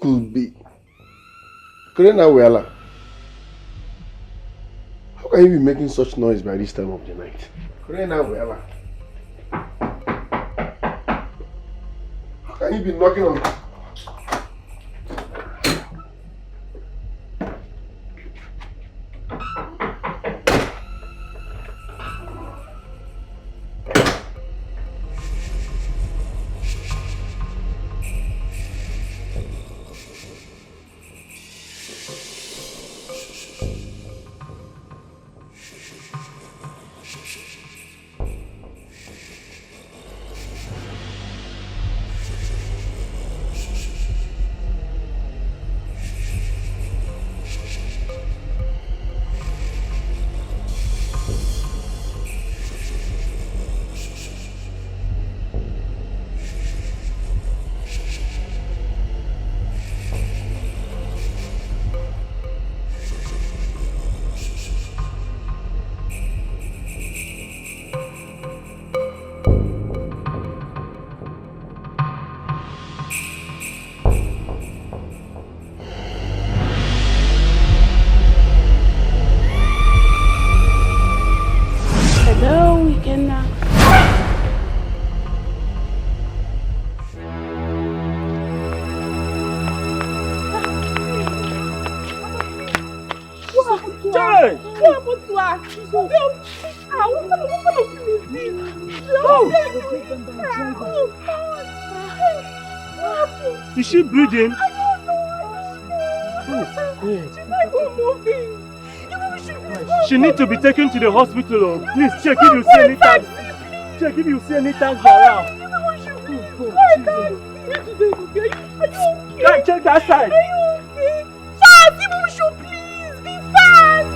could be? Kurena Wella. How can you be making such noise by this time of the night? Kurena Wella. How can you be knocking on? Is she breathing? She needs to be taken to the hospital. Oh. Please check if you see any tags. Check if you see any tags around. Check that side. Please be fast.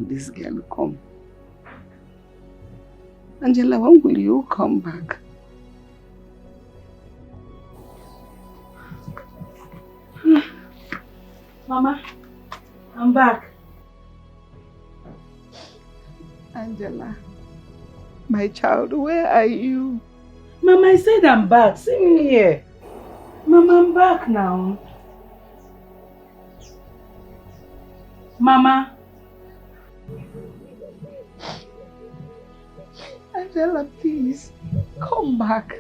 This girl come? Angela, when will you come back? Mama, I'm back. Angela, my child, where are you? Mama, I said I'm back. See me here. Mama, I'm back now. Mama. Angela, please, come back.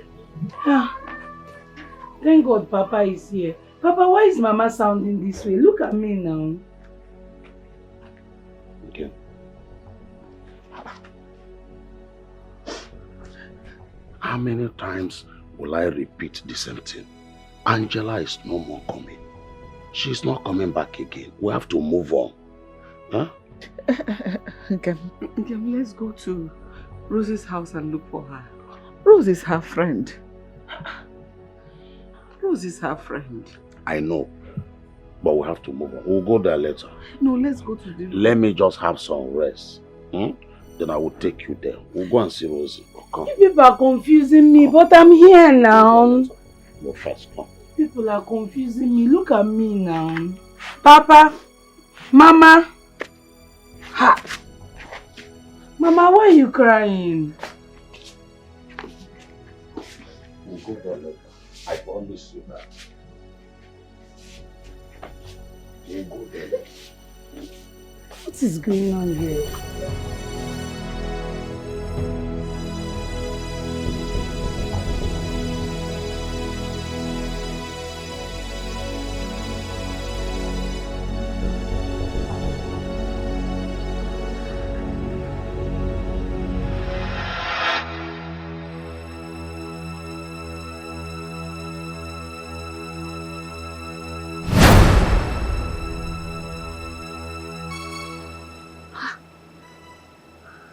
Thank God Papa is here. Papa, why is Mama sounding this way? Look at me now. Okay. How many times will I repeat the same thing? Angela is no more coming. She's not coming back again. We have to move on. Huh? Let's go to Rose's house and look for her. Rose is her friend. Rose is her friend. I know. But we have to move on. We'll go there later. No, let's go to the... Let me just have some rest. Then I will take you there. We'll go and see Rosie. Come. You people are confusing me, but I'm here now. Go first, come. People are confusing me. Look at me now. Papa, Mama. Ha. Mama, why are you crying? We'll go there later. I promise you that. We'll go there. What is going on here?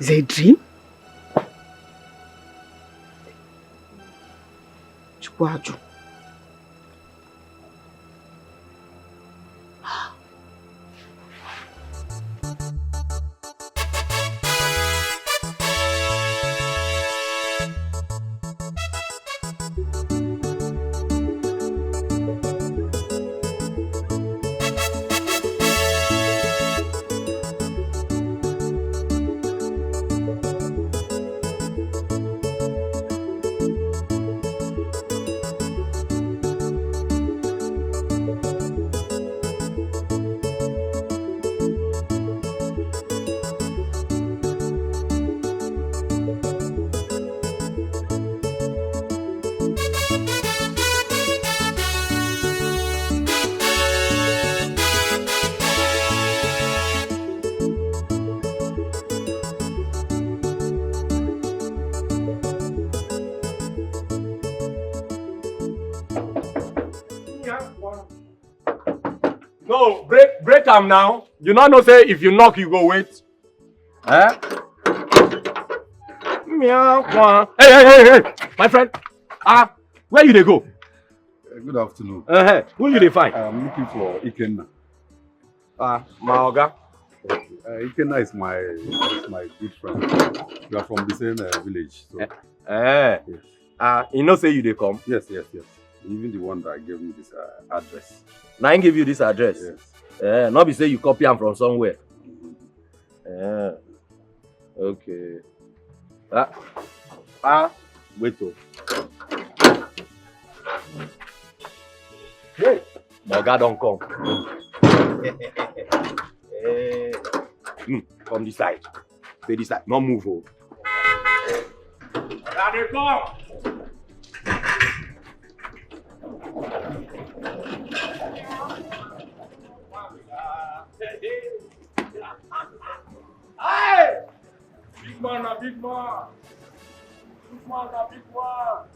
Is it a dream? Chukwaju. No, break am now. You know say if you knock, you go wait. Eh? Meow. Hey, my friend. Where you dey go? Good afternoon. Who you dey find? I'm looking for Ikenna. My oga. Ikenna is my good friend. We are from the same village. So. Yes. You know say you dey come? Yes. Even the one that gave me this address. Now I give you this address? Yes. Not be say you copy am from somewhere. Okay. Wait oh. Hey, my oga don come. From this side. Stay this side. No move oh. Oga dey come. Hey! Big man na big man. Big man na big one.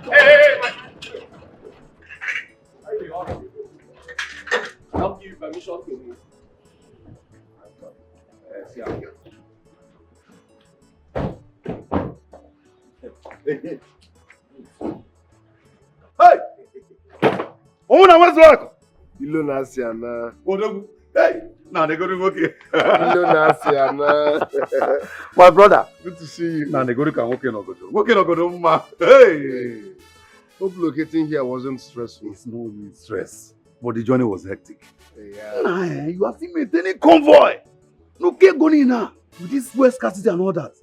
Hey, man. I'll give you permission to move. See how you Hey! Oh, what's wrong? Ilo nasiana. Odogu. Hey! Now they go to work. Ilo nasiana. My brother. Good to see you. Now they go to no go ma. Hey! Hope locating here wasn't stressful. It's no stress. But the journey was hectic. Yeah. Nah, you are still maintaining convoy. No get going in now. With this fuel scarcity and all that.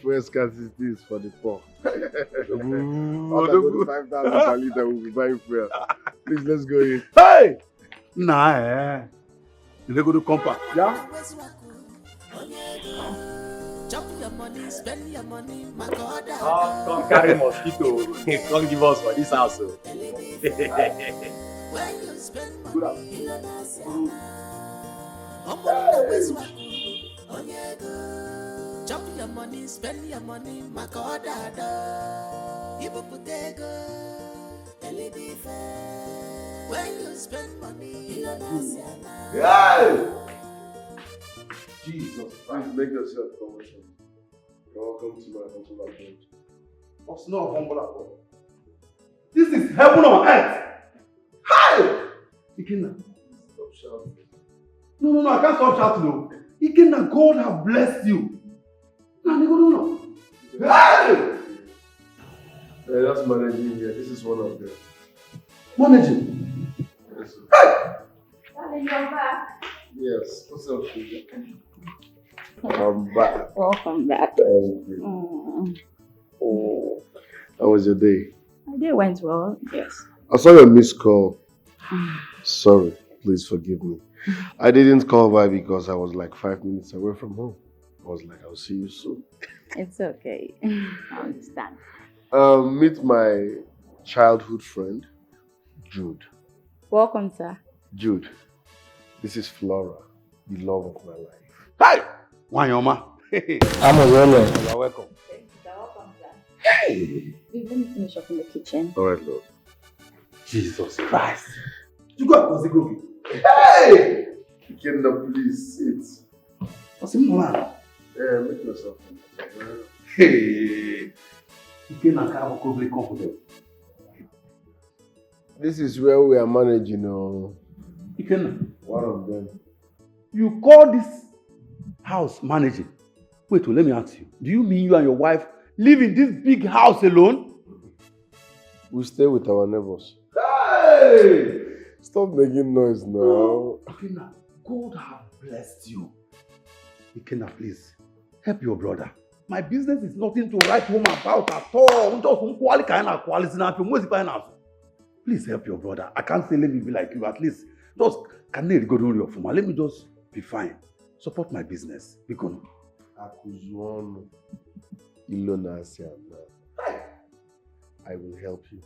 Fuel scarcity is for the poor. After going 5,000 per liter, we'll be buying fuel. Please, let's go in. Hey! Nah, you go to compact, yeah? Come carry mosquito. Come give us for this house. Good afternoon. Chop your money, spend your money, makodada. Ibuputego, elibife. When you spend money, Yeah! Jesus, please make yourself commercial. You're welcome to my humble abode. What's not humble abode? This is heaven on earth. Hi! Ikenna. Stop shouting. No, I can't stop shouting. No. Ikenna, God have blessed you. No. Hey! That's managing here. This is one of them. Managing? Yes, sir. Hey! Darling, you're back. Yes. What's up, Sugar? I'm back. Welcome back. Thank you. Oh, how was your day? My day went well, yes. I saw your missed call. Sorry, please forgive me. I didn't call by because I was like 5 minutes away from home. I was like, I'll see you soon. It's okay. I understand. Meet my childhood friend, Jude. Welcome, sir. Jude, this is Flora, the love of my life. Hi! Wanyoma. I'm a runner. You're welcome. Thank you, sir. Welcome, sir. Hey! Let me finish up in the kitchen. All right, Lord. Jesus Christ. You Hey! Ikenna, please sit. What's in man? Yeah, make yourself. Hey! Ikenna can't probably comfortable. This is where we are managing, Ikenna, one of them. you call this house managing? Wait, let me ask you. Do you mean you and your wife live in this big house alone? We stay with our neighbors. Hey! Stop making noise now. Ikenna, God have blessed you. Ikenna, please, help your brother. My business is nothing to write home about at all. Please help your brother. I can't say let me be like you. At least, just can they go to your form? Let me just be fine. Support my business. Because Akuzuano Ilona Asiana. I will help you.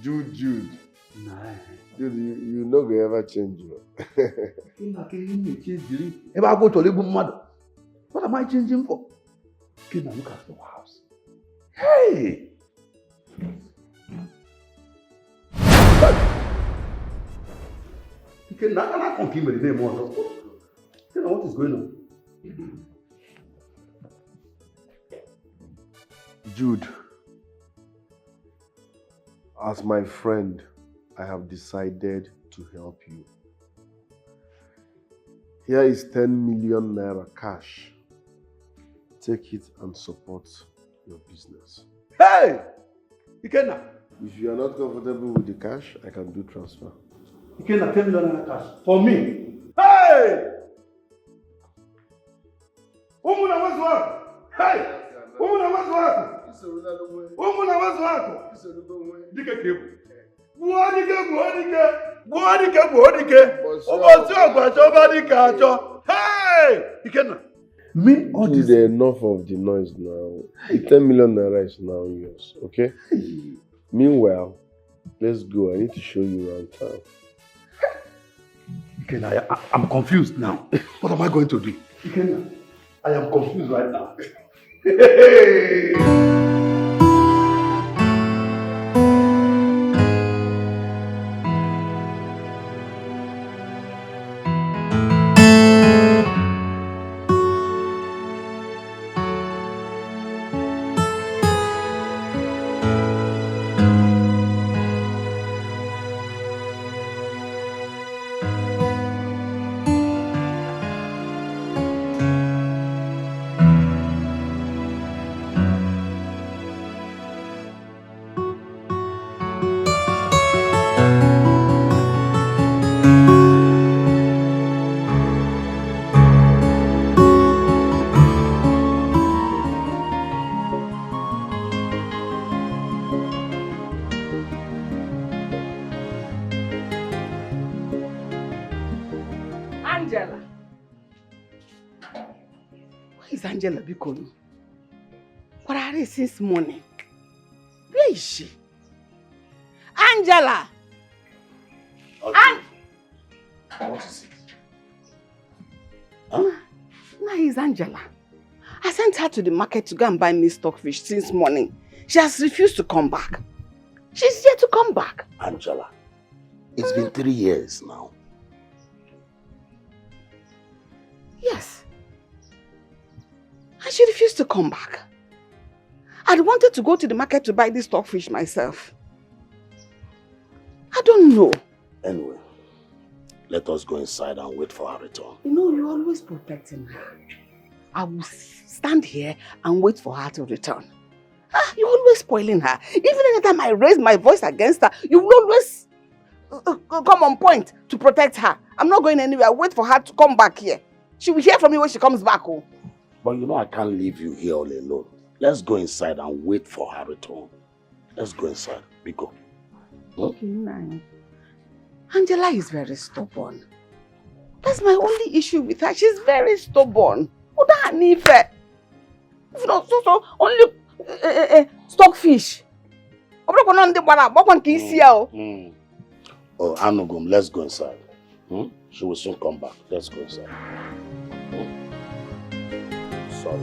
Jude. nah. Dude, you no go ever change you. If I go to live with mother, what am I changing for? Can I look at your house? Hey! Okay, now I can't give me the name of what is going on? Jude, as my friend, I have decided to help you. Here is 10 million naira cash. Take it and support your business. Hey! Ikenna! If you are not comfortable with the cash, I can do transfer. Ikenna, 10 million naira cash for me. Hey! Umuna wazi wako! Hey! Umuna wazi wako! Umuna wazi wako! Dike kebu. Buodike! Obosi ogbacho dike acho. Hey! Ikenna! Mean all this. Enough of the noise now. The 10 million naira is now yours, okay? Meanwhile, let's go. I need to show you around town. Ikenna, I'm confused now. What am I going to do? Ikenna, I am confused right now. Angela. Where is Angela Bikonu? What are they since morning? Where is she? Angela! What is it? Huh? Now is Angela. I sent her to the market to go and buy me stockfish since morning. She has refused to come back. She's yet to come back. Angela, it's been 3 years now. Yes. And she refused to come back. I'd wanted to go to the market to buy this stockfish myself. I don't know. Anyway, let us go inside and wait for her return. You know, you're always protecting her. I will stand here and wait for her to return. You're always spoiling her. Even anytime I raise my voice against her, you will always come on point to protect her. I'm not going anywhere. Wait for her to come back here. She will hear from me when she comes back home. But you know I can't leave you here all alone. Let's go inside and wait for her return. Let's go inside. We go. Okay, nice. Angela is very stubborn. That's my only issue with her. She's very stubborn. If not so only stockfish. Oh, Anugum, let's go inside. She will soon come back. Let's go inside. Sorry.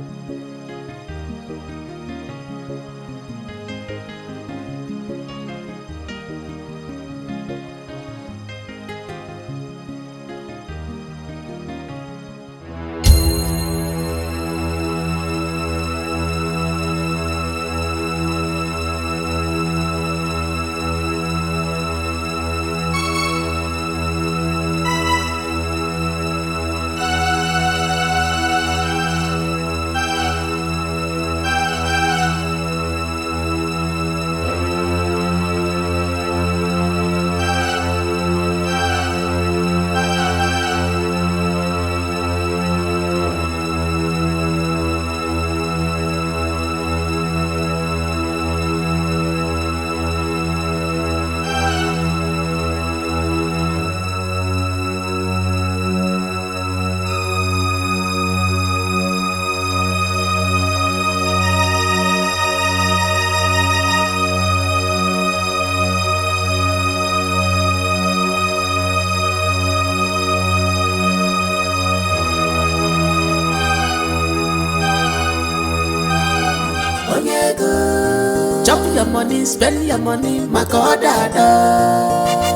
Chop your money, spend your money, makodada.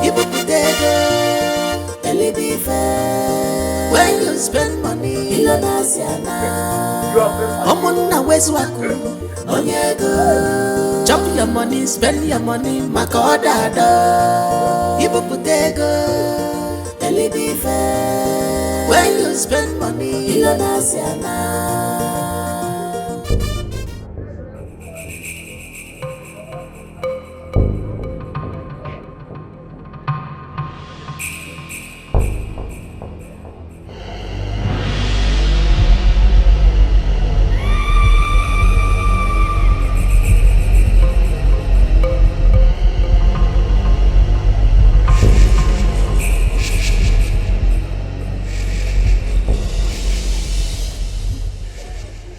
Ibu putego, elibi fair. When you spend money, ilona siana. Omuna wezu waku, onyego. Chop your money, spend your money, makodada. Ibu putego, elibi fair. When you spend money, ilona siana.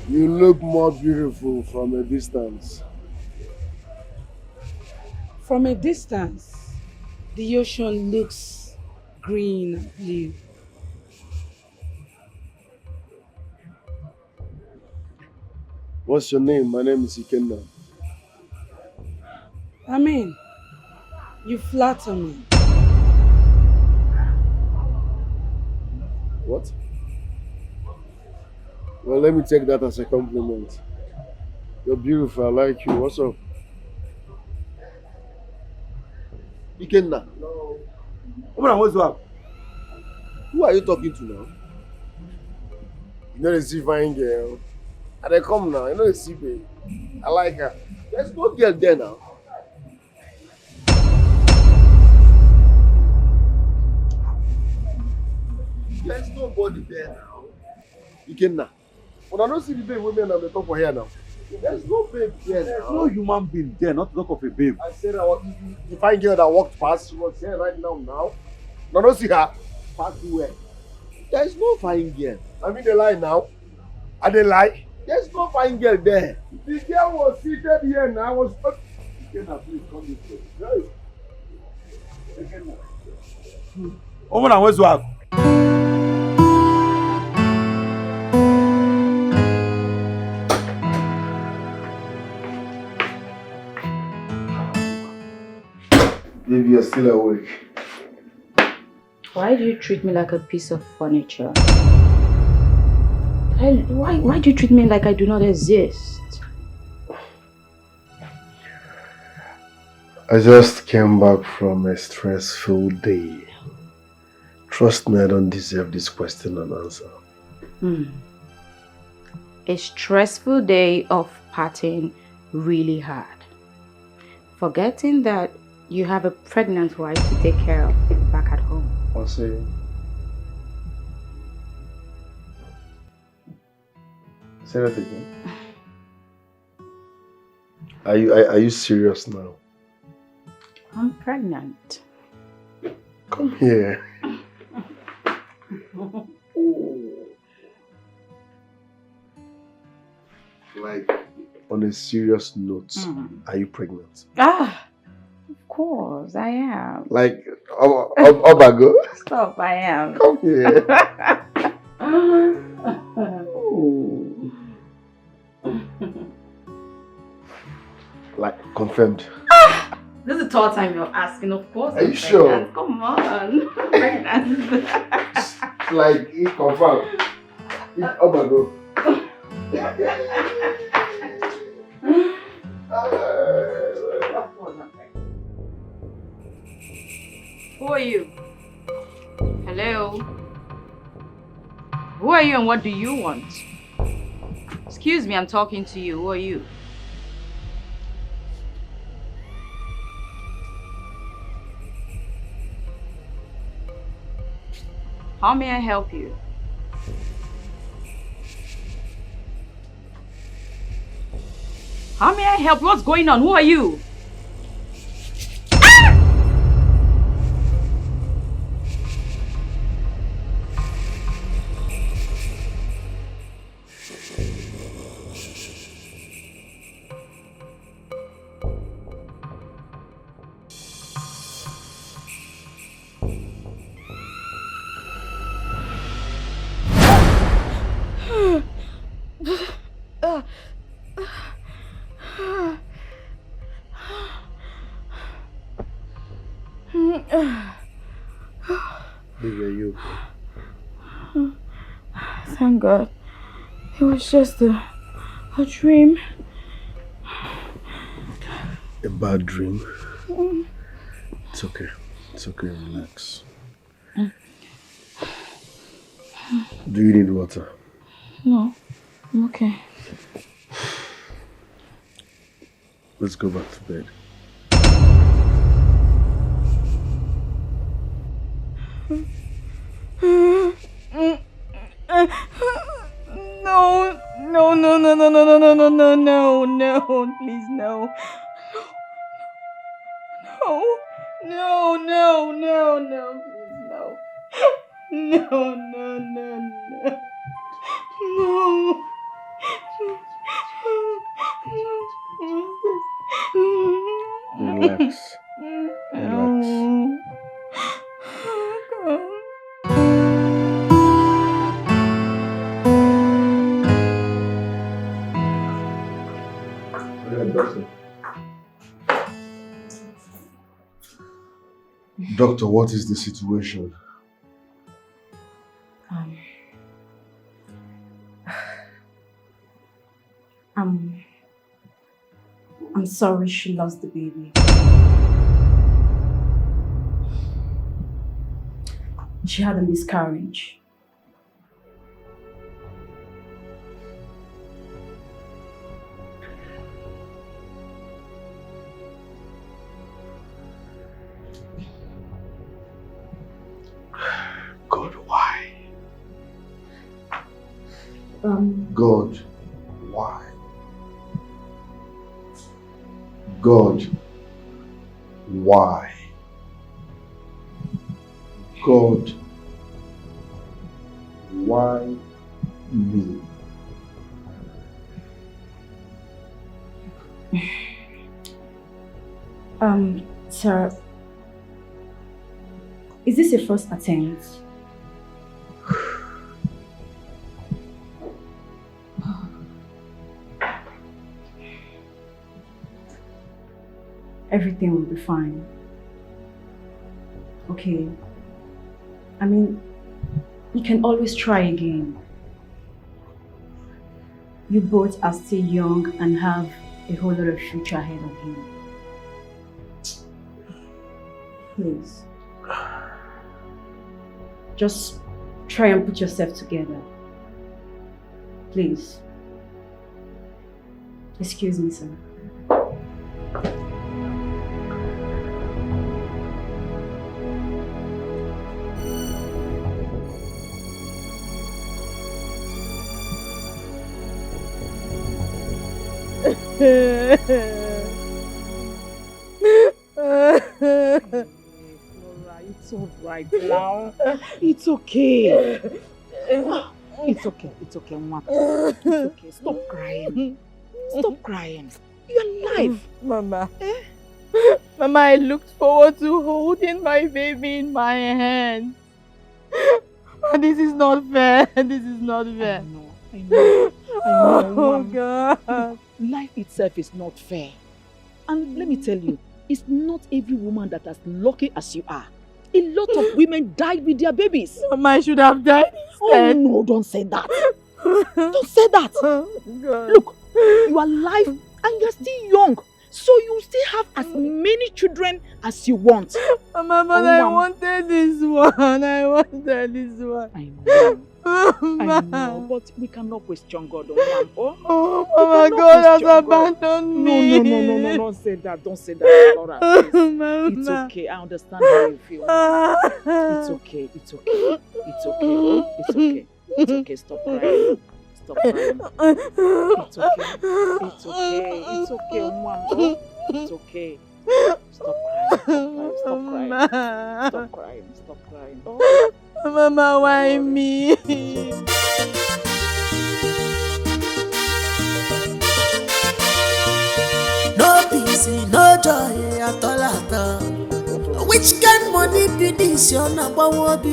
You look more beautiful from a distance. From a distance, the ocean looks green and blue. What's your name? My name is Ikenna. I mean, you flatter me. What? Well, let me take that as a compliment. You're beautiful, I like you. What's up? Ikenna. No. What's up? Who are you talking to now? You know the see fine girl. And they come now, you know the see babe. I like her. There's no girl there now. There's nobody there now. Ikenna. When I don't see the babe women on the top of here now. There's no babe there. There's no human being there, not to talk of a babe. I said the fine girl that walked past, she was here right now. No, don't see her. Pass where? There's no fine girl. I mean they lie now. Are they lie? There's no fine girl there. The girl was seated here now. I was. Ikenna, please come this way. Omo where's work? Baby, you're still awake. Why do you treat me like a piece of furniture? Why do you treat me like I do not exist? I just came back from a stressful day. Trust me, I don't deserve this question and answer. A stressful day of partying really hard. Forgetting that you have a pregnant wife to take care of back at home. I'll say. Say that again. Are you serious now? I'm pregnant. Come here. Like, on a serious note, are you pregnant? Of course I am. Like, Obago. Stop, I am. Come here. Like, confirmed. This is the third time you're asking, of course. Are you sure? Come on. Pregnant. Like, it confirmed. Obago. Who are you? Hello? Who are you and what do you want? Excuse me, I'm talking to you. Who are you? How may I help you? How may I help? What's going on? Who are you? Baby, are you okay? Thank God. It was just a dream. A bad dream? It's okay. It's okay, relax. Do you need water? No, I'm okay. Let's go back to bed. No, please, no. No, please, no. No. Relax. Relax. Doctor, what is the situation? I'm sorry she lost the baby. She had a miscarriage. God, why? God, why? God, why? God, why me? Sir, is this your first attempt? Everything will be fine. Okay. I mean, you can always try again. You both are still young and have a whole lot of future ahead of you. Please. Just try and put yourself together. Please. Excuse me, sir. It's all right now. It's okay. It's okay. It's okay, Mama. It's okay. Stop crying. Stop crying. You're alive. Mama. Mama, I looked forward to holding my baby in my hands. But this is not fair. This is not fair. I know. Oh, God. Life itself is not fair. And let me tell you, it's not every woman that as lucky as you are. A lot of women died with their babies. Mama, I should have died instead. Oh no, don't say that. Don't say that. God. Look, you are alive and you're still young. So you still have as many children as you want. Mama, but I wanted this one. I wanted this one. I know. I know, but we cannot question God on one. Oh, Mama, God has abandoned me. No, don't say that. Don't say that, Laura. It's okay. I understand how you feel. It's okay. It's okay. It's okay. It's okay. It's okay. Stop crying. Stop crying. It's okay. It's okay. It's okay, Mom. It's okay. Stop crying. Stop crying. Stop crying. Stop crying. Oh. Mama, why me? No peace, no joy at all. Which kind money be this? You're number one,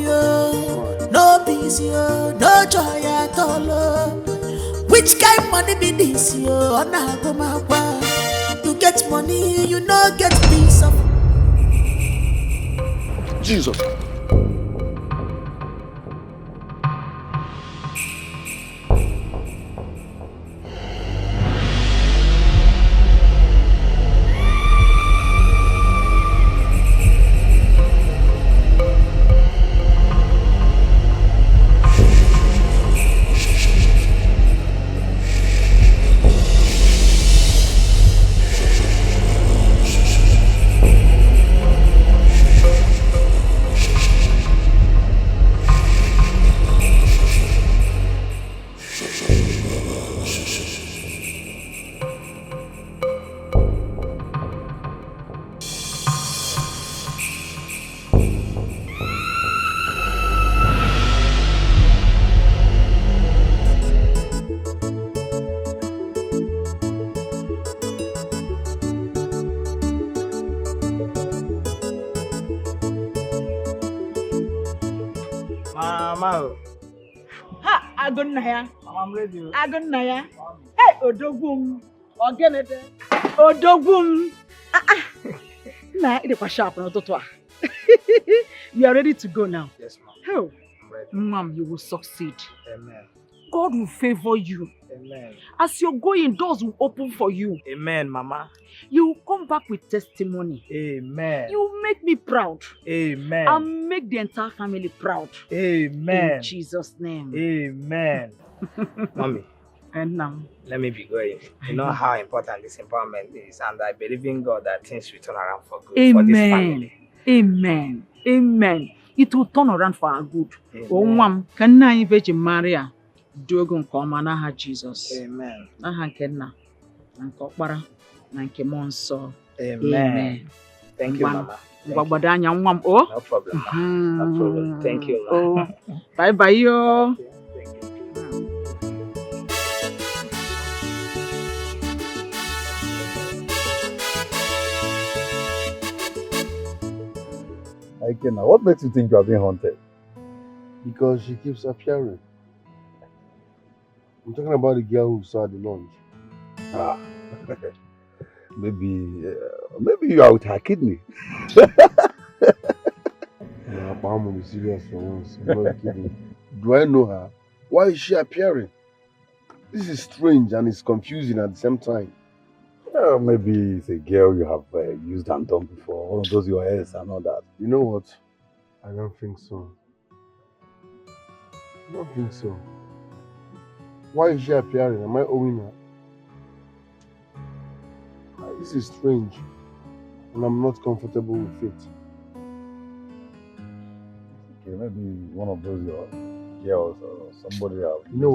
no peace, no joy at all. Which kind money be this? You're not going. You get money, you no get peace of. Jesus. Mama. Ha, Agunnaya. I'm ready. Agunnaya. Hey, Odogum. Ogenete. Odogum. Nah, it was sharp, not to. You are ready to go now. Yes, ma'am. Oh, I'm ready. Mom, you will succeed. Amen. God will favor you. Amen. As you're going, doors will open for you. Amen, Mama. You will come back with testimony. Amen. You will make me proud. Amen. And make the entire family proud. Amen. In Jesus' name. Amen. Mommy. And now, let me be going. You know how important this empowerment is, and I believe in God that things will turn around for good. Amen. For this family. Amen. Amen. It will turn around for our good. Oh, Mom, can I Virgin Maria do go come and have Jesus? Amen. Aha kenna. Nanko para nanke monso. Amen. Thank you, Mama. Mbabadanya nwam o. No problem. No problem. Thank you, Mama. Oh. Bye bye yo. Now, what makes you think you are being haunted? Because she keeps appearing. I'm talking about the girl who saw the lunch. Ah, maybe you are with her kidney. I'm gonna be serious for once. I'm not kidding. Do I know her? Why is she appearing? This is strange and it's confusing at the same time. Well, maybe it's a girl you have used and done before. One of those your hairs and all that. You know what? I don't think so. I don't think so. Why is she appearing? Am I owing her? This is strange. And I'm not comfortable with it. Okay, maybe one of those your girls or somebody else. You know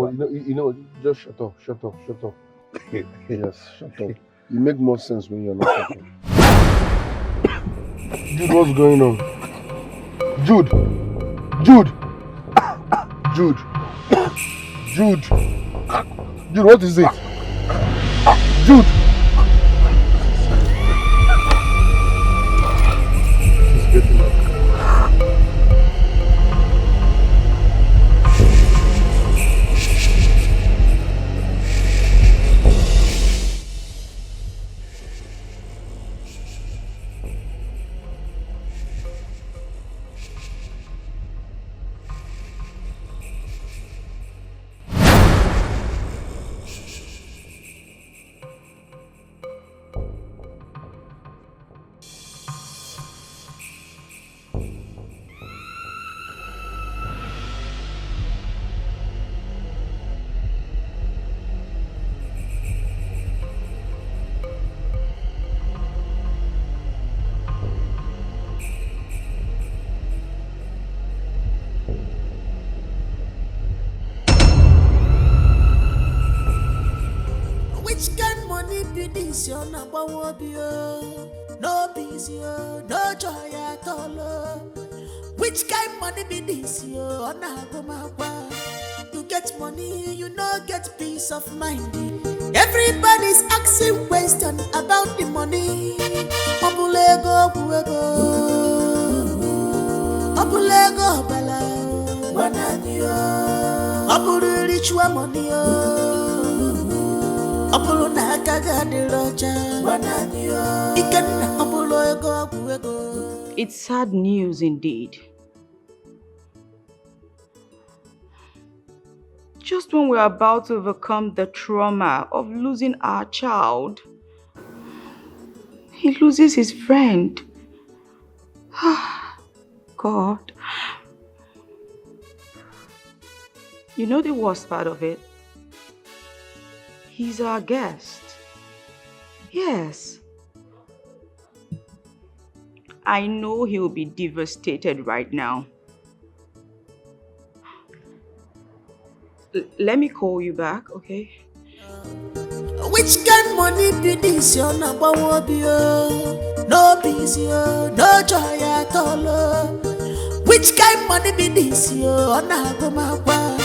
what? Just shut up. Yes, shut up. You make more sense when you're not talking. Jude, what's going on? Jude! Jude, what is it? Jude! be this, you're not one be no peace, no joy at all. Which kind money be this, you're not going. You get money, you no get peace of mind. Everybody's asking question about the money. Opulego, Opulego, Bala, Wanadio, Opulu Richua money, Opulu Nakaga de Roja, Wanadio, Ikan Opulego. It's sad news indeed. Just when we're about to overcome the trauma of losing our child, he loses his friend. God. You know the worst part of it? He's our guest. Yes. I know he'll be devastated right now. Let me call you back, okay? Which kind money be this? You're not one be no peace, no joy at all. Which kind money be this? You're not going.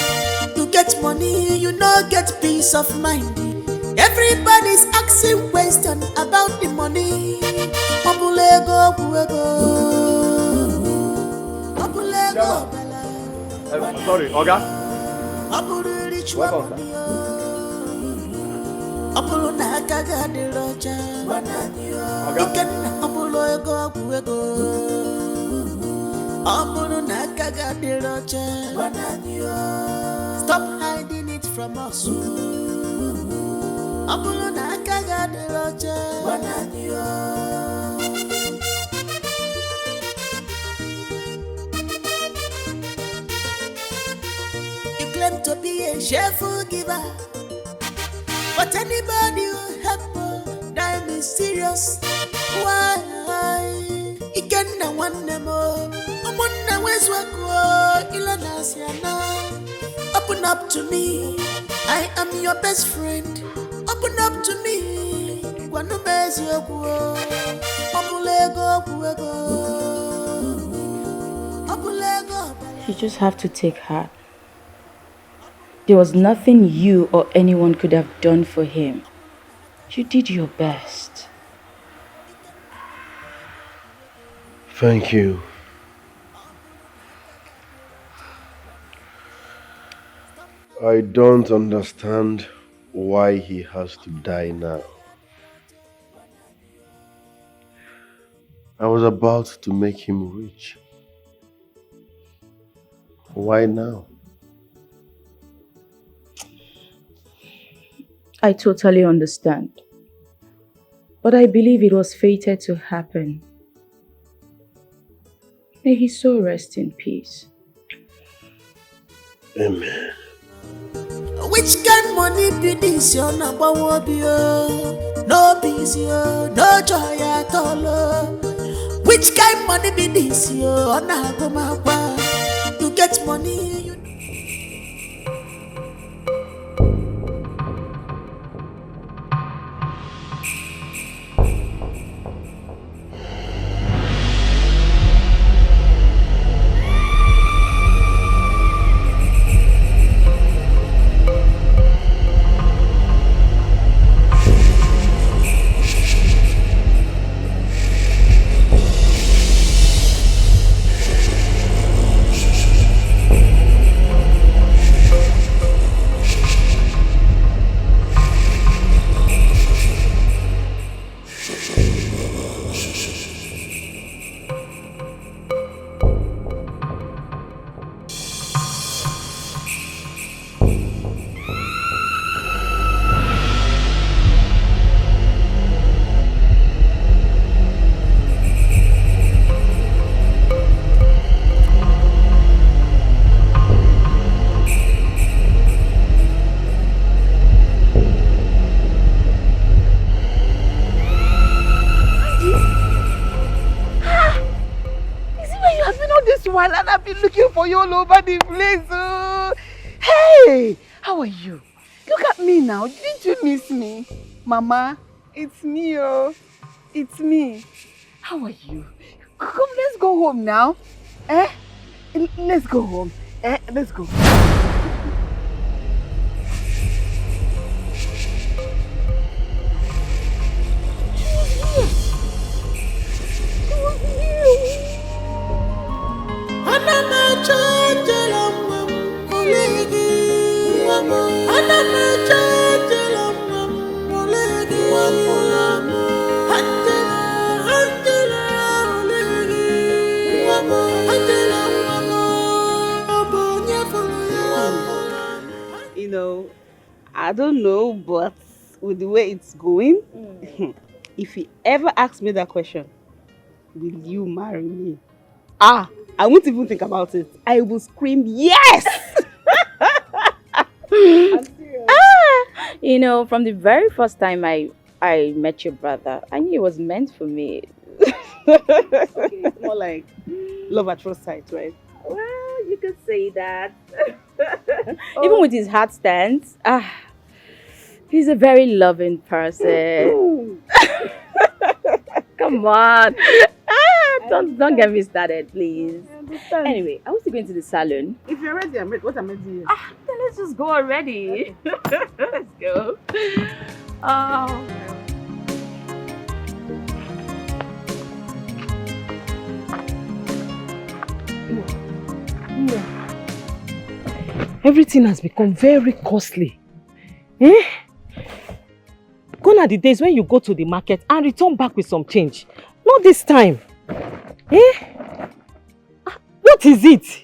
You get money, you no get peace of mind. Everybody's asking question about the money. Opulego, Sorry, Oga. Welcome, sir. Apolo na kaga de roja, ikan apolo ego. Apolo na kaga de roja, stop hiding it from us. Apolo na kaga de roja. You claim to be a cheerful giver, but anybody who help die mysterious. Why? You can't want them all. I'm on the ways work. Open up to me. I am your best friend. Open up to me. You just have to take heart. There was nothing you or anyone could have done for him. You did your best. Thank you. I don't understand why he has to die now. I was about to make him rich. Why now? I totally understand. But I believe it was fated to happen. May his soul rest in peace. Amen. Which kind money be this? You're not one be no peace, no joy at all. Which kind money be this? You're not going. You get money. While and I've been looking for you all over the place. Oh. Hey, how are you? Look at me now. Didn't you miss me? Mama, It's me, oh. It's me. How are you? Come, let's go home now. Eh? Let's go home. Let's go. You know, I don't know, but with the way it's going, if he ever asks me that question, will you marry me? I won't even think about it. I will scream, yes! I'm serious. You know, from the very first time I met your brother, I knew it was meant for me. Okay, it's more like love at first sight, right? Well, you could say that. Even with his heart stance, he's a very loving person. Come on. Don't get me started, please. Anyway, I was going to the salon. If you're ready, I'm ready. What am I doing? Then let's just go already. Okay. Let's go. Oh. Everything has become very costly. Eh? Gone are the days when you go to the market and return back with some change. Not this time. Eh? What is it?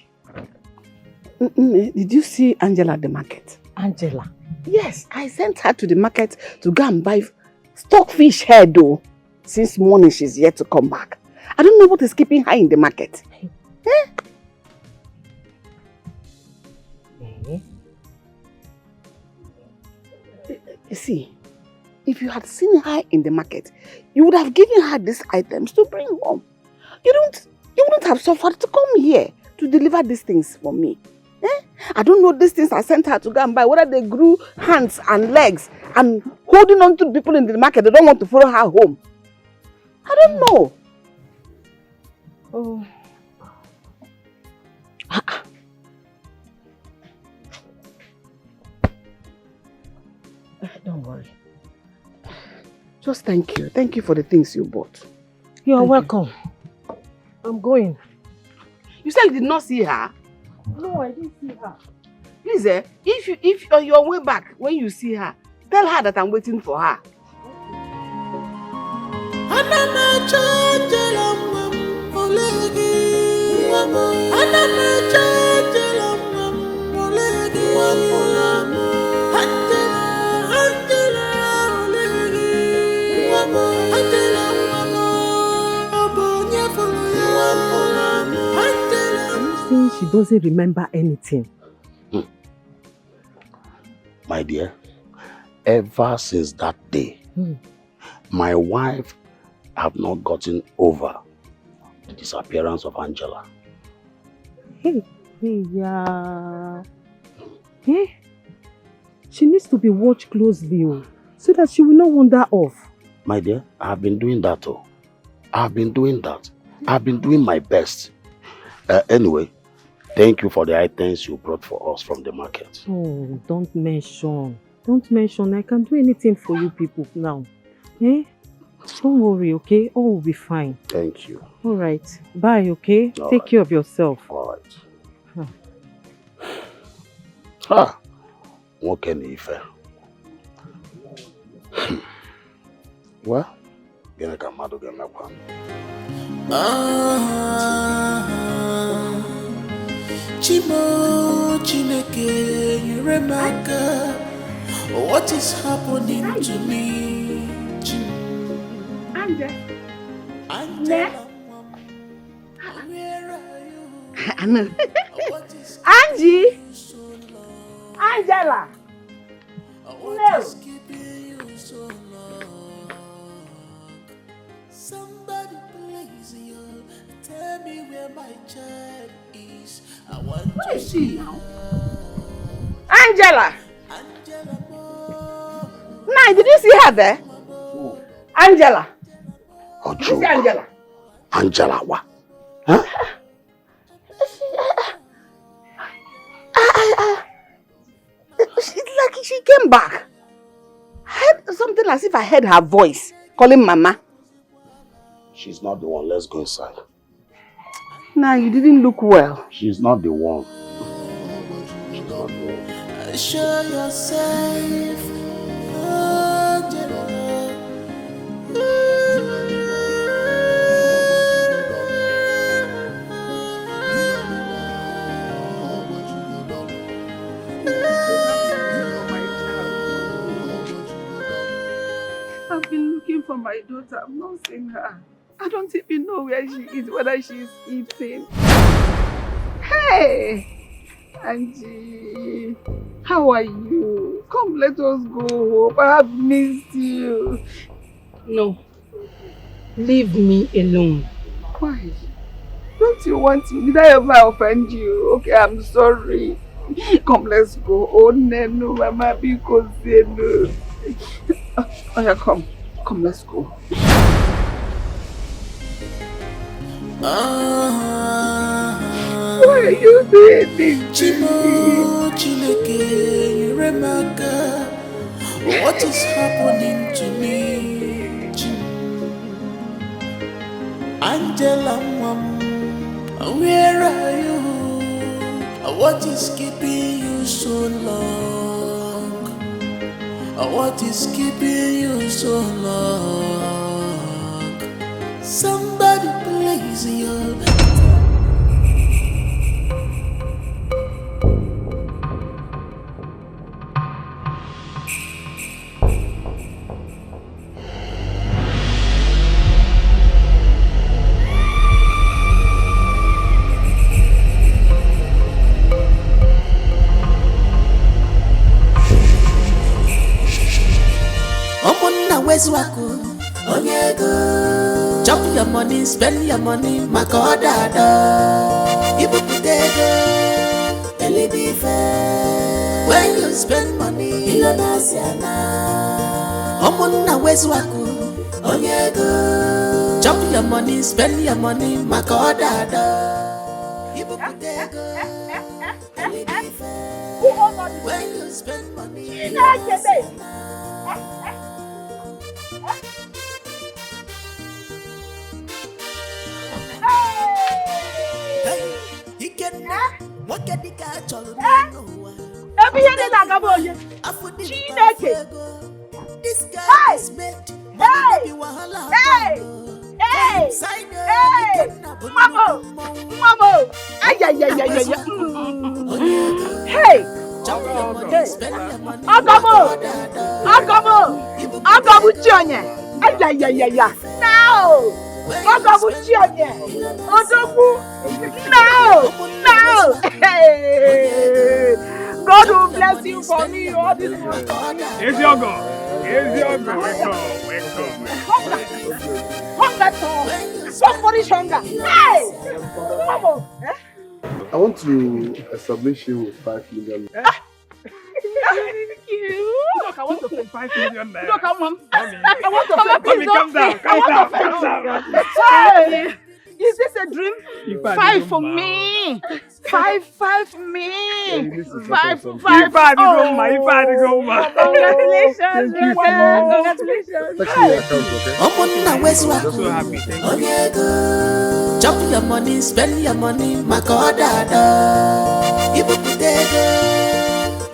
Did you see Angela at the market? Angela? Yes, I sent her to the market to go and buy stockfish head though. Since morning she's yet to come back. I don't know what is keeping her in the market. Eh? You see, if you had seen her in the market, you would have given her these items to bring home. You wouldn't have suffered to come here to deliver these things for me. Eh? I don't know these things I sent her to go and buy, whether they grew hands and legs and holding on to people in the market. They don't want to follow her home. I don't know. Oh. Don't worry. Just thank you. Thank you for the things you bought. You are welcome. I'm going. You said you did not see her? No, I didn't see her. Please, if on your way back, when you see her, tell her that I'm waiting for her. She doesn't remember anything. My dear, ever since that day, my wife have not gotten over the disappearance of Angela. Yeah. She needs to be watched closely, so that she will not wander off. My dear, I have been doing that. I've been doing that. I've been doing my best. Anyway, thank you for the items you brought for us from the market. Oh, don't mention. Don't mention. I can do anything for you people now. Eh? Don't worry, okay? All will be fine. Thank you. All right. Bye, okay? Take care of yourself. All right. What can you say? Well, gonna come out again. Chimo Chineke, you remember what is happening to me? Angela. Where are you? Angie! Angela! What is keeping you so long? Somebody please you tell me where my child is. I want Where is she now? Angela! Nah, did you see her there? Angela. Ojo. Who's Angela? Angela, what? Huh? It's like she came back. I heard something as if I heard her voice calling Mama. She's not the one. Let's go inside. Nah, you didn't look well. She's not the one. She's not the one. Show yourself, Angela. I've been looking for my daughter. I've not seen her. I don't even know where she is, whether she's eating. Hey! Angie, how are you? Come, let us go home. I have missed you. No. Leave me alone. Why? Don't you want me? Did I ever offend you? Okay, I'm sorry. Come, let's go. Oh, no, Mama, because no. Oh, yeah, come. Come, let's go. Why are you doing this? Chimo, Chineke, you remember what is happening to me? Angela, Mom, where are you? What is keeping you so long? What is keeping you so long? Somebody please you. Wako, onyego. Chop your money, spend your money, makodada. Ibu putego, elibi fair. When you spend money, ilona siana. Omuna wako, onyego. Chop your money, spend your money, makodada. Ibu putego, elibi fair. When you spend money, ilona siana. This guy is made. Hey! Mamo! Ay! Hey! Agamu Chionye! Ay! Now! Agamu Chionye! Odogu! Now! Hey! God will bless you for me all this money. Here's your God. Welcome. Hunger! Somebody's hunger. Hey! Mamo! I want to establish you with 5 million. Thank you. Look, I want to pay 5 million. Look, I want to pay. Mommy, calm down. Hey! Is this a dream? 5 for me. 5 me. 5. Congratulations. Congratulations. I'm so happy. Chop your money, spend your money, makodada. Ibu putego,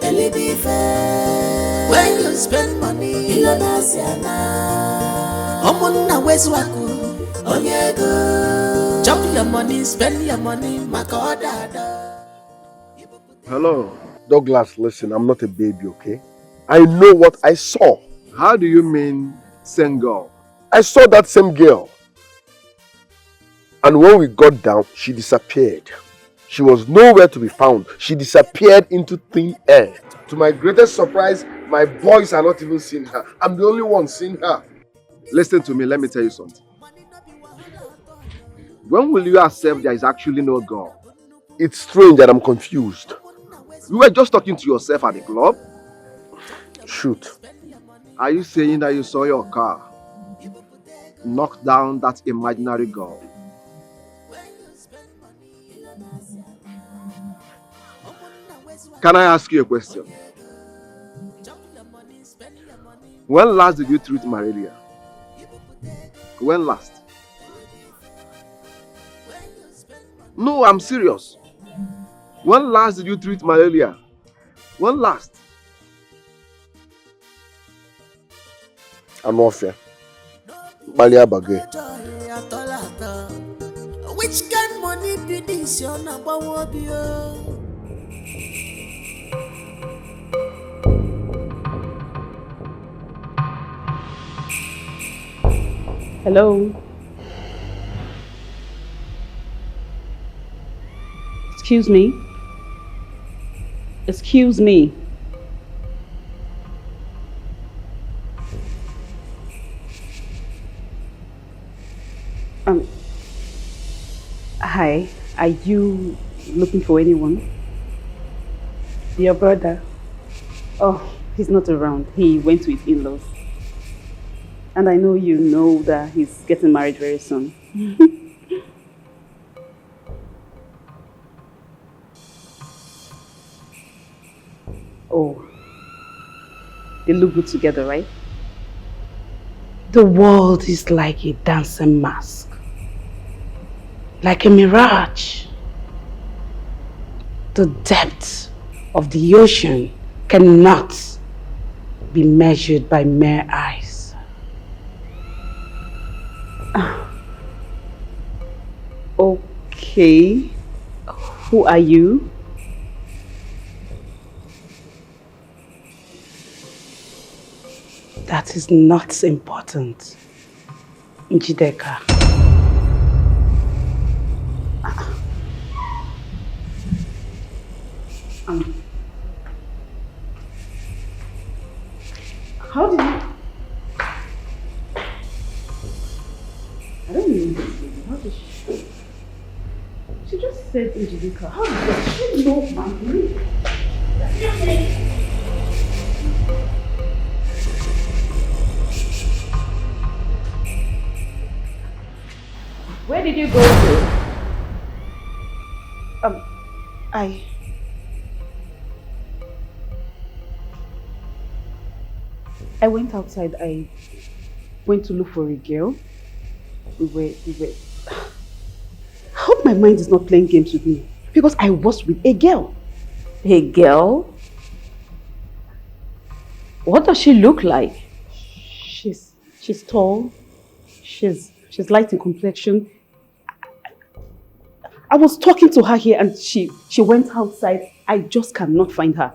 elibi fair. When you spend money, ilona siana. Omuna wako, onyego. Chop your money, spend your money, makodada. Hello. Douglas, listen, I'm not a baby, okay? I know what I saw. How do you mean, same girl? I saw that same girl. And when we got down, she disappeared. She was nowhere to be found. She disappeared into thin air. To my greatest surprise, my boys are not even seeing her. I'm the only one seeing her. Listen to me, let me tell you something. When will you accept there is actually no God? It's strange that I'm confused. You were just talking to yourself at the club? Shoot. Are you saying that you saw your car knock down that imaginary girl. Can I ask you a question? When last did you treat malaria? When last? No, I'm serious. When last did you treat malaria? When last? I'm off here. Malia Bagay. Which kind money be this? Your number one be Hello. Excuse me. Excuse me. Hi. Are you looking for anyone? Your brother. Oh, he's not around. He went to his in-laws. And I know you know that he's getting married very soon. Oh, they look good together, right? The world is like a dancing mask, like a mirage. The depth of the ocean cannot be measured by mere eyes. Okay, who are you? That is not important, Njideka. How did you? I don't know this lady. How did she? She just said Njideka. How did she know my name? Where did you go to? I went outside. I went to look for a girl. We were. I hope my mind is not playing games with me because I was with a girl. A girl? What does she look like? She's tall. She's light in complexion. I was talking to her here and she went outside. I just cannot find her.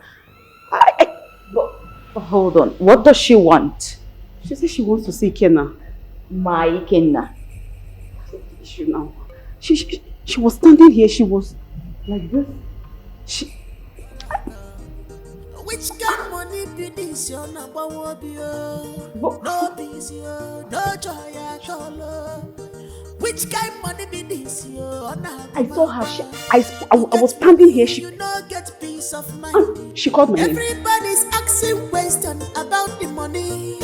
But hold on. What does she want? She said she wants to see Kenna. My Kenna. She was standing here. She was like this. Which kind money be this? Your number one be no busy, no joy at all. Which kind money be this? I saw her. I was standing here. You know, get peace of mind. She called my name. Everybody's asking question about the money.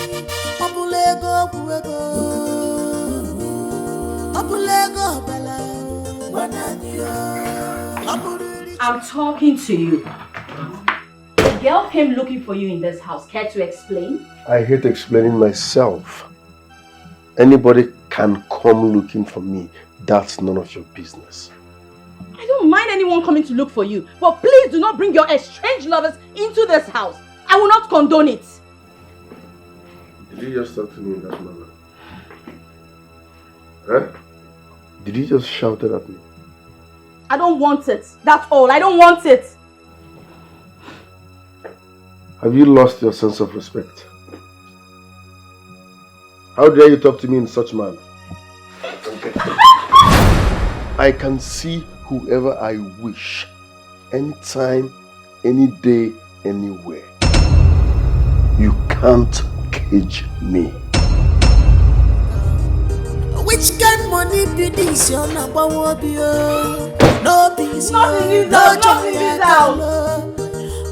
I'm talking to you. The girl came looking for you in this house. Care to explain? I hate explaining myself. Anybody can come looking for me. That's none of your business. I don't mind anyone coming to look for you, but please do not bring your estranged lovers into this house. I will not condone it. Did you just talk to me in that manner? Huh? Did you just shout it at me? I don't want it. That's all. I don't want it. Have you lost your sense of respect? How dare you talk to me in such manner? Okay. I can see whoever I wish, anytime, any day, anywhere. You can't cage me. Which kind money be this? Your number one be no peace, no joy at all.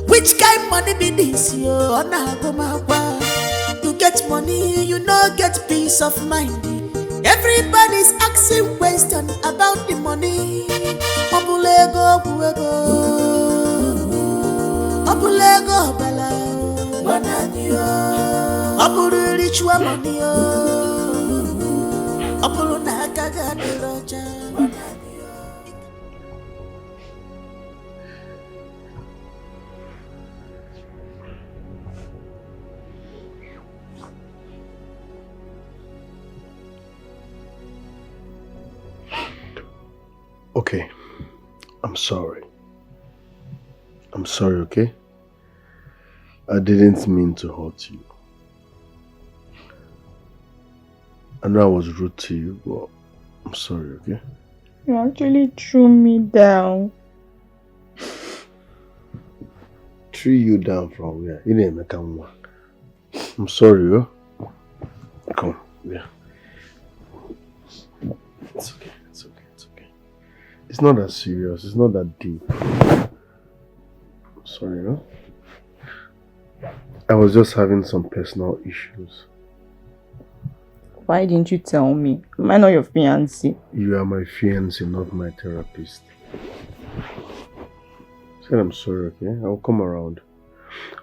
Which kind money be this? You get money, you no get peace of mind. Everybody's asking questions about the money. Opulego, Opulego, Bala, Bananio, Opulu Richua Monio, Opulu Nakaga de Roja. Okay, I'm sorry. I'm sorry, okay? I didn't mean to hurt you. I know I was rude to you, but I'm sorry, okay? You actually threw me down. Threw you down from where? You didn't make a one. I'm sorry, yo. Come, yeah. It's okay. It's not that serious. It's not that deep. Sorry, no? I was just having some personal issues. Why didn't you tell me? Am I not your fiancé? You are my fiancé, not my therapist. Said I'm sorry, okay? I'll come around.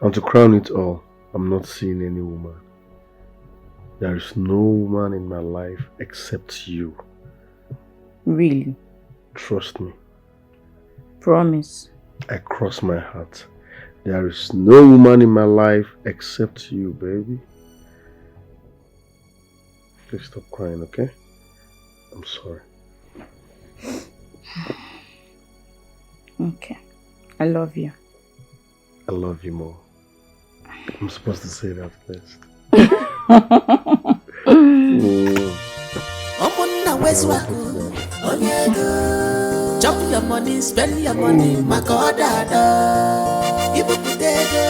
And to crown it all, I'm not seeing any woman. There is no woman in my life except you. Really? Trust me. Promise. I cross my heart. There is no woman in my life except you, baby. Please stop crying, okay? I'm sorry. Okay. I love you. I love you more. I'm supposed to say that first. Chop your money, spend your money, makodada. Ibu putego,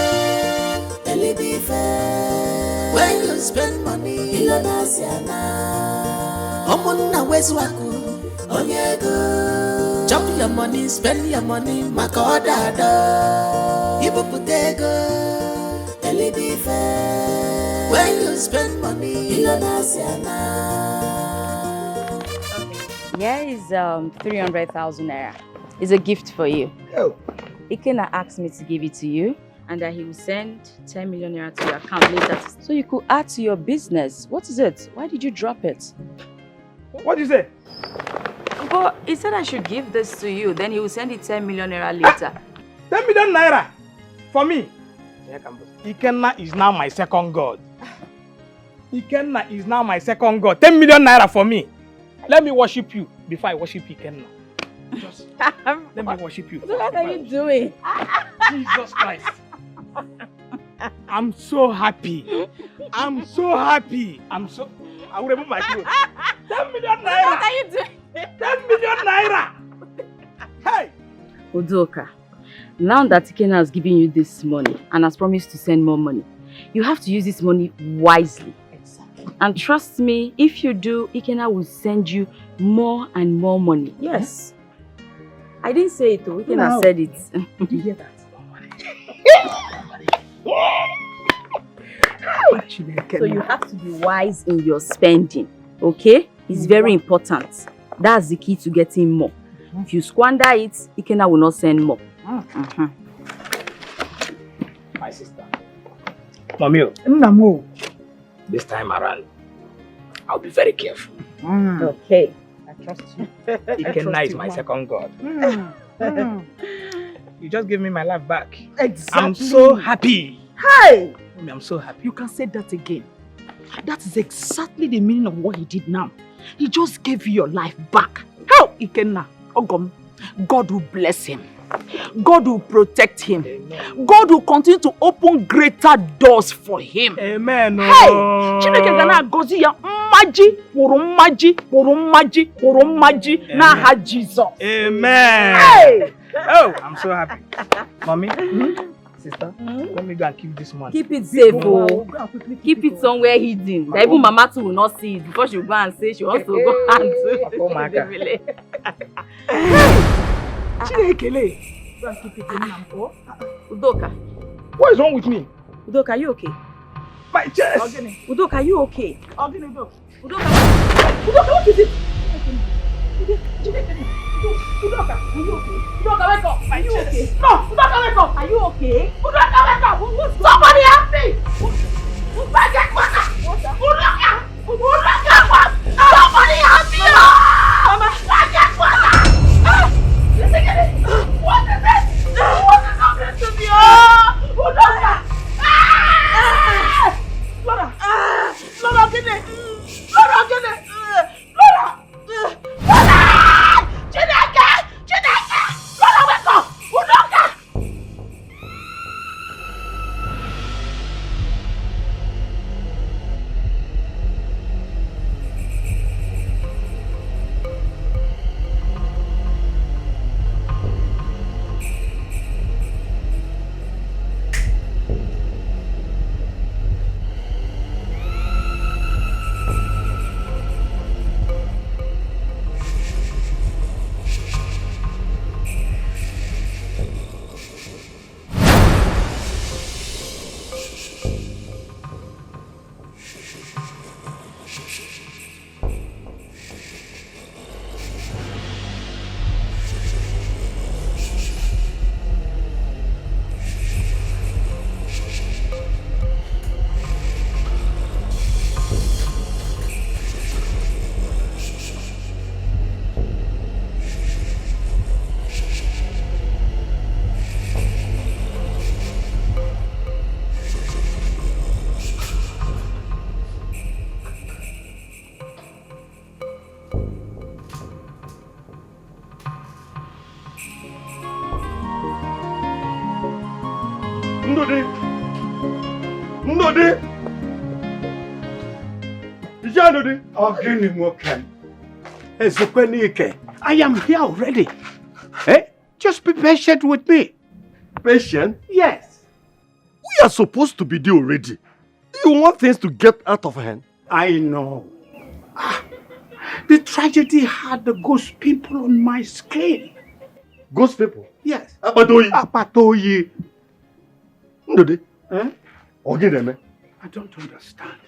elibi fair. When you spend money, ilona siana. Omuna weswaku, onyego. Chop your money, spend your money, makodada. Ibu putego, elibi fair. When you spend money, ilona siana. Here is 300,000 naira. It's a gift for you. Oh. Ikena asked me to give it to you and that he will send 10 million naira to your account later so you could add to your business. What is it? Why did you drop it? What did you say? But he said I should give this to you, then he will send it 10 million naira later. 10 million naira? For me? Ikenna is now my second god. Ikenna is now my second god. 10 million naira for me. Let me worship you before I worship Ikenna. Just let me worship you. What are you doing? Jesus Christ. I'm so happy. I'm so happy. I will remove my clothes. 10 million naira. What are you doing? 10 million naira. Hey. Udoka, now that Ikenna has given you this money and has promised to send more money, you have to use this money wisely. And trust me, if you do, Ikenna will send you more and more money. Yes. I didn't say it though, Ikenna said it. Did you hear that? So you have to be wise in your spending, okay? It's very important. That's the key to getting more. If you squander it, Ikenna will not send more. My sister. Mommy. This time around, I'll be very careful. Okay. I trust you. Ikenna is my second god. You just give me my life back. Exactly. I'm so happy. Hey! I'm so happy. You can say that again. That is exactly the meaning of what he did now. He just gave you your life back. How? Ikenna, Ogom, God will bless him. God will protect him. Amen. God will continue to open greater doors for him. Amen. Hey! Chineke gana gozi ya maji na ha Jesus. Amen. Hey! Oh, I'm so happy. Mommy, sister, let me go and keep this money. Keep it safe, oh. Keep it somewhere hidden. That even Mama too will not see it before she will go and say she wants to go and do Oh my God. Chinekele. Udoka. What is wrong with me? Udoka, are you okay? My chest. Udoka, are you okay? Udoka, what is it? Udoka, are you okay? Udoka, wake up! Are you okay? No! Udoka, wake up! Are you okay? Udoka, wake up! Somebody help me! Get water! Udoka! Udoka, somebody help me! Mama! Get water! Listen to this! What is it? What is happening to me? Udoka! Flora! Flora, get it! Flora, get it! Flora! Flora! Chineke! Chineke! Flora, wake up! Udoka! Ndodi! Ndodi! Ndodi! Ogini Moken. Ezekwenike. I am here already. Eh? Just be patient with me. Patient? Yes. We are supposed to be there already. You want things to get out of hand? I know. The tragedy had the ghost people on my skin. Ghost people? Yes. Apatoyi? Apatoyi. Ndodi? Eh? Ogideme? I don't understand.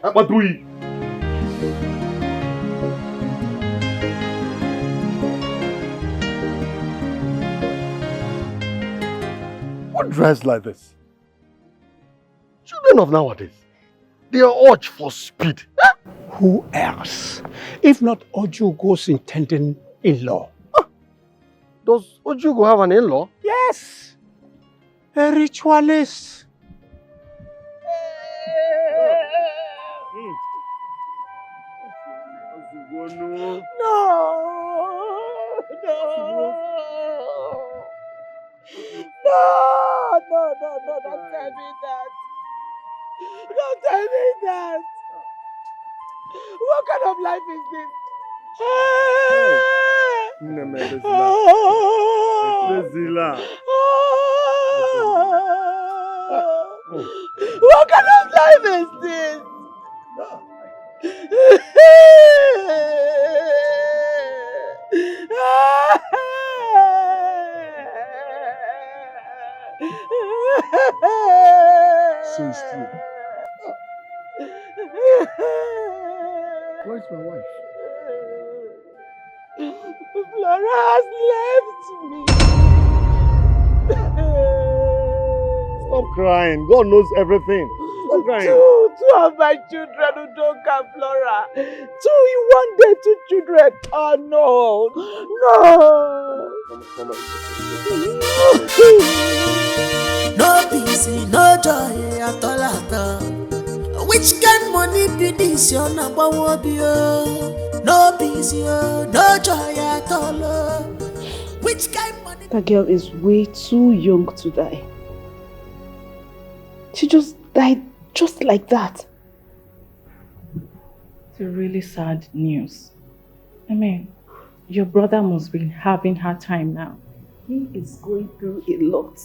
Apatoyi? What drives like this? Children of nowadays, they are urged for speed. Who else? If not Ojugo's intending in-law. Does Ojugo have an in-law? Yes. A ritualist. No! No, don't tell me that. Don't tell me that. What kind of life is this? What kind of life is this? So it's true. Where's my wife? Flora has left me. Stop crying. God knows everything. Stop crying. Two of my children who don't come, Flora. 2 in one day, 2 children. Oh no. No peace, no joy at all. Which kind money be this? You're number one, no peace, no joy at all. Which kind money? That girl is way too young to die. She just died just like that. It's a really sad news. I mean, your brother must be having hard time now. He is going through a lot.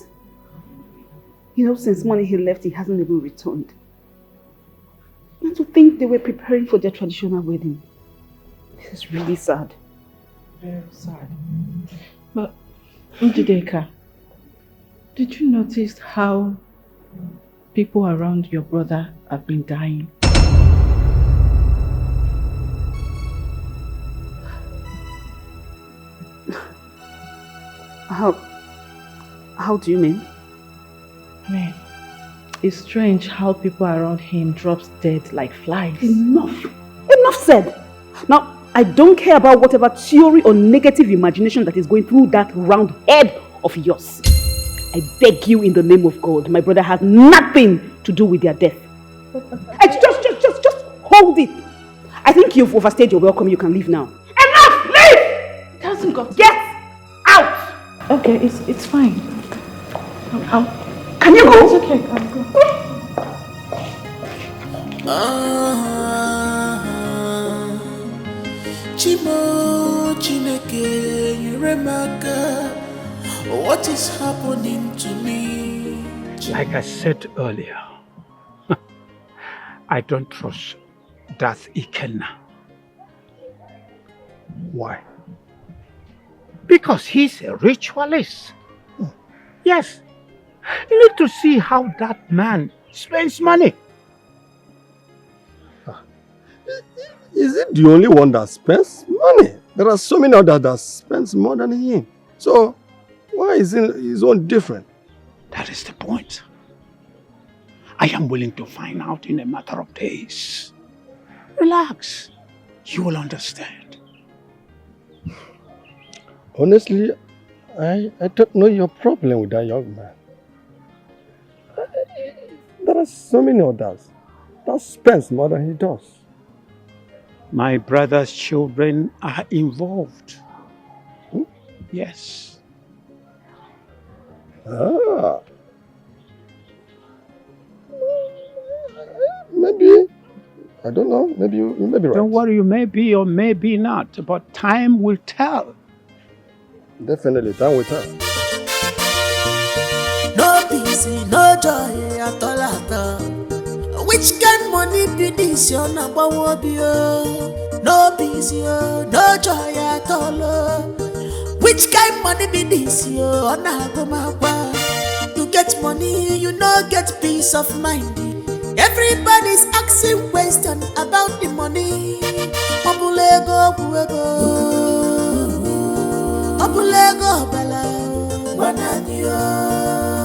You know, since morning he left, he hasn't even returned. And to think they were preparing for their traditional wedding. This is really sad. Very sad. But, Njideka, did you notice how people around your brother have been dying? How do you mean? I mean, it's strange how people around him drops dead like flies. Enough! Enough said! Now, I don't care about whatever theory or negative imagination that is going through that round head of yours. I beg you in the name of God, my brother has nothing to do with their death. Just hold it. I think you've overstayed your welcome. You can leave now. Enough! Leave! Doesn't got Get out! Okay, it's fine. Can you go? It's okay, I'll go. Chimo Chineke, Yuremaka, what is happening to me? Like I said earlier, I don't trust that Ikenna. Why? Because he's a ritualist. Yes. You need to see how that man spends money. Is it the only one that spends money? There are so many others that spends more than him. So, why is his own different? That is the point. I am willing to find out in a matter of days. Relax. You will understand. Honestly, I don't know your problem with that young man. There are so many others that spends more than he does. My brother's children are involved. Yes. Maybe. I don't know. Maybe you may be right. Don't worry, you may be or may be not, but time will tell. Definitely, time will tell. No peace, no joy at all. Which kind money be this? You're not one be no peace, no joy at all. Which kind money be this? You're not you get money, you no get peace of mind. Everybody's asking question about the money. Opulego, Opulego, Bala, Wananio,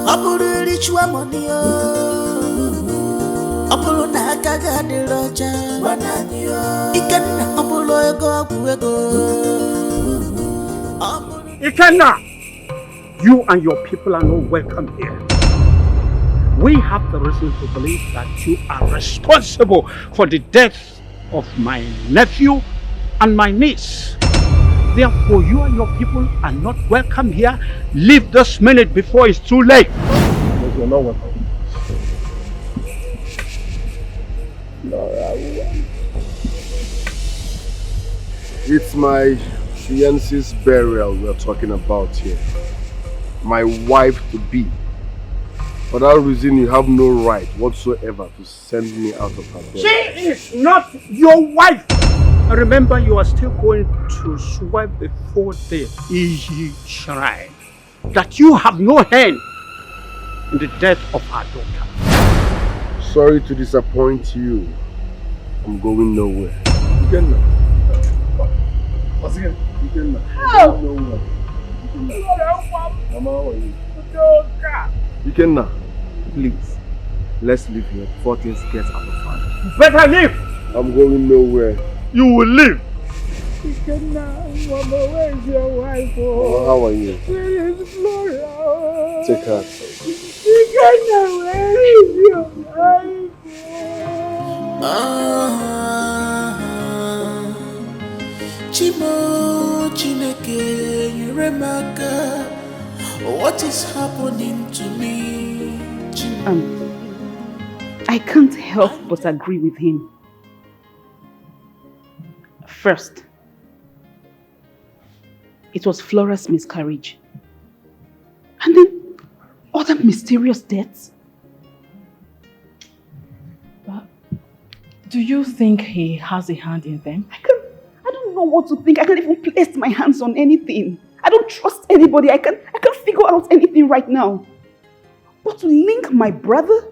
Opulu ritual money, Opulu Nakaga de Roja, Wananio, Ikan Opulego, Ikenna! You and your people are not welcome here. We have the reason to believe that you are responsible for the death of my nephew and my niece. Therefore, you and your people are not welcome here. Leave this minute before it's too late. But you're not welcome. It's my fiance's burial we're talking about here. My wife to be. For that reason, you have no right whatsoever to send me out of her bed. She is not your wife. Remember, you are still going to swear before the Iji shrine that you have no hand in the death of our daughter. Sorry to disappoint you. I'm going nowhere. Ikenna, please, let's leave here before things get out of hand. Better leave! I'm going nowhere. You will leave! Ikenna, Mama, where's your wife? Mama, how are you? Where is Flora? Take her. Ikenna, where is your wife? Chimo Chineke, Yuremaka, what is happening to me? I can't help but agree with him. First, it was Flora's miscarriage. And then other mysterious deaths. But do you think he has a hand in them? I don't know what to think. I can't even place my hands on anything. I don't trust anybody. I can't figure out anything right now. But to link my brother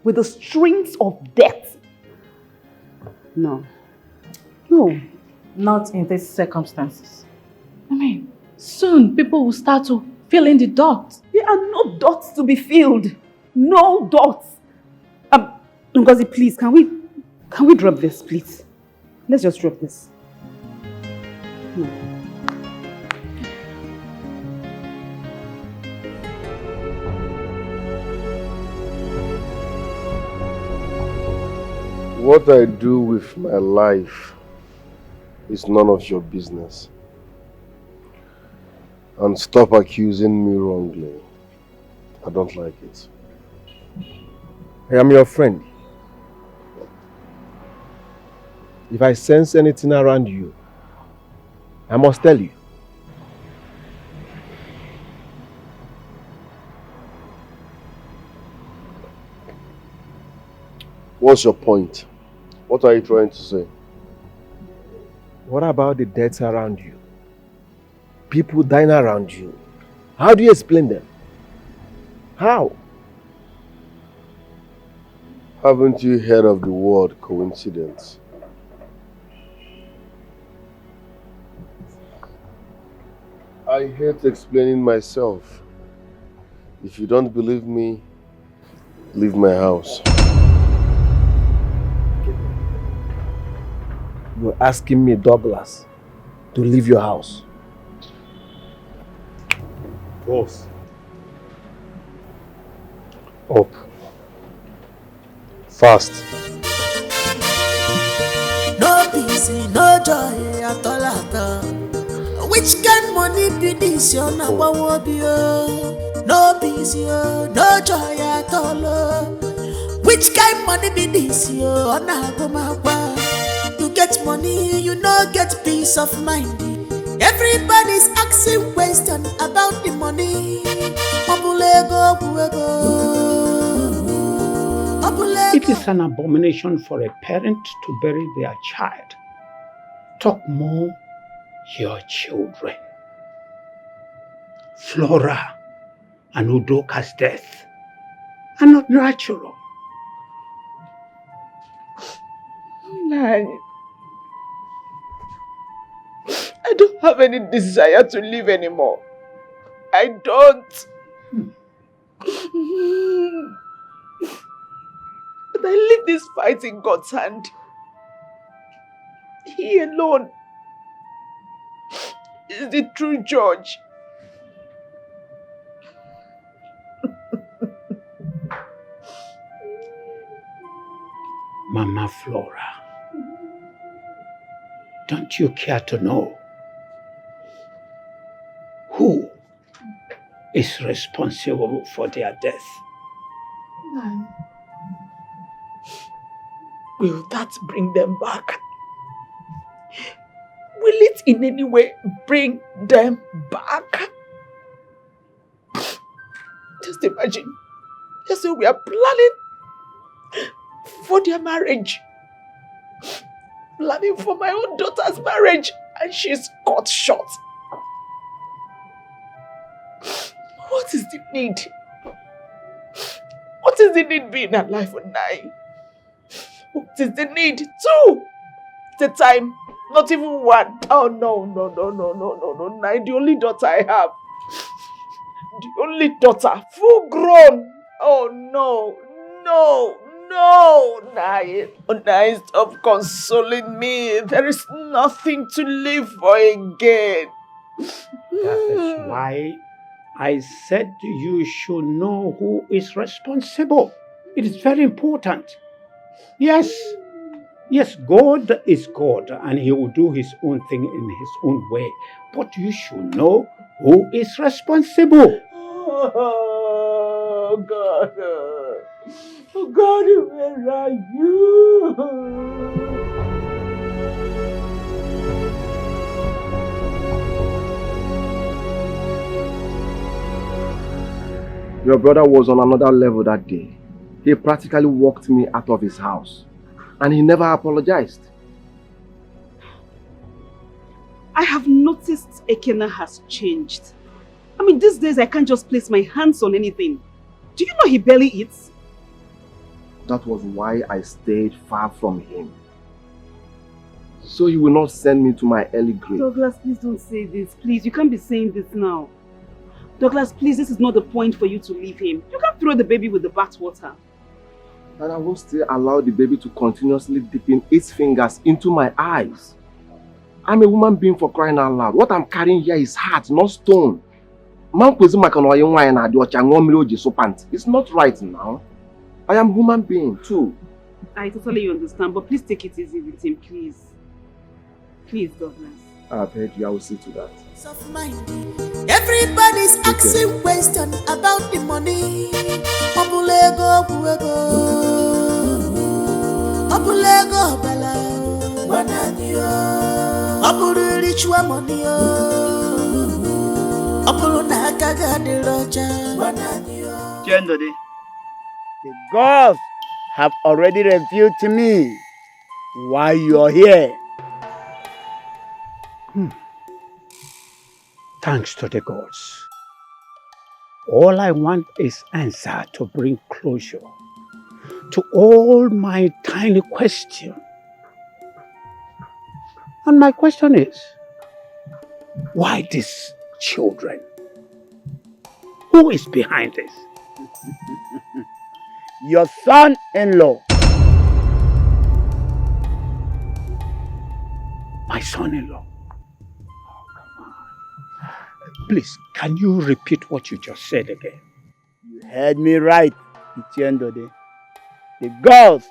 with the strings of death? No. Not in these circumstances. I mean, soon people will start to Fill in the dots. There are no dots to be filled. No dots. Ngozi, please, can we drop this, please? Let's just drop this. No. What I do with my life is none of your business. And stop accusing me wrongly. I don't like it. I am your friend. If I sense anything around you, I must tell you. What's your point? What are you trying to say? What about the deaths around you? People dying around you. How do you explain them? How? Haven't you heard of the word coincidence? I hate explaining myself. If you don't believe me, leave my house. You're asking me, Douglas, to leave your house. Boss. Up. Fast. No peace, no joy at all at all. Which kind money be this? You're not one be no peace, no joy at all. Which kind money be this? You're not you get money, you no get peace of mind. Everybody's asking questions about the money. It is an abomination for a parent to bury their child. Talk more your children. Flora and Udoka's death are not natural. Nani, I don't have any desire to live anymore. I don't. But I leave this fight in God's hand. He alone is the true judge. Mama Flora, don't you care to know who is responsible for their death? Man, will that bring them back? Will it in any way bring them back? Just imagine, just say we are planning for their marriage. Planning for my own daughter's marriage, and she's cut short. What is the need? What is the need being alive for 9? What is the need? 2 the time, not even 1. Oh no, 9. The only daughter I have. The only daughter, full grown. Oh no, 9, stop consoling me. There is nothing to live for again. That is why I said you should know who is responsible. It is very important. Yes, God is God and he will do his own thing in his own way. But you should know who is responsible. Oh God. Oh God, where are you? Your brother was on another level that day. He practically walked me out of his house. And he never apologized. I have noticed Ekena has changed. I mean, these days I can't just place my hands on anything. Do you know he barely eats? That was why I stayed far from him. So he will not send me to my early grave. Douglas, please don't say this. Please, you can't be saying this now. Douglas, please, this is not the point for you to leave him. You can't throw the baby with the bathwater. And I will still allow the baby to continuously dip in its fingers into my eyes. I'm a woman being, for crying out loud. What I'm carrying here is heart, not stone. It's not right now. I am a human being too. I totally understand, but please take it easy with him, please. Please, Douglas. I beg you, I will see to that. Everybody's asking question about the money. Opulego, bala, wananyo. Opulu richwa money, opulu nakaga de rocha, wananyo. Chendode, the gods have already revealed to me why you're here. Thanks to the gods. All I want is answer to bring closure to all my tiny questions. And my question is, why these children? Who is behind this? Your son-in-law. My son-in-law. Please, can you repeat what you just said again? You heard me right, Ichendode. The girls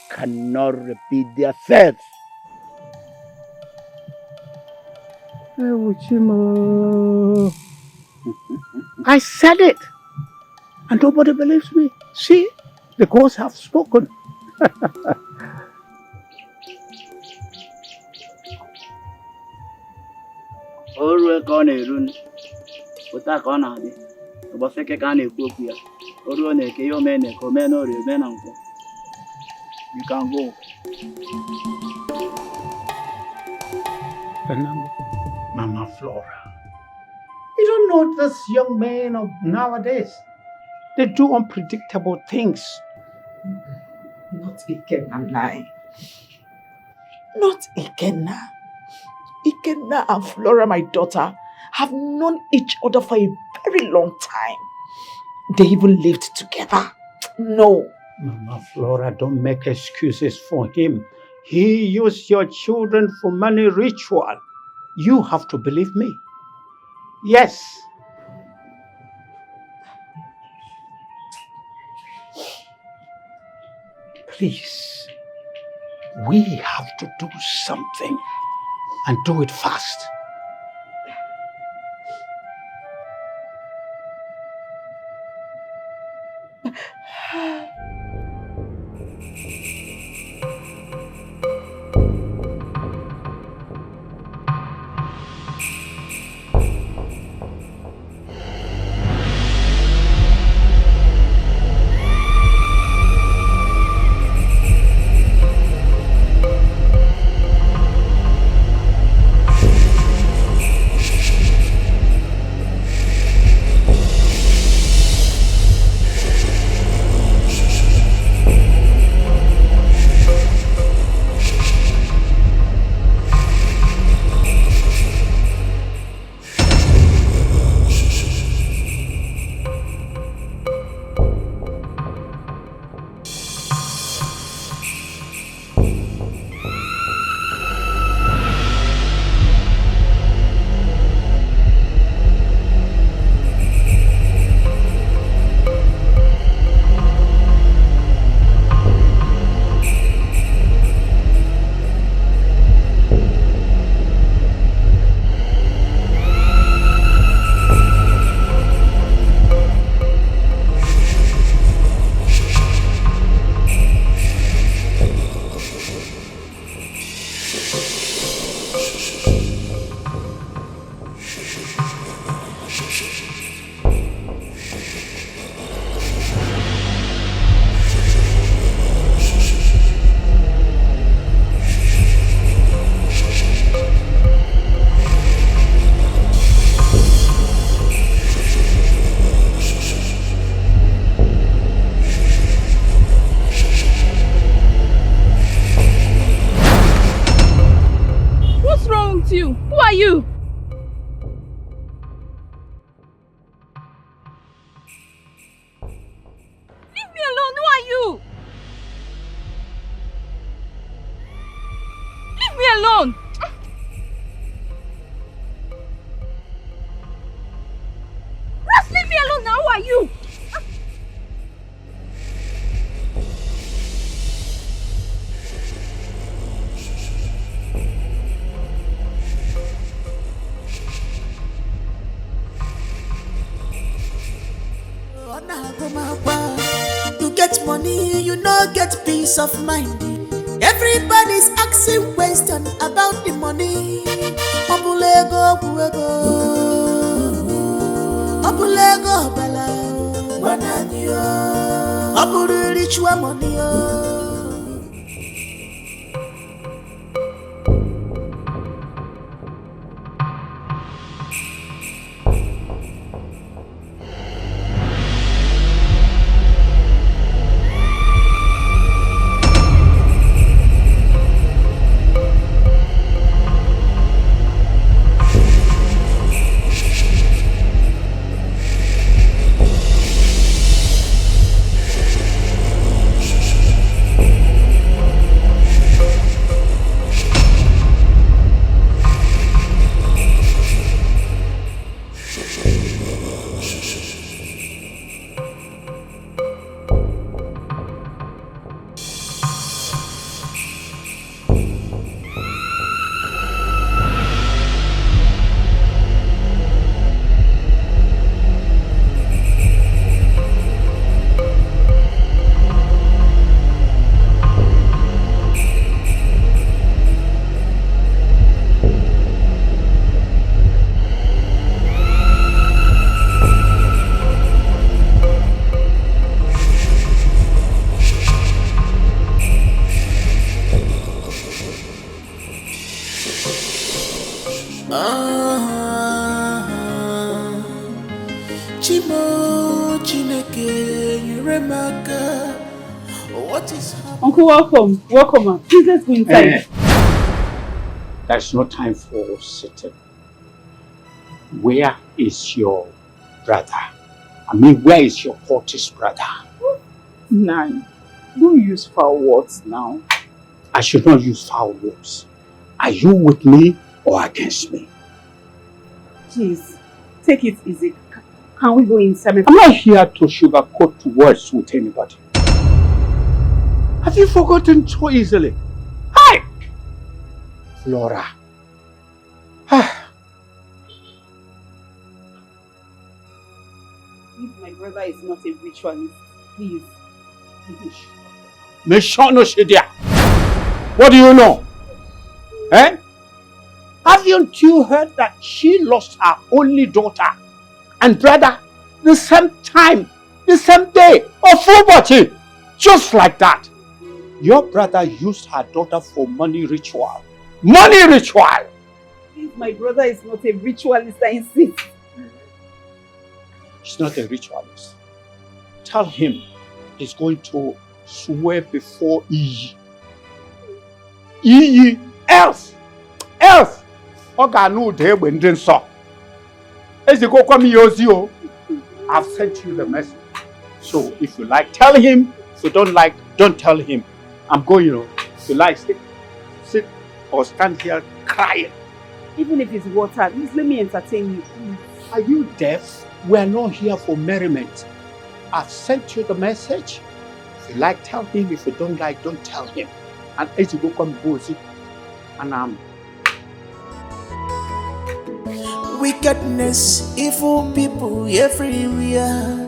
cannot repeat themselves. I said it, and nobody believes me. See, the gods have spoken. Always gone a run. Without on the Boseke can a cook here. Or run a Kayo man, a command or a man. You can go. Mama Flora, you don't know this young men of nowadays. They do unpredictable things. Not Ikenna lie. Not Ikenna. Ikenna and Flora, my daughter, have known each other for a very long time. They even lived together. No. Mama Flora, don't make excuses for him. He used your children for money ritual. You have to believe me. Yes. Please, we have to do something and do it fast. What's wrong with you? Who are you? get money, you no get peace of mind. Everybody's asking questions about the money. Obulego, obulego, obulego, bala, wananyo, obulu richwa money. Uncle, welcome. Welcome, man. Please, let's go inside. There's no time for sitting. Where is your brother? I mean, where is your hottest brother? Nine. Don't use foul words now. I should not use foul words. Are you with me or against me? Please, take it easy. Can we go inside? I'm not here to sugarcoat words with anybody. Have you forgotten so easily? Hi! Flora. If my brother is not a ritualist, please. What do you know? Eh? Haven't you heard that she lost her only daughter and brother the same time, the same day of puberty? Just like that. Your brother used her daughter for money ritual. Money ritual! If my brother is not a ritualist, I insist. He's not a ritualist. Tell him he's going to swear before Iyi. Iyi, else. Oga no de wendin so. Eziko kwami yozio. I've sent you the message. So if you like, tell him. If you don't like, don't tell him. I'm going, If you like, sit or stand here crying. Even if it's water, please let me entertain you, please. Are you deaf? We are not here for merriment. I've sent you the message. If you like, tell him. If you don't like, don't tell him. And as you go come go see. And wickedness, evil people everywhere.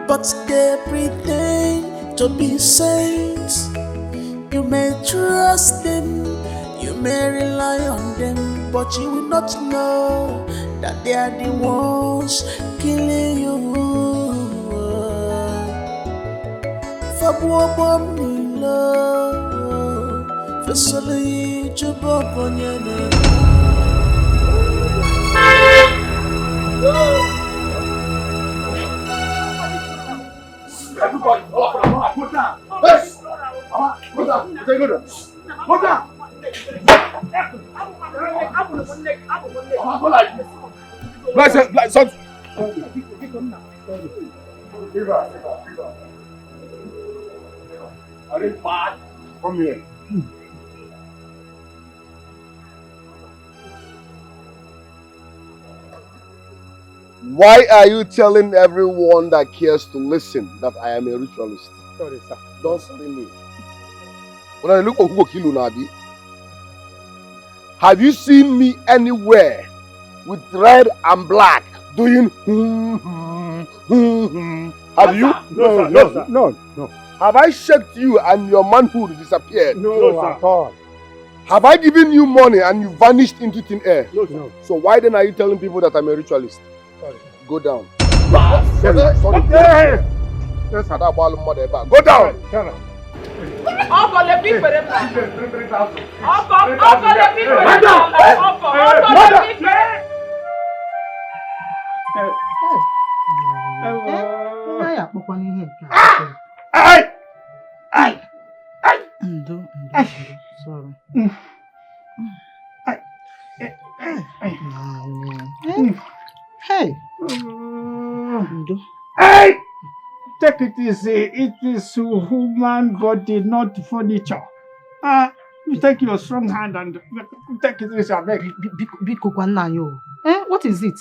But they pretend to be saints. You may trust them, you may rely on them, but you will not know that they are the ones killing you. For everybody, put down. Yes. Put down. Put down. Come here. Why are you telling everyone that cares to listen that I am a ritualist? Sorry, sir. Don't sorry me. When I look at Kilu Nabi, have you seen me anywhere with red and black doing have you? No. Have I shaked you and your manhood disappeared? No, at all. Have I given you money and you vanished into thin air? No. So why then are you telling people that I'm a ritualist? Sorry. Go down. Sorry. Go down. Ọkọ lè bí pèrè mọ́. Ọkọ lè bí pèrè mọ́. Ọkọ lè bí pèrè. Ya akpọkwa n'ihe nke a. Ndo. Sorry. Hey. Ndo. Hey! Take it easy. It is human body, not furniture. You take your strong hand and take it easy. Biko Kwannayo. What is it?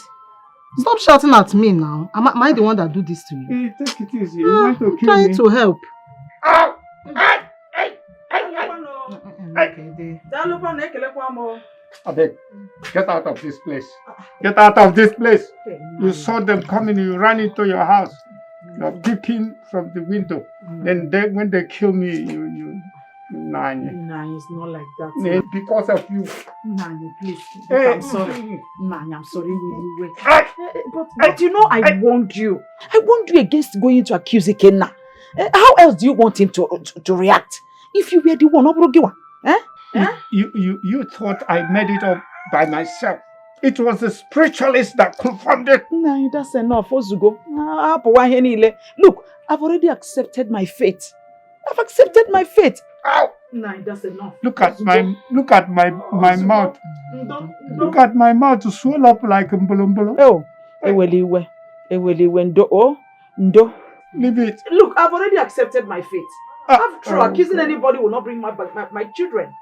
Stop shouting at me now. Am I the one that do this to you? Hey, take it easy. You want to I'm kill trying me? to help. Abeg, get out of this place. Get out of this place. You saw them coming, you ran into your house. You're peeking from the window. Then when they kill me, you Nanya. Nah, it's not like that. Because of you. Nanya, please. Hey. I'm sorry. Nanya, I'm sorry. Wait. But you know, I warned you. I warned you against going to accuse Ikenna. How else do you want him to react? If you were the one, You thought I made it up by myself. It was the spiritualist that confirmed it. Nah, that's enough. Ozugo. Look, I've already accepted my fate. I've accepted my fate. Ow! Nah, that's enough. Look at my mouth. Look at my mouth to swell up like a mbolombolo. Oh, eweliwe, ndo. Leave it. Look, I've already accepted my fate. After accusing anybody will not bring my children.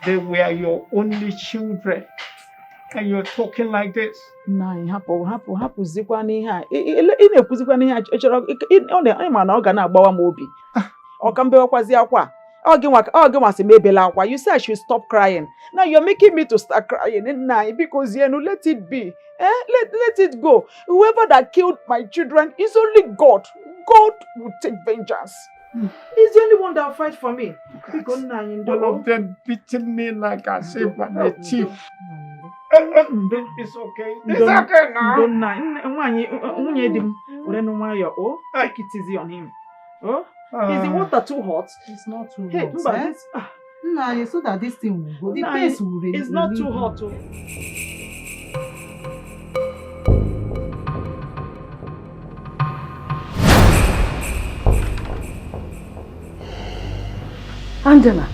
They were your only children. And you're talking like this. Nah, hapu zikwa n'ihe. Ine kuzikwa n'ihe achọrọ ịma na ọ ga na-agbawa m obi. Ọ ka mbewakwazi akwa. Ọ gị nwa sị m ebela akwa. You say I should stop crying. Now you're making me to start crying. Nah, because let it be. Let it go. Whoever that killed my children is only God. God will take vengeance. He's the only one that will fight for me. All of them beating me like a sheep and a thief. It's okay. It's okay now. Take it easy on him. Oh? Is the water too hot? It's not too hot. But nah, so that this thing will go. The pace will really. It's not too hot. Oh. Angela.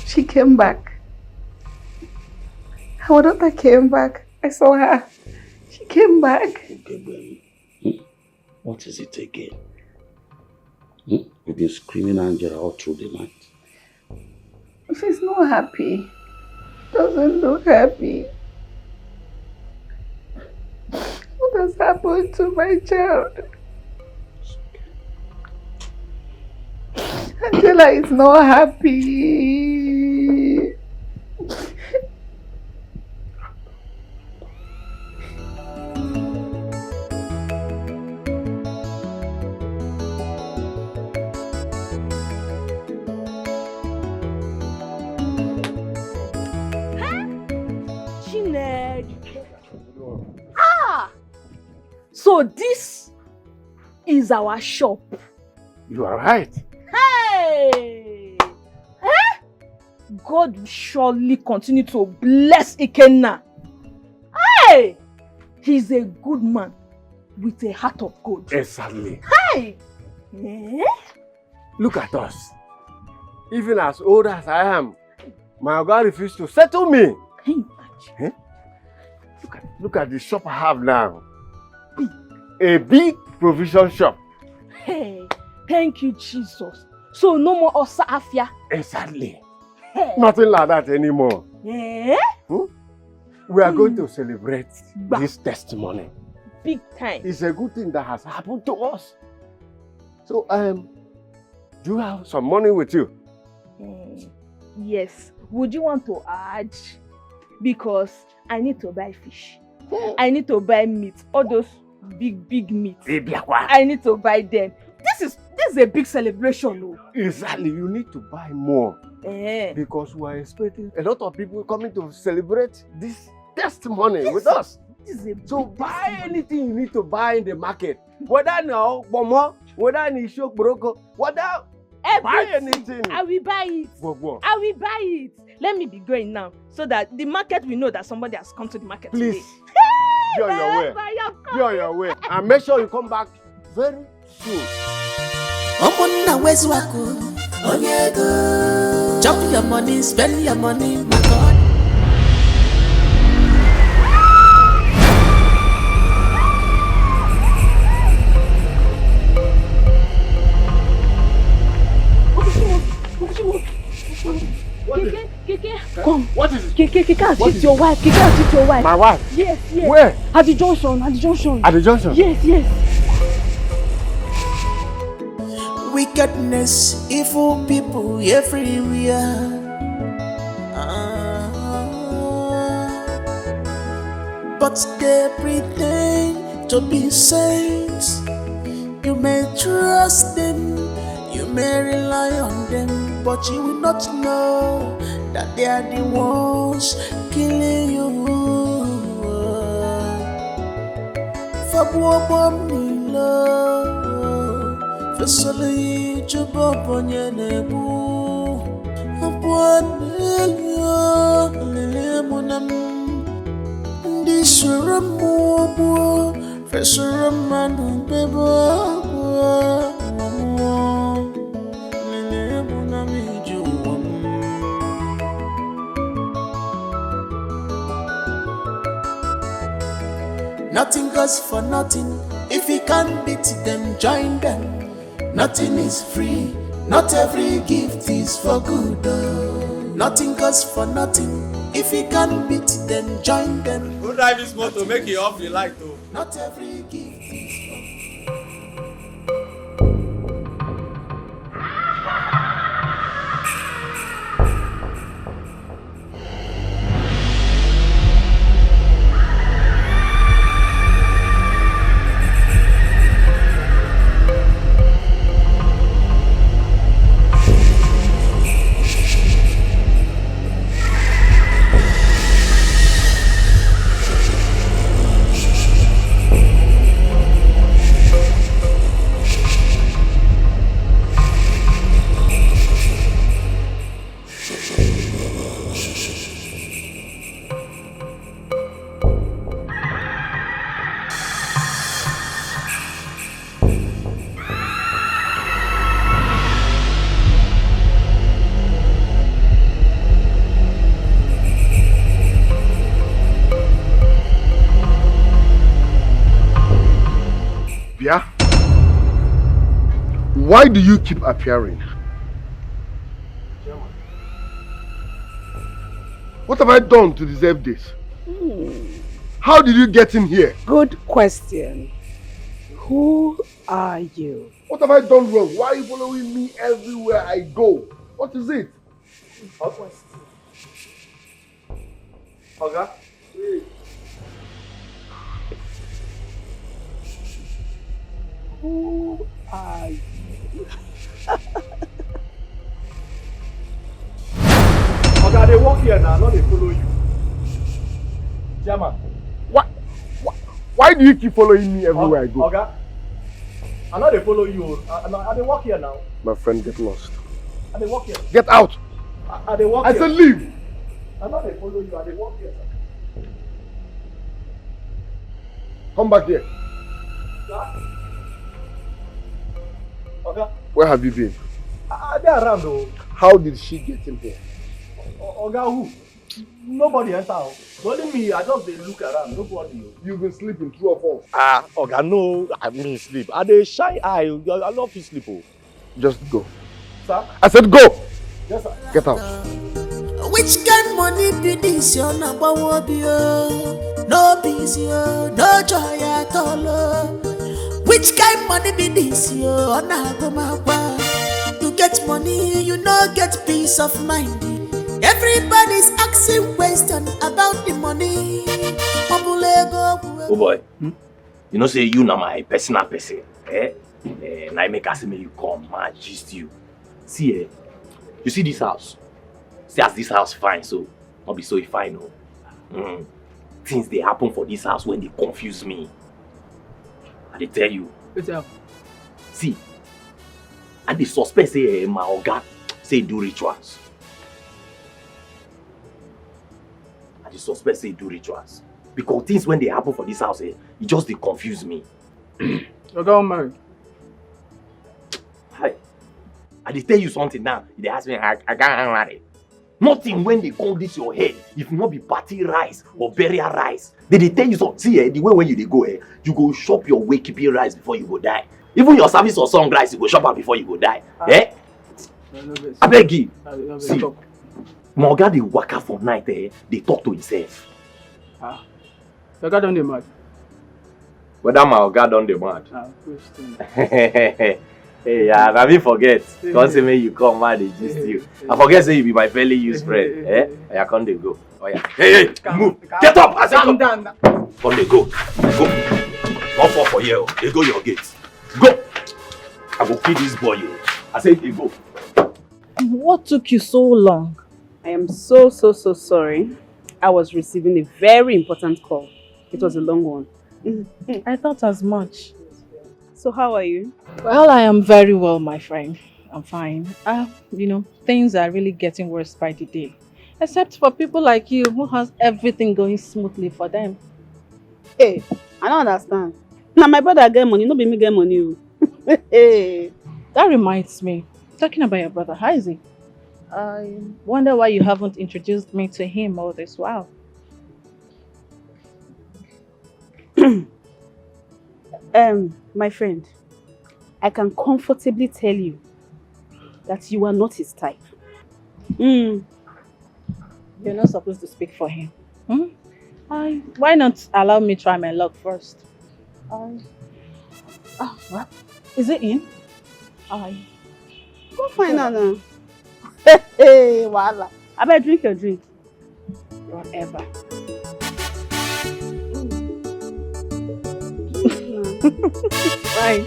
She came back. Our daughter came back. I saw her. She came back. What is it again? You've been screaming Angela all through the night. She's not happy. Doesn't look happy. What has happened to my child? Angela is not happy. So this is our shop. You are right. Hey! God will surely continue to bless Ikenna. Hey! He's a good man with a heart of gold. Exactly. Hey! Look at us. Even as old as I am, my God refused to settle me. Hey. Look at the shop I have now. A big provision shop. Hey, thank you, Jesus. So no more Osa Afia. Exactly. Nothing like that anymore. Eh? We are going to celebrate this testimony. Big time. It's a good thing that has happened to us. So, do you have some money with you? Yes. Would you want to add? Because I need to buy fish. I need to buy meat. All those big meat. I need to buy them. This is a big celebration, though. Exactly. You need to buy more. Because we are expecting a lot of people coming to celebrate this testimony with us. So buy anything you need to buy in the market. Whether now, Bomo, whether in Ishok Broko, whether buy anything. I will buy it. I will buy it. Let me be going now so that the market will know that somebody has come to the market Please. today. Be on your way. Be on your way. And make sure you come back very soon. Chop your money, spend your money, my God. Keke, come. What is it? Keke, I'll treat your wife. Keke, I'll treat your wife. My wife? Yes. Where? At the junction. At the junction. At the junction? Yes. Wickedness, evil people everywhere. But they pretend to be saints. You may trust them, you may rely on them, but you will not know that they are the ones killing you. Fesoli chubo nebu abwanelia lele monam ndi suramu fesuramanu bebo lele monam juwam. Nothing goes for nothing. If you can't beat them, join them. Nothing is free, not every gift is for good. Nothing goes for nothing. If you can't beat them, join them. Who drive this motor make it off the light though? Not every gift is Why do you keep appearing? What have I done to deserve this? How did you get in here? Good question. Who are you? What have I done wrong? Why are you following me everywhere I go? What is it? Oga? Who are you? Oga, they walk here now, not they follow you. Chairman. Why do you keep following me everywhere I go? Oga, I know they follow you. I they walk here now. My friend, get lost. I they walk here. Get out! I they walk I here. said leave! I know they follow you. I they walk here. Come back here. Oga, Where have you been? they around though. How did she get in here? Oga, who? Nobody enter. Only me, I just dey look around. Nobody. You've been sleeping, true or false? Oga, no, I mean sleep. I dey shy eye. I love you sleep. Oh. Just go. Sir? I said go. Yes, sir. Get out. Which kind money be this? You're not about no peace, no joy at all. Which kind money be this? You're not about. You get money, you no get peace of mind. Everybody's asking question about the money. Oh boy, you know say you na my personal person, eh? And I make us make you come, man, gist you. See, you see this house? See as this house fine, so not be so fine, no. Things they happen for this house when they confuse me. I tell you. See, and the suspect say my oga say do rituals. And the suspect say do rituals. Because things when they happen for this house, it just they confuse me. You're going married. Hi. I tell you something now. They ask me, I can't marry. Nothing when they come this your head, if not be party rice or burial rice. They tell you something. See, the way when you go, you go shop your wakekeeping rice before you go die. Even your service or song rice, you go shop am before you go die. I beg you. See, my God, they work out for night, they talk to himself. Your God on the mad. Whether my God on the mad. Hey, yeah, I mean forget. Can't say me you come mad, they gist you. I forget say you be my fairly used friend. I can't they go. Oh yeah. Hey, move. Get up. I said down. Come they go. Go. Not fall for you. They go your gate. Go. I will kill this boy. I said they go. What took you so long? I am so sorry. I was receiving a very important call. It was a long one. I thought as much. So how are you? Well, I am very well, my friend. I'm fine. Things are really getting worse by the day. Except for people like you who has everything going smoothly for them. Hey, I don't understand. Now my brother get money, no be me get money. Hey. That reminds me. Talking about your brother, how is he? I wonder why you haven't introduced me to him all this while. My friend, I can comfortably tell you that you are not his type. You're not supposed to speak for him. Why not allow me try my luck first? What? Is it in? Go find out now. Hey, voila. I better drink your drink. Whatever. Right.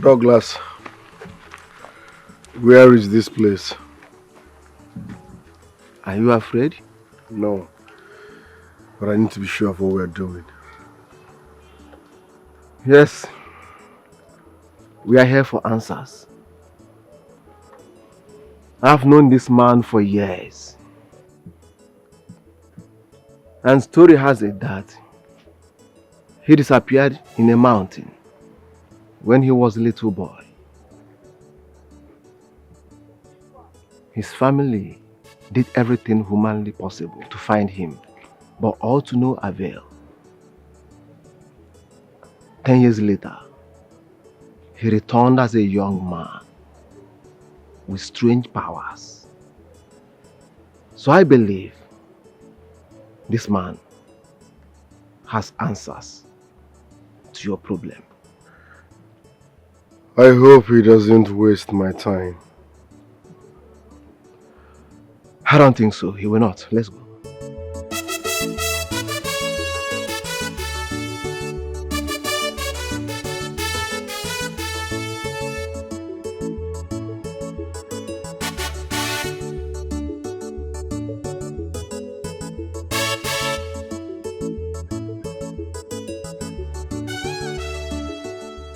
Douglas, where is this place? Are you afraid? No, but I need to be sure of what we're doing. Yes, we are here for answers. I've known this man for years. And story has it that he disappeared in a mountain when he was a little boy. His family did everything humanly possible to find him, but all to no avail. 10 years later, he returned as a young man with strange powers. So I believe this man has answers to your problem. I hope he doesn't waste my time. I don't think so. He will not. Let's go.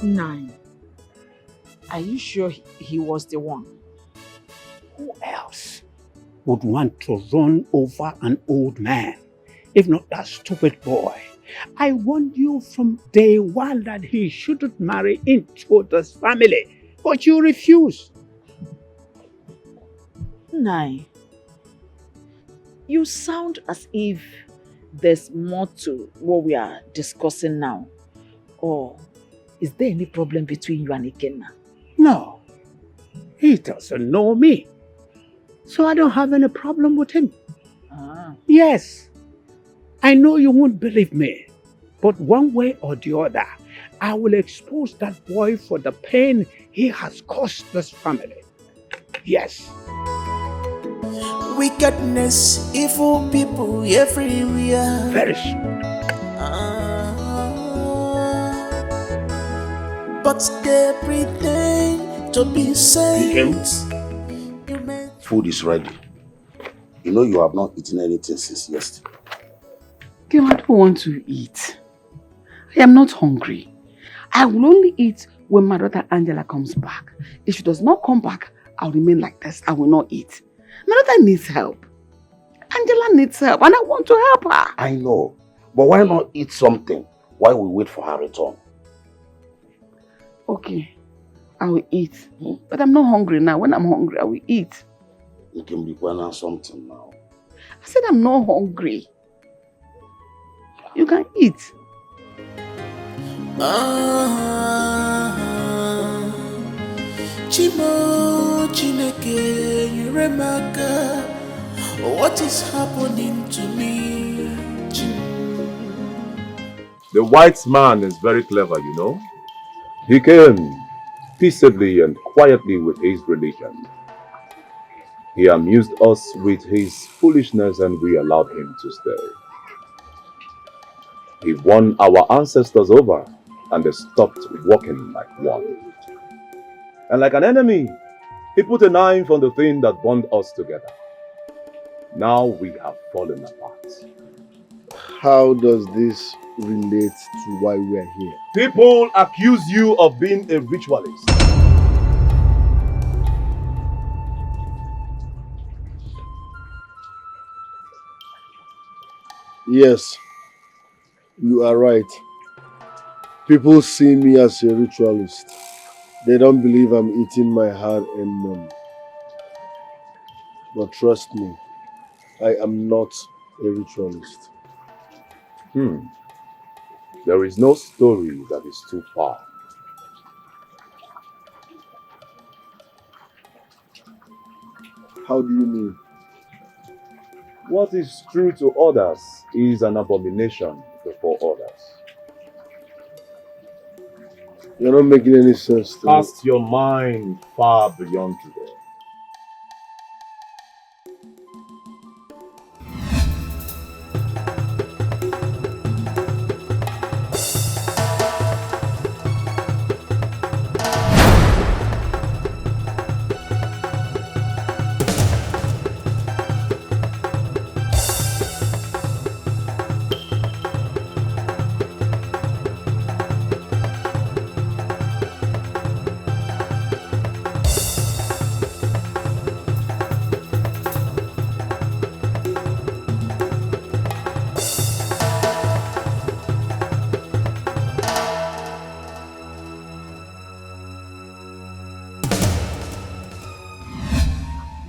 Nine. Are you sure he was the one? Who else would want to run over an old man, if not that stupid boy? I warned you from day one that he shouldn't marry into this family, but you refused. Nai, you sound as if there's more to what we are discussing now. Or is there any problem between you and Ikenna? No, he doesn't know me. So I don't have any problem with him. Ah. Yes, I know you won't believe me, but one way or the other, I will expose that boy for the pain he has caused this family. Yes. Wickedness, evil people everywhere. Very soon. But they pretend to be saints. Food is ready. You know you have not eaten anything since yesterday. Kim, I don't want to eat. I am not hungry. I will only eat when my daughter Angela comes back. If she does not come back, I'll remain like this. I will not eat. My daughter needs help. Angela needs help and I want to help her. I know. But why not eat something while we wait for her return? Okay, I will eat. But I'm not hungry now. When I'm hungry, I will eat. You can be planning something now. I said I'm not hungry. You can eat. Chimo Chineke, you remember what is happening to me? The white man is very clever, you know. He came peaceably and quietly with his religion. He amused us with his foolishness and we allowed him to stay. He won our ancestors over and they stopped walking like one. And like an enemy, he put a knife on the thing that bound us together. Now we have fallen apart. How does this relate to why we are here? People accuse you of being a ritualist. Yes, you are right. People see me as a ritualist. They don't believe I'm eating my hard-earned money. But trust me, I am not a ritualist. There is no story that is too far. How do you mean? What is true to others is an abomination before others. You're not making any sense to me. Cast your mind far beyond today.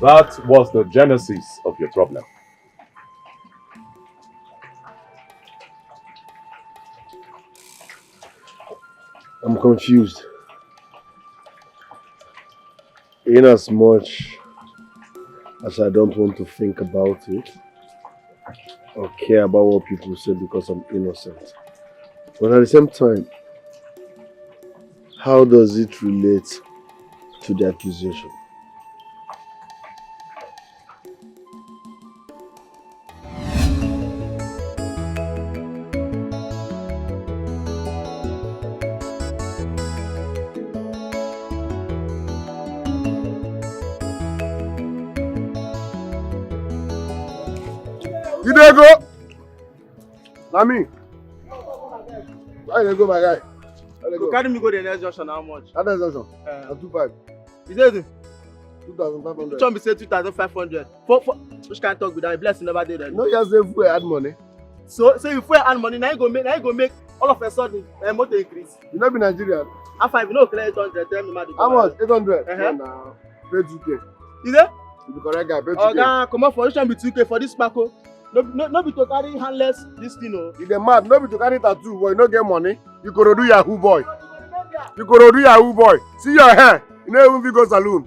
That was the genesis of your problem. I'm confused. In as much as I don't want to think about it or care about what people say because I'm innocent. But at the same time, how does it relate to the accusation? You there go? Nami. Why you go, my guy? Go carry me go the next junction, how much? That next junction? 2.5. You say it? 2,500. Chum be say 2,500. For which kind of talk with that? Blessing never did that. No, you have to say add money. So if we add money, now you go make all of a sudden motor increase. You know be Nigerian. After you know clear 800, tell me how much? 800. Uh-huh. Now pay 2K. Is it? You be correct guy, pay 2K. Oga, come on for which one be 2K for this Paco? No be to carry handless this thing, oh. You dey mad, no be to carry tattoo, boy, you no get money. You go do Yahoo boy. You go do Yahoo boy. See your hair, you no even fit go saloon.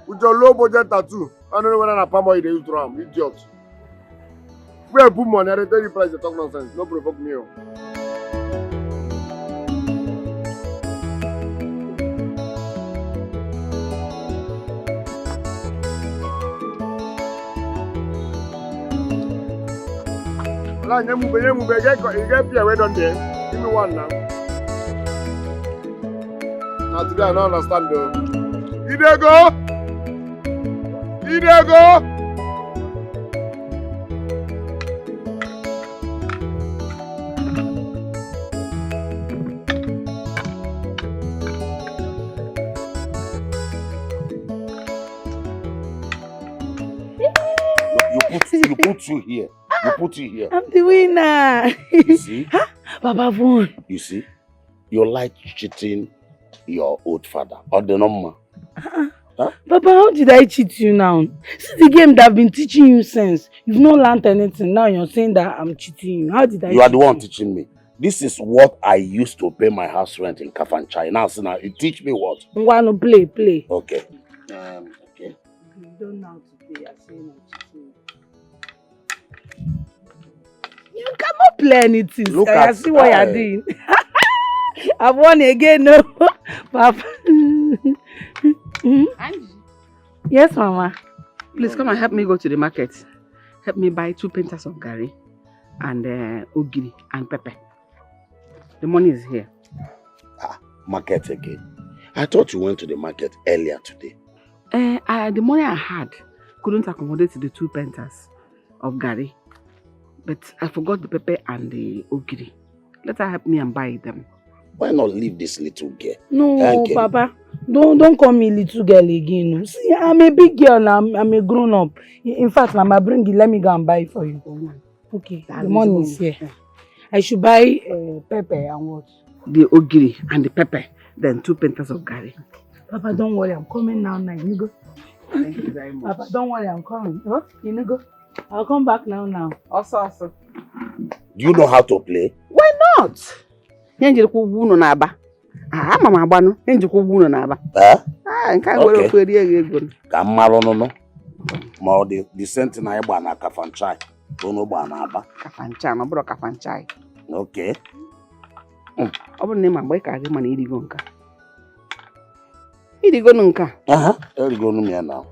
With your low budget tattoo. I don't know whether na palm oil they use to am, idiot. Where put money, I dey tell you price, they talk nonsense. No provoke me, oh. You get peer way down there. Give me one now. Now today I don't understand though. You there go? You there go? You put two here. You put it here. I'm the winner. You see? Baba won. You see? You like cheating your old father or the number. Huh? Baba, how did I cheat you now? See the game that I've been teaching you since. You've not learned anything. Now you're saying that I'm cheating you. How did I cheat you? You are the one teaching me. This is what I used to pay my house rent in Kafanchai. Now, you teach me what? I'm going to play. Okay. Okay. You don't know how to play. You're saying I'm cheating. You cannot play anything. Look I see what you're doing. I've won again, no? Papa. Angie. Yes, Mama. Please come and help me go to the market. Help me buy 2 pintas of gari and ogiri and pepper. The money is here. Market again. I thought you went to the market earlier today. The money I had couldn't accommodate the 2 pintas of gari. But I forgot the pepper and the ogiri. Let her help me and buy them. Why not leave this little girl? No, Papa. Don't call me little girl again. See, I'm a big girl now. I'm a grown up. In fact, Mama, bring it. Let me go and buy it for you. Okay, the money is here. I should buy pepper and what? The ogiri and the pepper. Then 2 pintas of gari. Papa, don't worry. I'm coming now. You go. Thank you very much. Papa, don't worry. I'm coming. Oh, you go. I'll come back now. Also. Do you know how to play? Why not? Mama Abano, Enjiko Buno Naba. The sentinel I ban a Kafanchai. Don't know Banaba. Kafanchai, my brother Kafanchai. Okay. I will name my boy Kazima Idigonka. Idigonunka. There you go to me now.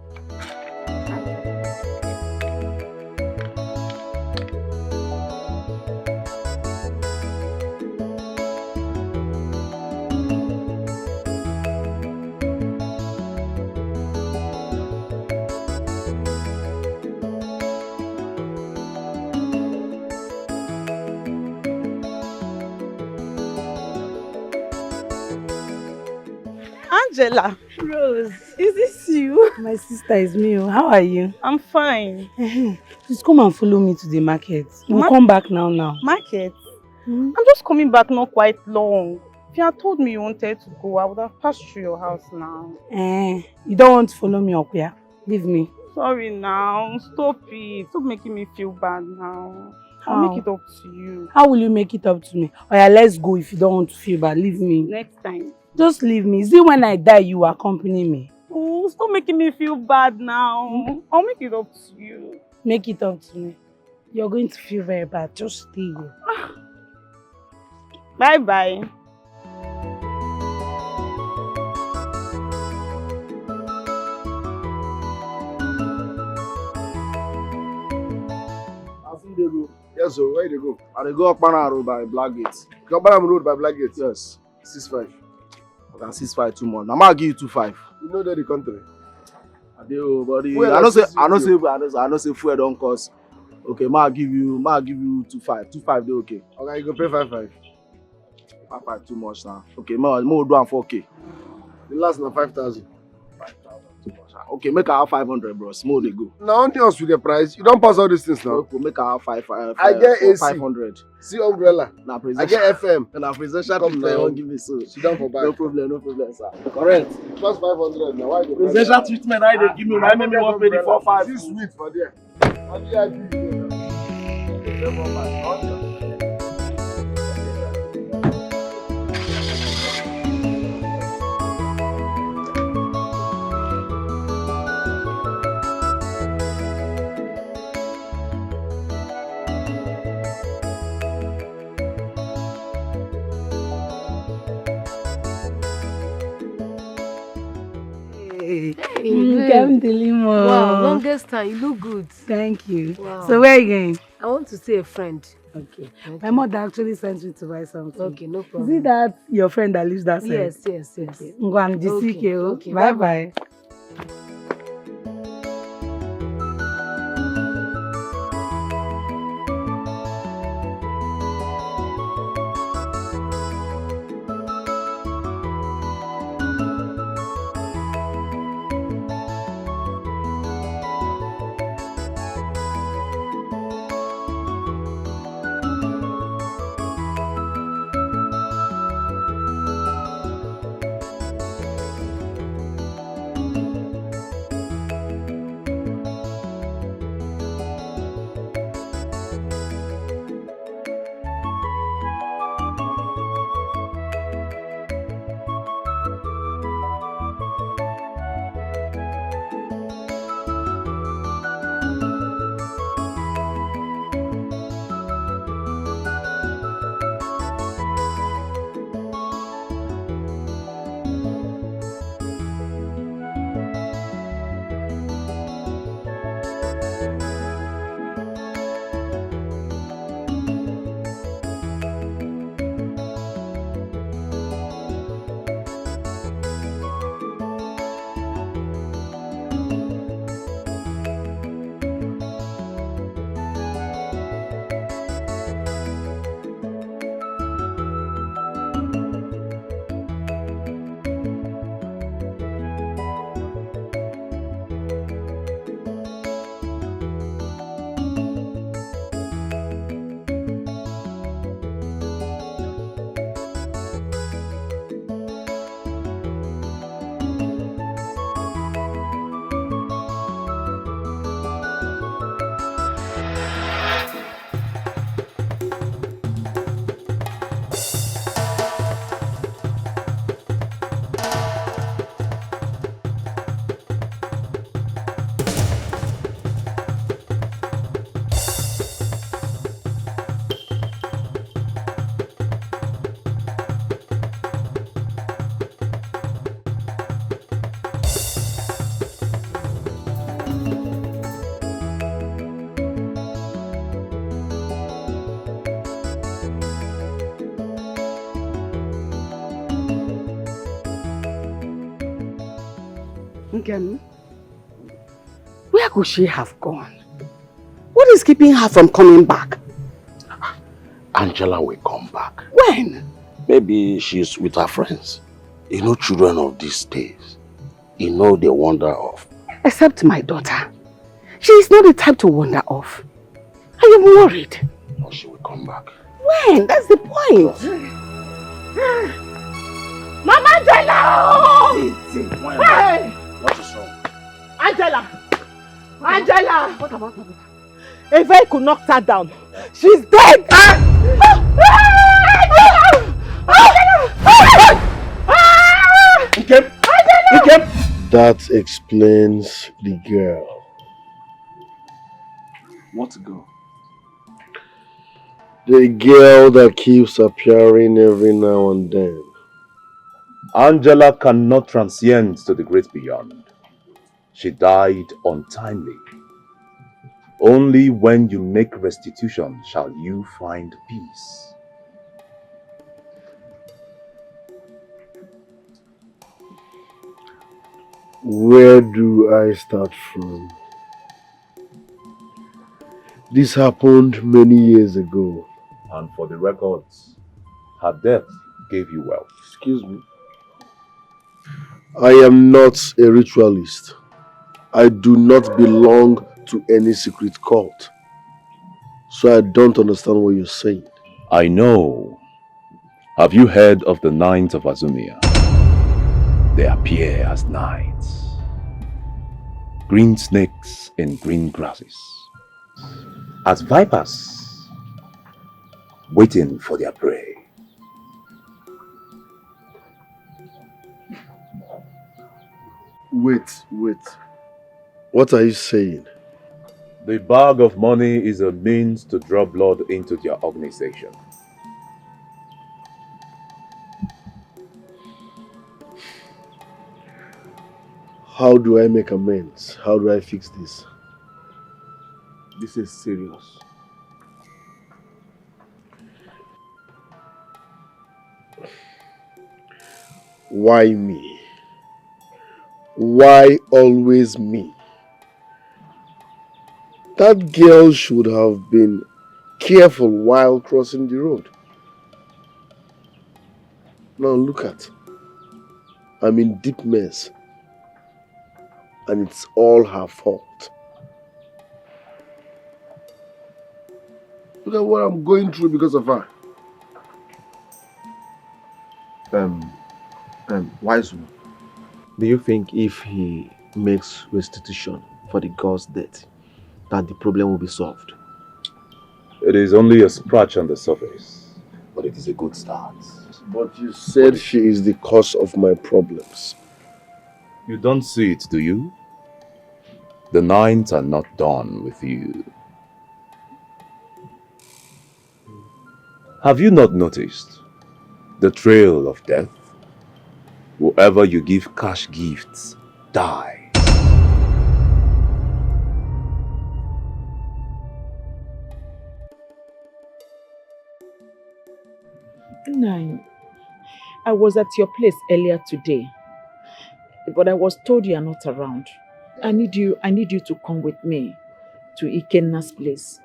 Angela. Rose. Is this you? My sister is me. How are you? I'm fine. Please come and follow me to the market. We'll come back now. Market? I'm just coming back not quite long. If you had told me you wanted to go, I would have passed through your house now. You don't want to follow me up here? Leave me. Sorry now. Stop it. Stop making me feel bad now. I'll make it up to you. How will you make it up to me? Oh yeah, let's go if you don't want to feel bad. Leave me. Next time. Just leave me. See, when I die, you accompany me. Oh, stop making me feel bad now. I'll make it up to you. Make it up to me. You're going to feel very bad. Just stay here. Bye-bye. Yes, sir. Where you go? I go up Road by Black Gate. Kabanam Road by Black Gate? Yes. 6'5". Okay, 6'5" too much. I'll give you 2'5". You know that the country. I do, but I know say fuel don't cost. Okay, I'll give you 2'5". 2'5" they okay. Okay, you go pay 5'5". 5'5" too much now. Okay, more do 4K. The last na 5,000. 5,000 too much. Okay, make her 500, bro. Small they go. Now only us with the price. You don't pass all these things now. Okay, make her I get AC. 500. See umbrella. Now I get FM. Now presidential Come treatment now. won't give me so. Sit down for back. No problem, sir. Correct. Plus 500 now. Why the Presidential treatment, I they give me. I make me want pay the 4-5. This sweet for there. I VIP. Come Delimo. Wow, longest time. You look good. Thank you. Wow. So where are you going? I want to see a friend. Okay. My mother actually sent me to buy something. Okay, no Is problem. it that your friend that lives that side? Yes. Okay. Ngwan, Okay, okay. Bye. Nkem, where could she have gone? What is keeping her from coming back? Angela will come back. When? Maybe she's with her friends. You know, children of these days, you know they wander off. Except my daughter. She is not the type to wander off. I am worried. No, she will come back. When? That's the point. Mama Angela! Hey! What is wrong? Angela! Angela! What about her? A vehicle knocked her down. She's dead! That explains the girl. What girl? The girl that keeps appearing every now and then. Angela cannot transcend to the great beyond. She died untimely. Only when you make restitution shall you find peace. Where do I start from? This happened many years ago. And for the records, her death gave you wealth. Excuse me. I am not a ritualist. I do not belong to any secret cult. So I don't understand what you're saying. I know. Have you heard of the Nines of Azumia? They appear as knights. Green snakes in green grasses. As vipers, waiting for their prey. Wait. What are you saying? The bag of money is a means to draw blood into their organization. How do I make amends? How do I fix this? This is serious. Why me? Why always me? That girl should have been careful while crossing the road. Now look at, I'm in deep mess. And it's all her fault. Look at what I'm going through because of her. Wise one. Do you think if he makes restitution for the girl's death, that the problem will be solved? It is only a scratch on the surface, but it is a good start. But you said she is the cause of my problems. You don't see it, do you? The Nines are not done with you. Have you not noticed the trail of death? Whoever you give cash gifts dies. Nine, I was at your place earlier today, but I was told you are not around. I need you to come with me to Ikenna's place.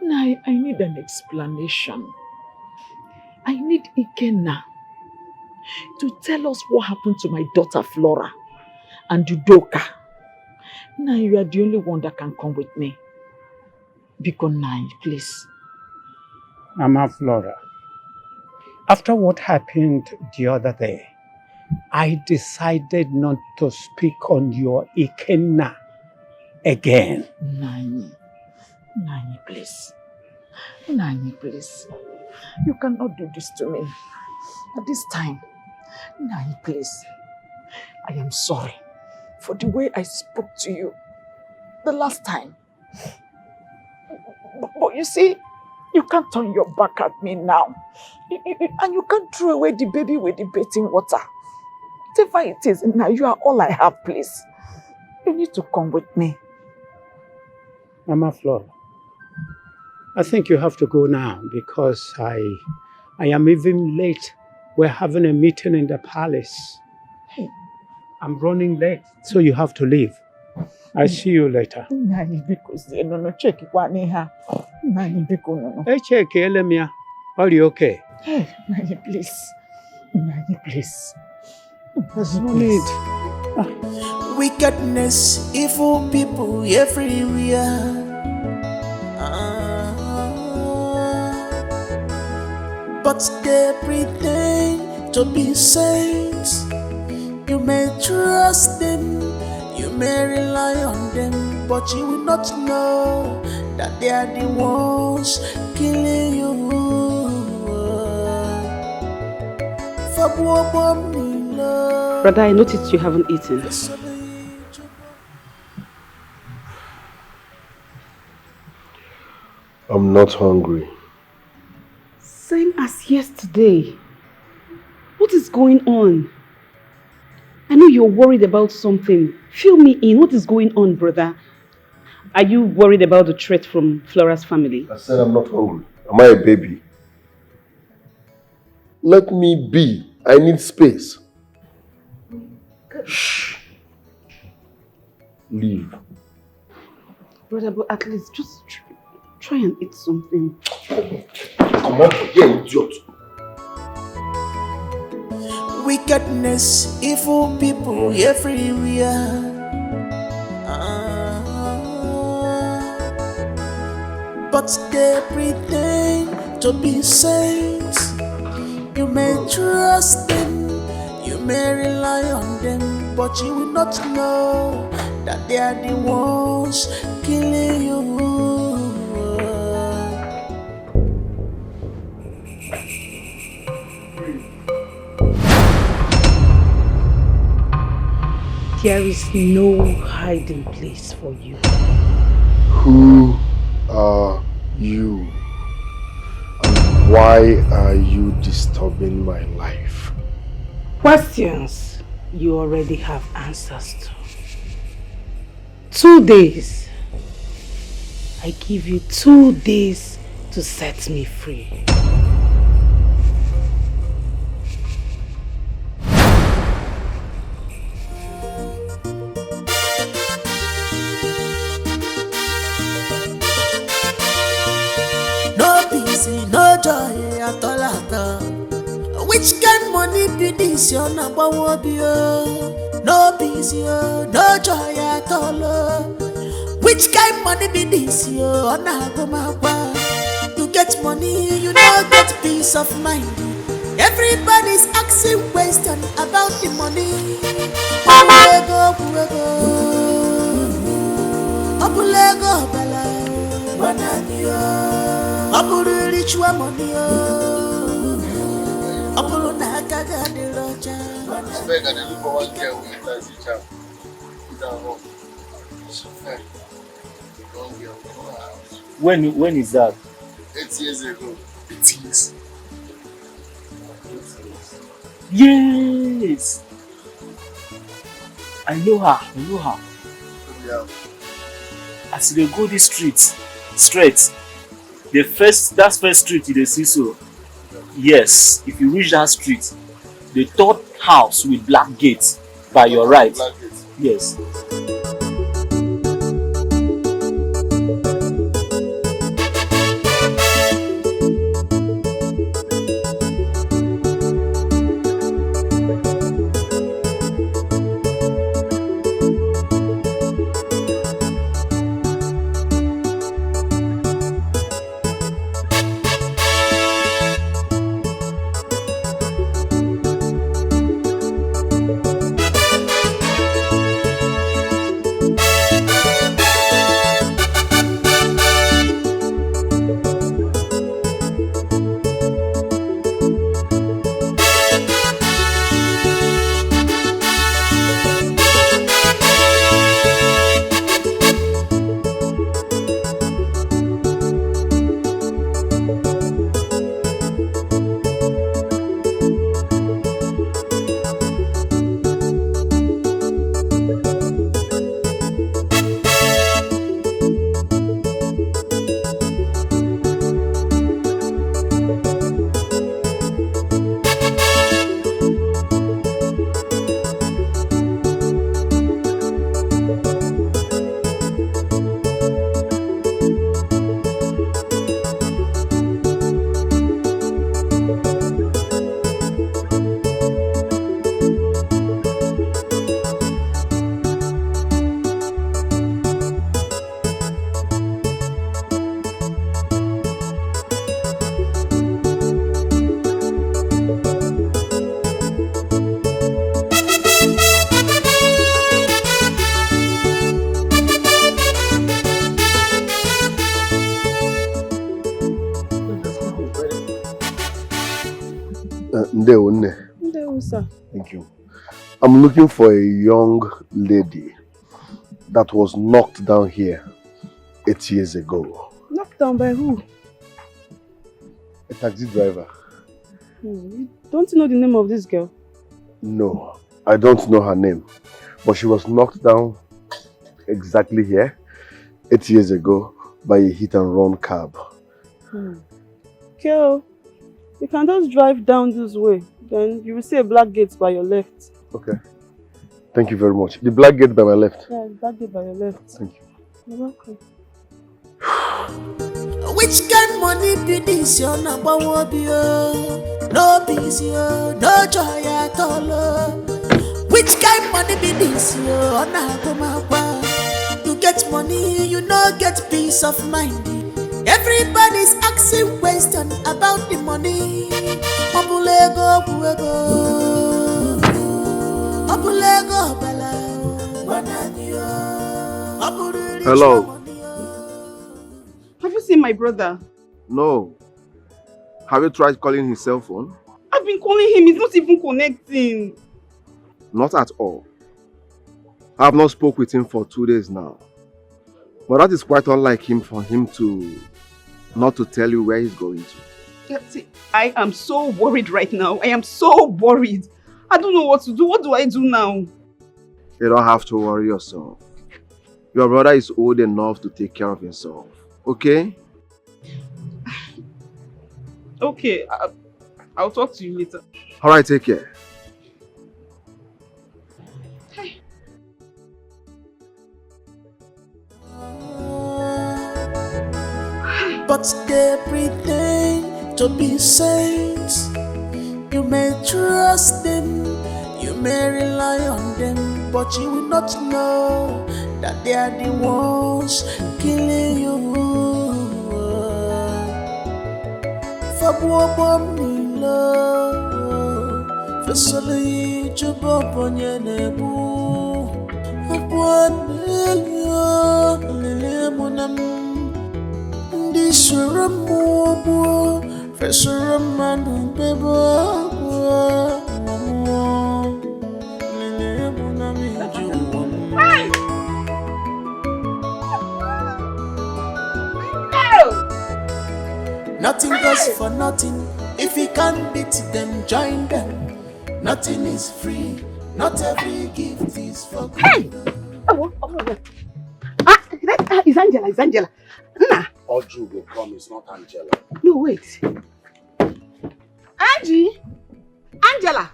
Nine, I need an explanation. I need Ikenna to tell us what happened to my daughter Flora and Udoka. Now you are the only one that can come with me. Because Nine, please. Mama Flora, after what happened the other day, I decided not to speak on your Ikenna again. Nani, please. Nani, please. You cannot do this to me. At this time, Nani, please. I am sorry for the way I spoke to you the last time. But you see, you can't turn your back at me now. And you can't throw away the baby with the bathing water. Whatever it is, now you are all I have, please. You need to come with me. Mama Flora, I think you have to go now because I am even late. We're having a meeting in the palace. Hey. I'm running late, so you have to leave. I'll see you later. Nani, because no check it. Nani, because no. Hey, check Elemia. Are you okay? Hey, Nani, please. Nani, please. There's no need. Wickedness, evil people everywhere. But they pretend to be saints. You may trust them, you may rely on them, but you will not know that they are the ones killing you. Brother, I noticed you haven't eaten. I'm not hungry. Same as yesterday. What is going on? I know you're worried about something. Fill me in. What is going on, brother? Are you worried about the threat from Flora's family? I said I'm not hungry. Am I a baby? Let me be. I need space. Shh. Leave. Brother, but at least just try and eat something. Come on, yeah, idiot. Wickedness, evil people everywhere. but they pretend to be saints. You may trust them, you may rely on them, but you will not know that they are the ones killing you. There is no hiding place for you. Who are you? And why are you disturbing my life? Questions you already have answers to. 2 days. I give you 2 days to set me free. No peace, no joy at all at all. Which kind money be this? You're number one, no peace, no joy at all. Which kind money be this? You're not You get money, you don't get peace of mind. Everybody's asking question about the money. Abulego bala, wananiyo. Abulu richuwa money. Abulu nakaga de roja. Beg and look for one girl with a teacher. When is that? 8 years ago. 8 years. Yes. I know her. Yeah. As they go this street, straight. That first street you see so. Yes, if you reach that street, the third house with black gate by your right. Yes. Ndewo, sir. Thank you. I'm looking for a young lady that was knocked down here 8 years ago. Knocked down by who? A taxi driver. Don't you know the name of this girl? No, I don't know her name. But she was knocked down exactly here 8 years ago by a hit and run cab. Girl, you can just drive down this way. Then you will see a black gate by your left. Okay. Thank you very much. The black gate by my left. Yeah, the black gate by your left. Thank you. You're welcome. Which kind money be this? You're not one no peace, no joy at all. Which kind money be this? You get money, you no get peace of mind. Everybody's asking questions about the money. Opulego, opulego, opulego, bala, wananyo. Hello. Have you seen my brother? No. Have you tried calling his cell phone? I've been calling him, he's not even connecting. Not at all. I have not spoke with him for 2 days now. But that is quite unlike him for him to not to tell you where he's going to. See, I am so worried right now. I am so worried. I don't know what to do. What do I do now? You don't have to worry yourself. Your brother is old enough to take care of himself. Okay? Okay, I'll talk to you later. Alright, take care. But they pretend to be saints. You may trust them, you may rely on them, but you will not know that they are the ones killing you. Fabuobo milo, fesoli jubo bonye nebu, abuanelio lelemunam. Disuramu, Fesuraman, Bebo, nothing goes for nothing. If you can't beat them, join them. Nothing is free. Not every gift is for Hey! It's Angela, it's Angela. Nah. Oju will come, it's not Angela. No, wait. Angie! Angela!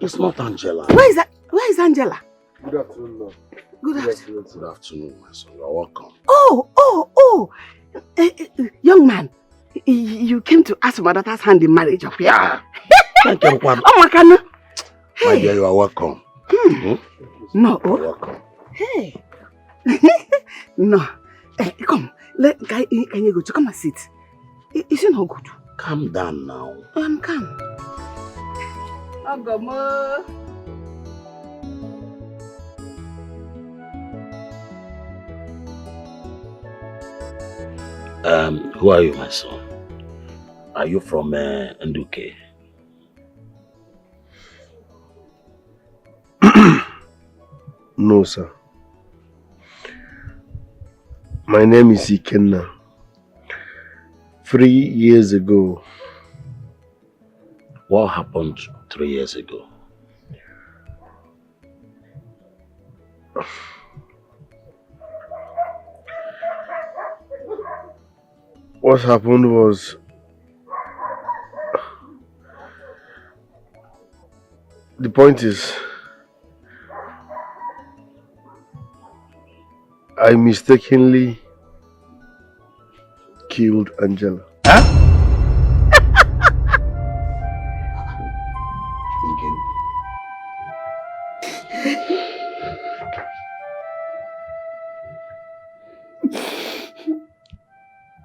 It's not Angela. Where is Angela? Good afternoon, Lord. Good afternoon. Good afternoon, my son. You're welcome. Oh! Young man, you came to ask my daughter's hand in marriage of here. Thank you, Papa. Oh, my God. My dear, you are welcome. No. You're welcome. Hey. No. Come. Can you go to come and sit? Is it not good? Calm down now. I'm calm. Ogomo. Who are you, my son? Are you from Nduke? No, sir. My name is Ikenna. 3 years ago. What happened 3 years ago? What happened was the point is I mistakenly killed Angela.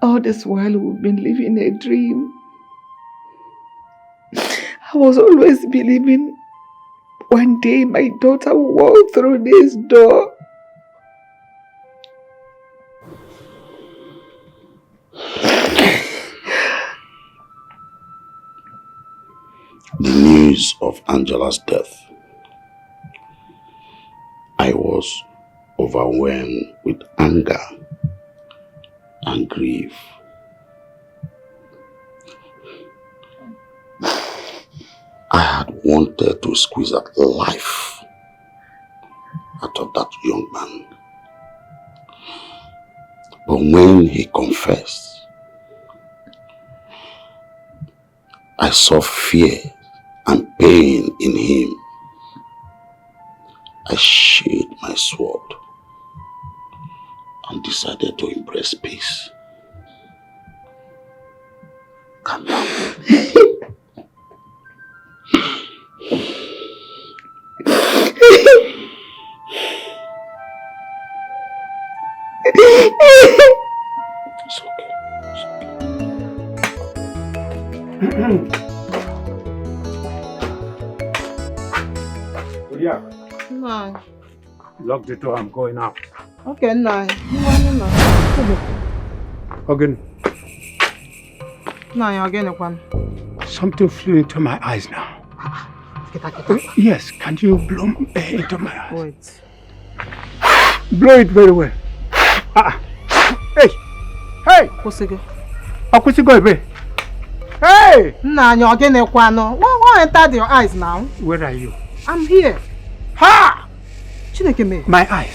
All this while we've been living a dream. I was always believing one day my daughter will walk through this door. The news of Angela's death, I was overwhelmed with anger and grief. I had wanted to squeeze out life out of that young man. But when he confessed, I saw fear and pain in him. I sheathed my sword and decided to embrace peace. Calm down. It's okay. It's okay. Yeah. No. Lock the door. I'm going out. Okay, no. Again. No, again, one. Something flew into my eyes now. Yes, can you blow into my eyes? Wait. Blow it very well. Hey! Hey! Akwụsịgo ebe. Hey! Nah, you're again, one. What entered your eyes now? Where are you? I'm here. Ha! Chineke me. My eyes.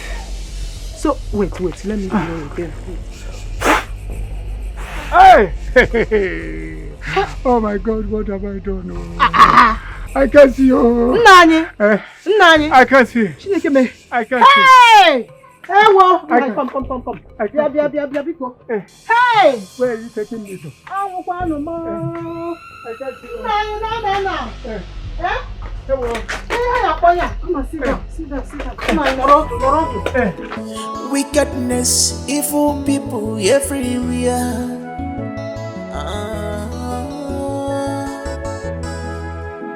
So, wait, let me know again. Hey! Oh my God, what have I done? I can't see you. Nani? I can't see. Chineke me. I can't see. Hey! Hey, come. Hey! Where are you taking me to? I can't see you. No. Eh? Come on, sit down. Come on, Wickedness, evil people everywhere.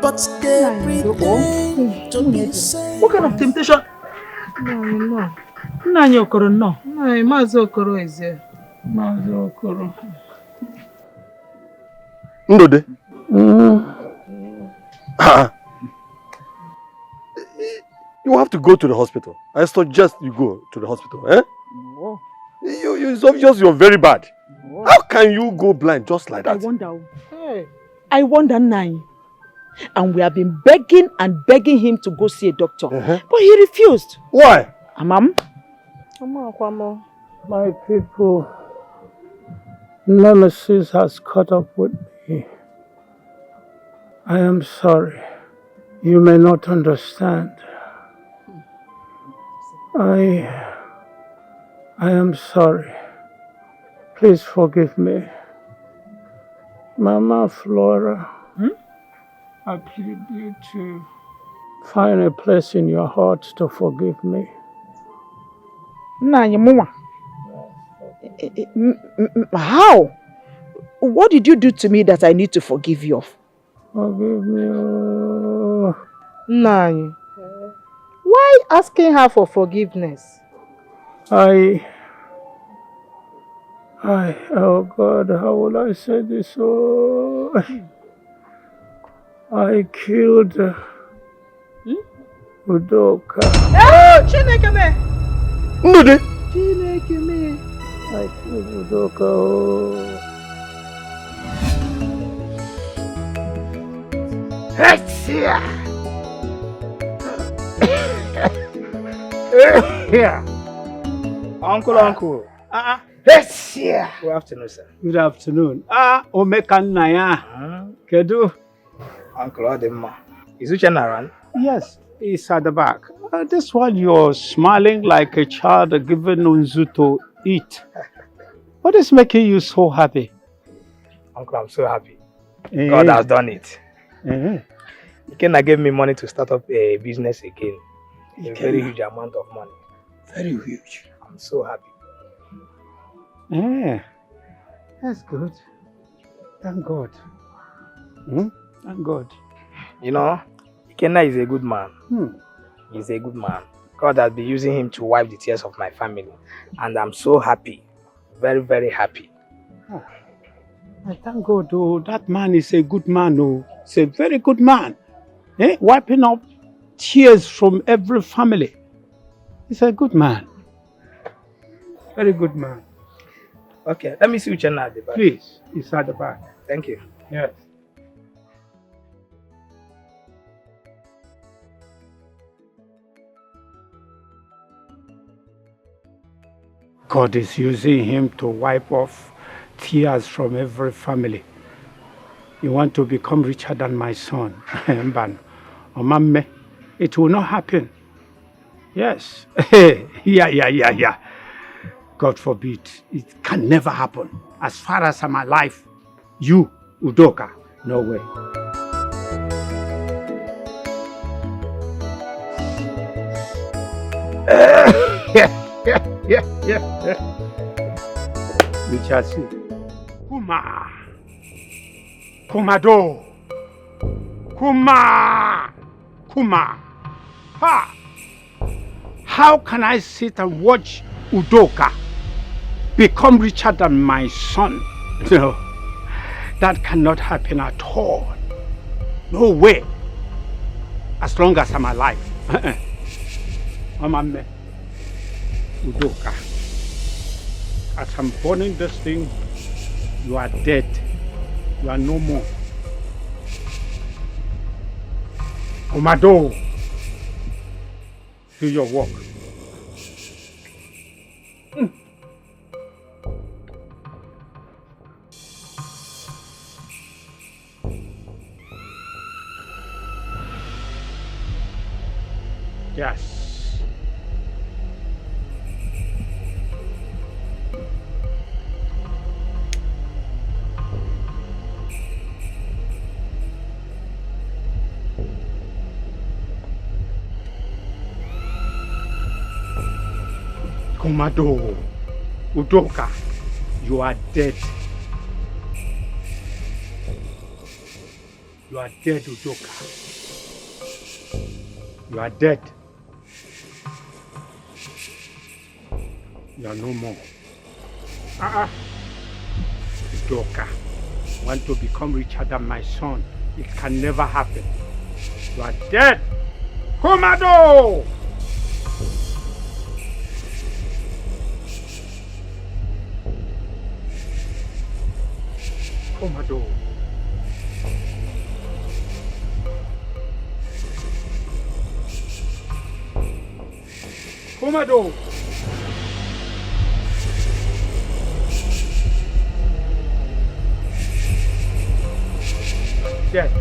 But they pretend to be safe. What kind of temptation? No. Nanya Okoro, no. No, Mazi Okoro is here. Mazi Okoro. Ndode. You have to go to the hospital. I suggest you go to the hospital, eh? No. It's obvious you're very bad. How can you go blind just like that? I wonder, Nanya. And we have been begging and begging him to go see a doctor. But he refused. Why? Amam? My people, Nemesis has caught up with me. I am sorry. You may not understand. I am sorry. Please forgive me. Mama Flora, I plead you to find a place in your heart to forgive me. How? What did you do to me that I need to forgive you of? Forgive me. Nani. Why asking her for forgiveness? Oh God, how will I say this? Oh, I killed Udoka. Oh, Chineke me! Ndode! Chineke me! I killed Udoka. Oh. Here. Uncle. Yes, yeah. Good afternoon, sir. Good afternoon. Omeka Naya. Kedu? Uncle Odemma. Is Uchenna around? Yes, he's at the back. This one, you're smiling like a child given Unzu to eat. What is making you so happy? Uncle, I'm so happy. God has done it. Ikenna gave me money to start up a business again. A very huge amount of money. Very huge. I'm so happy. Yeah, that's good. Thank God. Thank God. You know, Ikenna is a good man. He's a good man. God has been using him to wipe the tears of my family. And I'm so happy. Very, very happy. I thank God, oh, that man is a good man, oh. He's a very good man. Wiping up tears from every family. He's a good man. Very good man. Okay, let me see Uchenna at the back. Please, he's at the back. Thank you. Yes. God is using him to wipe off tears from every family. You want to become richer than my son, Mban. Omamme, it will not happen. Yes. Yeah. God forbid. It can never happen. As far as I'm alive, you, Udoka, no way. Yeah. We shall see. Kuma. Kumado. Kuma. Kuma. Ha! How can I sit and watch Udoka become richer than my son? No, that cannot happen at all. No way. As long as I'm alive. Mama me, Udoka. As I'm burning this thing, you are dead. You are no more. Omado, do your work. Yes. Komado, Udoka, you are dead. You are dead, Udoka. You are dead. You are no more. Udoka, want to become richer than my son. It can never happen. You are dead. Komado! Komado. Komado. Dead.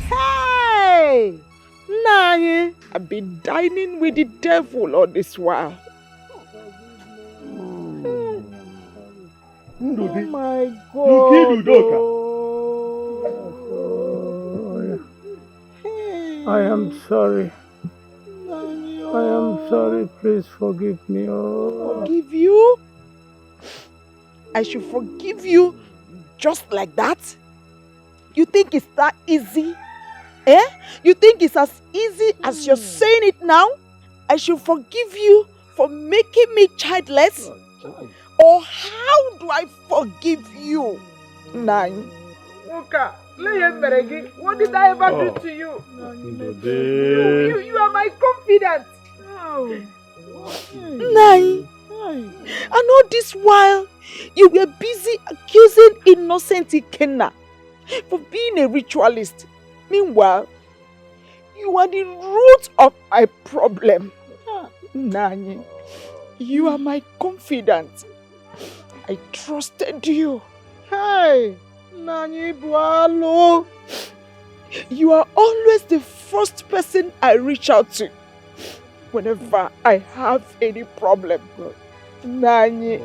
Hey! Nanye, I've been dining with the devil all this while. Oh my God. You killed Udoka. I am sorry. I am sorry. Please forgive me. Oh. Forgive you? I should forgive you just like that? You think it's that easy? Eh? You think it's as easy as you're saying it now? I should forgive you for making me childless? Or how do I forgive you? Nine. Uka, what did I ever do to you? You are my confidant. Nine. And all this while, you were busy accusing innocent Ikenna for being a ritualist. Meanwhile, you are the root of my problem. Nani, you are my confidant. I trusted you. Hey, Nani Bualo. You are always the first person I reach out to whenever I have any problem. Nani,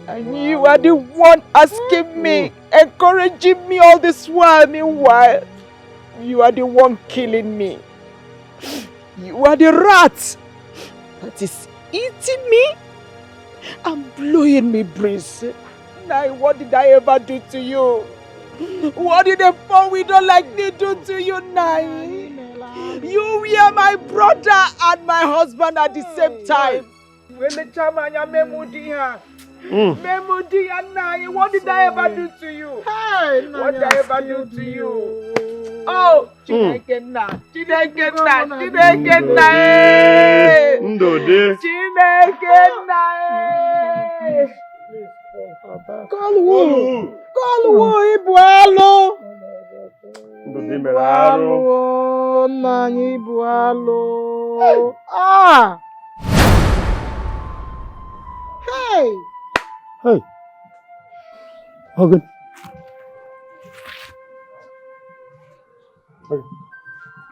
and you are the one asking me, encouraging me all this while. Meanwhile, you are the one killing me. You are the rat that is eating me and blowing me breeze. Now, what did I ever do to you? What did a poor widow like me do to you, Nai? You were my brother and my husband at the same time. When the Chamanya Memudia, Memudia Nai, what did I ever do to you? What did I ever do to you? Oh, Chinekena, Chinekena, Chinekena, Chinekena. Call who? Call who? Ibualo. Ibualo, Nani Ibualo. Ah. Hey. Hey. Hogan.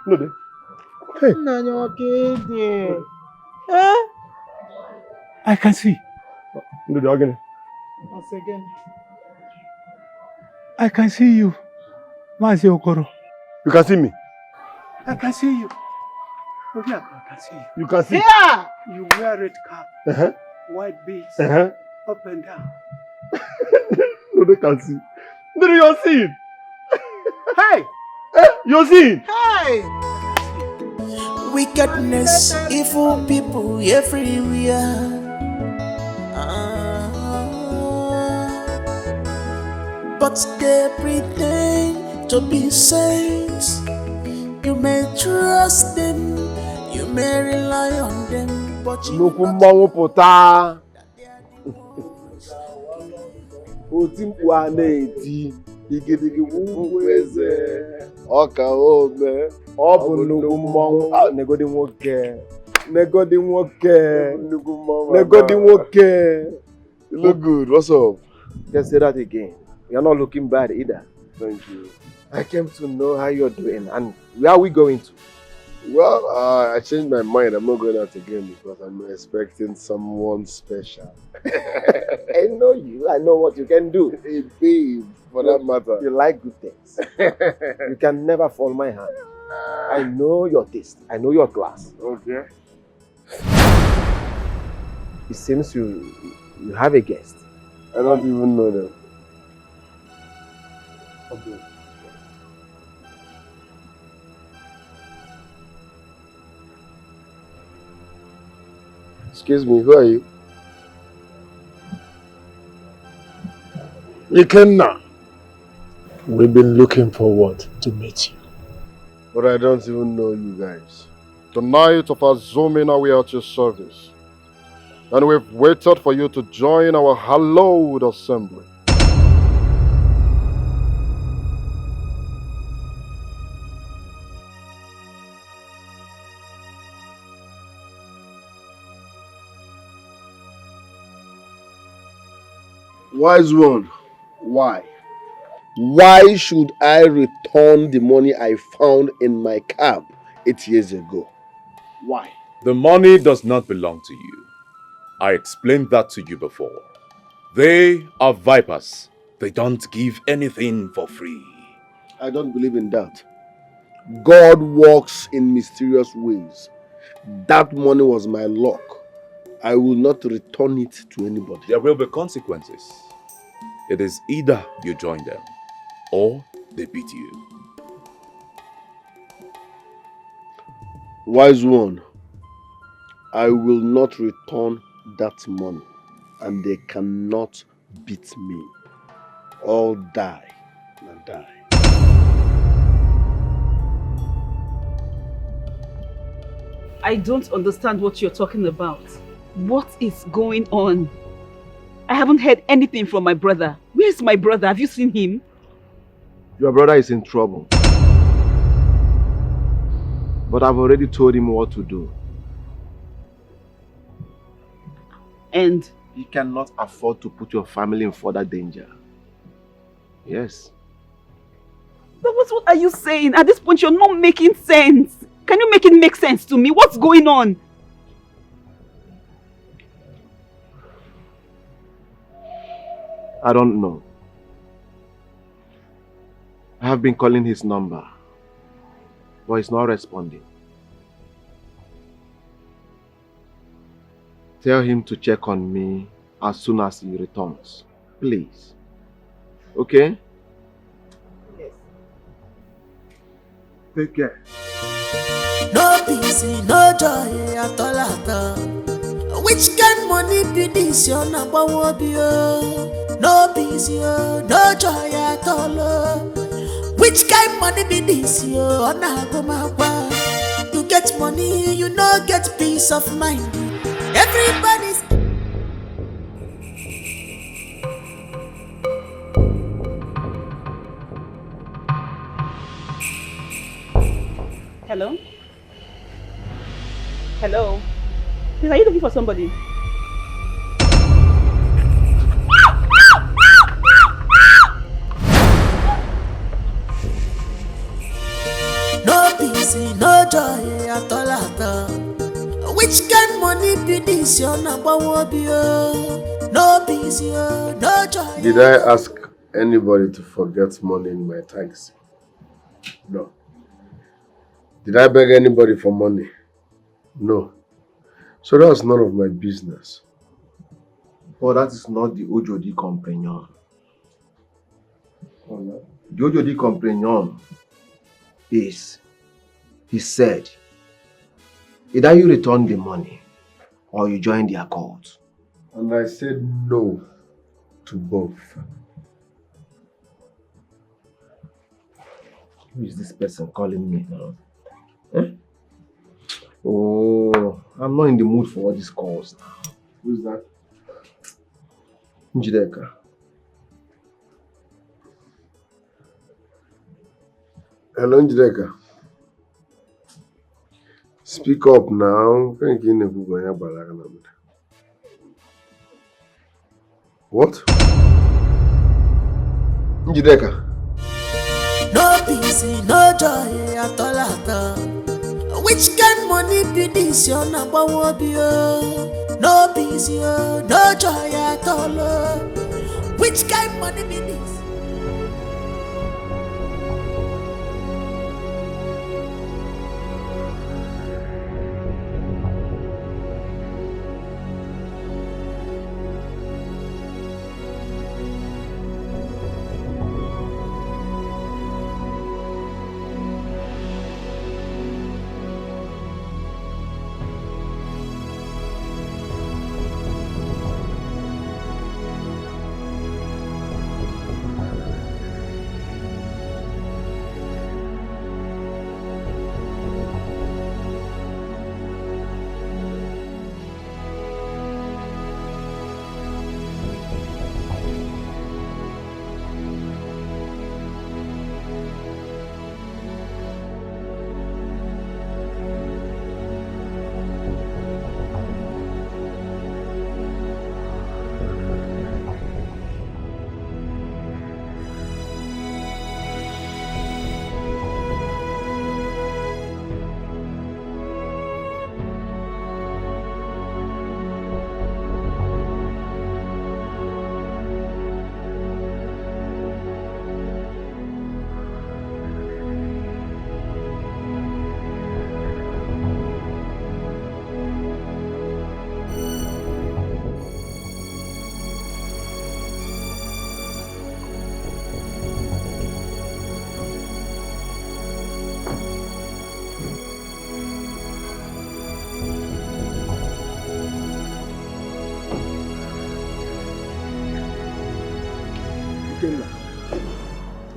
No, hey. Nani, okay, I can see. Once again, I can see you, Mazi Okoro. You can see me? I can see you. Oh, yeah, I can see you. You can see? Yeah! You wear red cap, white beads, up and down. No, they can see. No, you're seeing. Hey! You're seeing. Hey! Wickedness, evil people everywhere. But they pretend to be saints. You may trust them, you may rely on them, but you pota. Otimpu ana-eti igidigi wukwu eze ọka ome ọ bụ nnukwu mmọnwụ. Negodi nwoke you look good. What's up? Just say that again. You're not looking bad either. Thank you. I came to know how you're doing and where are we going to? Well, I changed my mind. I'm not going out again because I'm expecting someone special. I know you. I know what you can do. A babe, for that matter. You like good things. You can never fall my hand. I know your taste. I know your class. Okay. It seems you have a guest. I don't even know them. Okay. Excuse me, who are you? Ikenna. We've been looking forward to meet you. But I don't even know you guys. Tonight of our zooming we are at your service. And we've waited for you to join our hallowed assembly. Wise one, why? Why should I return the money I found in my cab 8 years ago? Why? The money does not belong to you. I explained that to you before. They are vipers. They don't give anything for free. I don't believe in that. God works in mysterious ways. That money was my luck. I will not return it to anybody. There will be consequences. It is either you join them or they beat you. Wise one, I will not return that money and they cannot beat me. All die and die. I don't understand what you're talking about. What is going on? I haven't heard anything from my brother. Where's my brother? Have you seen him? Your brother is in trouble. But I've already told him what to do. And? He cannot afford to put your family in further danger. Yes. But what are you saying? At this point, you're not making sense. Can you make it make sense to me? What's going on? I don't know. I have been calling his number, but he's not responding. Tell him to check on me as soon as he returns. Please. Okay? Yes. Take care. No peace, no joy at all. Which kind money be this? You're number one, no peace, no joy at all. Which kind money be this? You're you get money, you no get peace of mind. Everybody's Hello? Hello? Please, are you looking for somebody? no peace, no joy at all. Which kind money be this, you're not what be no peace, no joy. Did I ask anybody to forget money in my tax? No. Did I beg anybody for money? No. So that's none of my business. But that is not the Ojodi companion. Oh, no. The Ojodi companion is, he said, either you return the money or you join their cult. And I said no to both. Who is this person calling me now? Eh? Oh, I'm not in the mood for all these calls now. Who's that? Njideka. Hello, Njideka. Speak up now. What? Njideka. No peace, no joy at all at all. Which kind money be this? You're not what be no peace, no joy at all. Which kind money be this?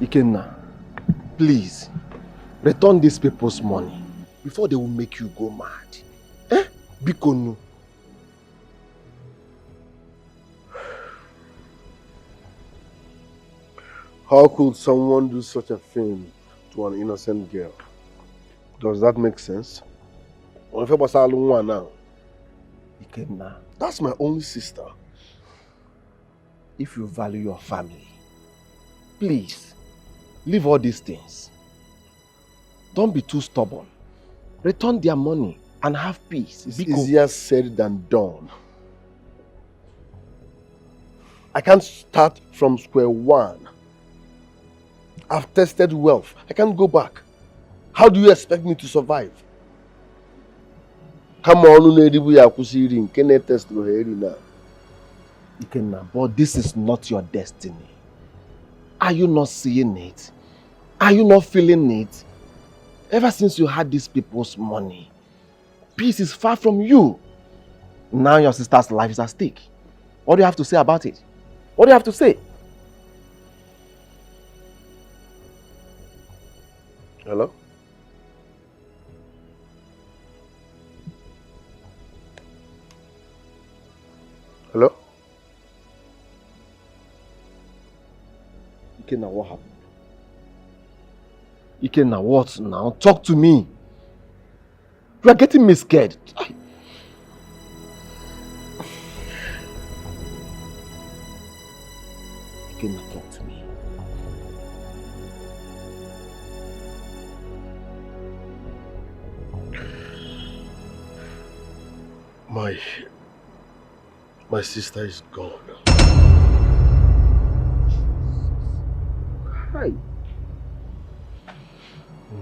Ikenna, please, return these people's money before they will make you go mad. Eh? Bikonu. How could someone do such a thing to an innocent girl? Does that make sense? Now, Ikenna, that's my only sister. if you value your family, please, leave all these things. Don't be too stubborn. Return their money and have peace. It's easier said than done. I can't start from square one. I've tested wealth. I can't go back. How do you expect me to survive? Come on, test now. Ikenna, but this is not your destiny. Are you not seeing it? Are you not feeling it? Ever since you had these people's money, peace is far from you. Now your sister's life is at stake. What do you have to say about it? What do you have to say? Hello? Hello? Ikenna, what happened? Ikenna, what now? Talk to me. You are getting me scared. Ikenna, talk to me. My My sister is gone. Hi.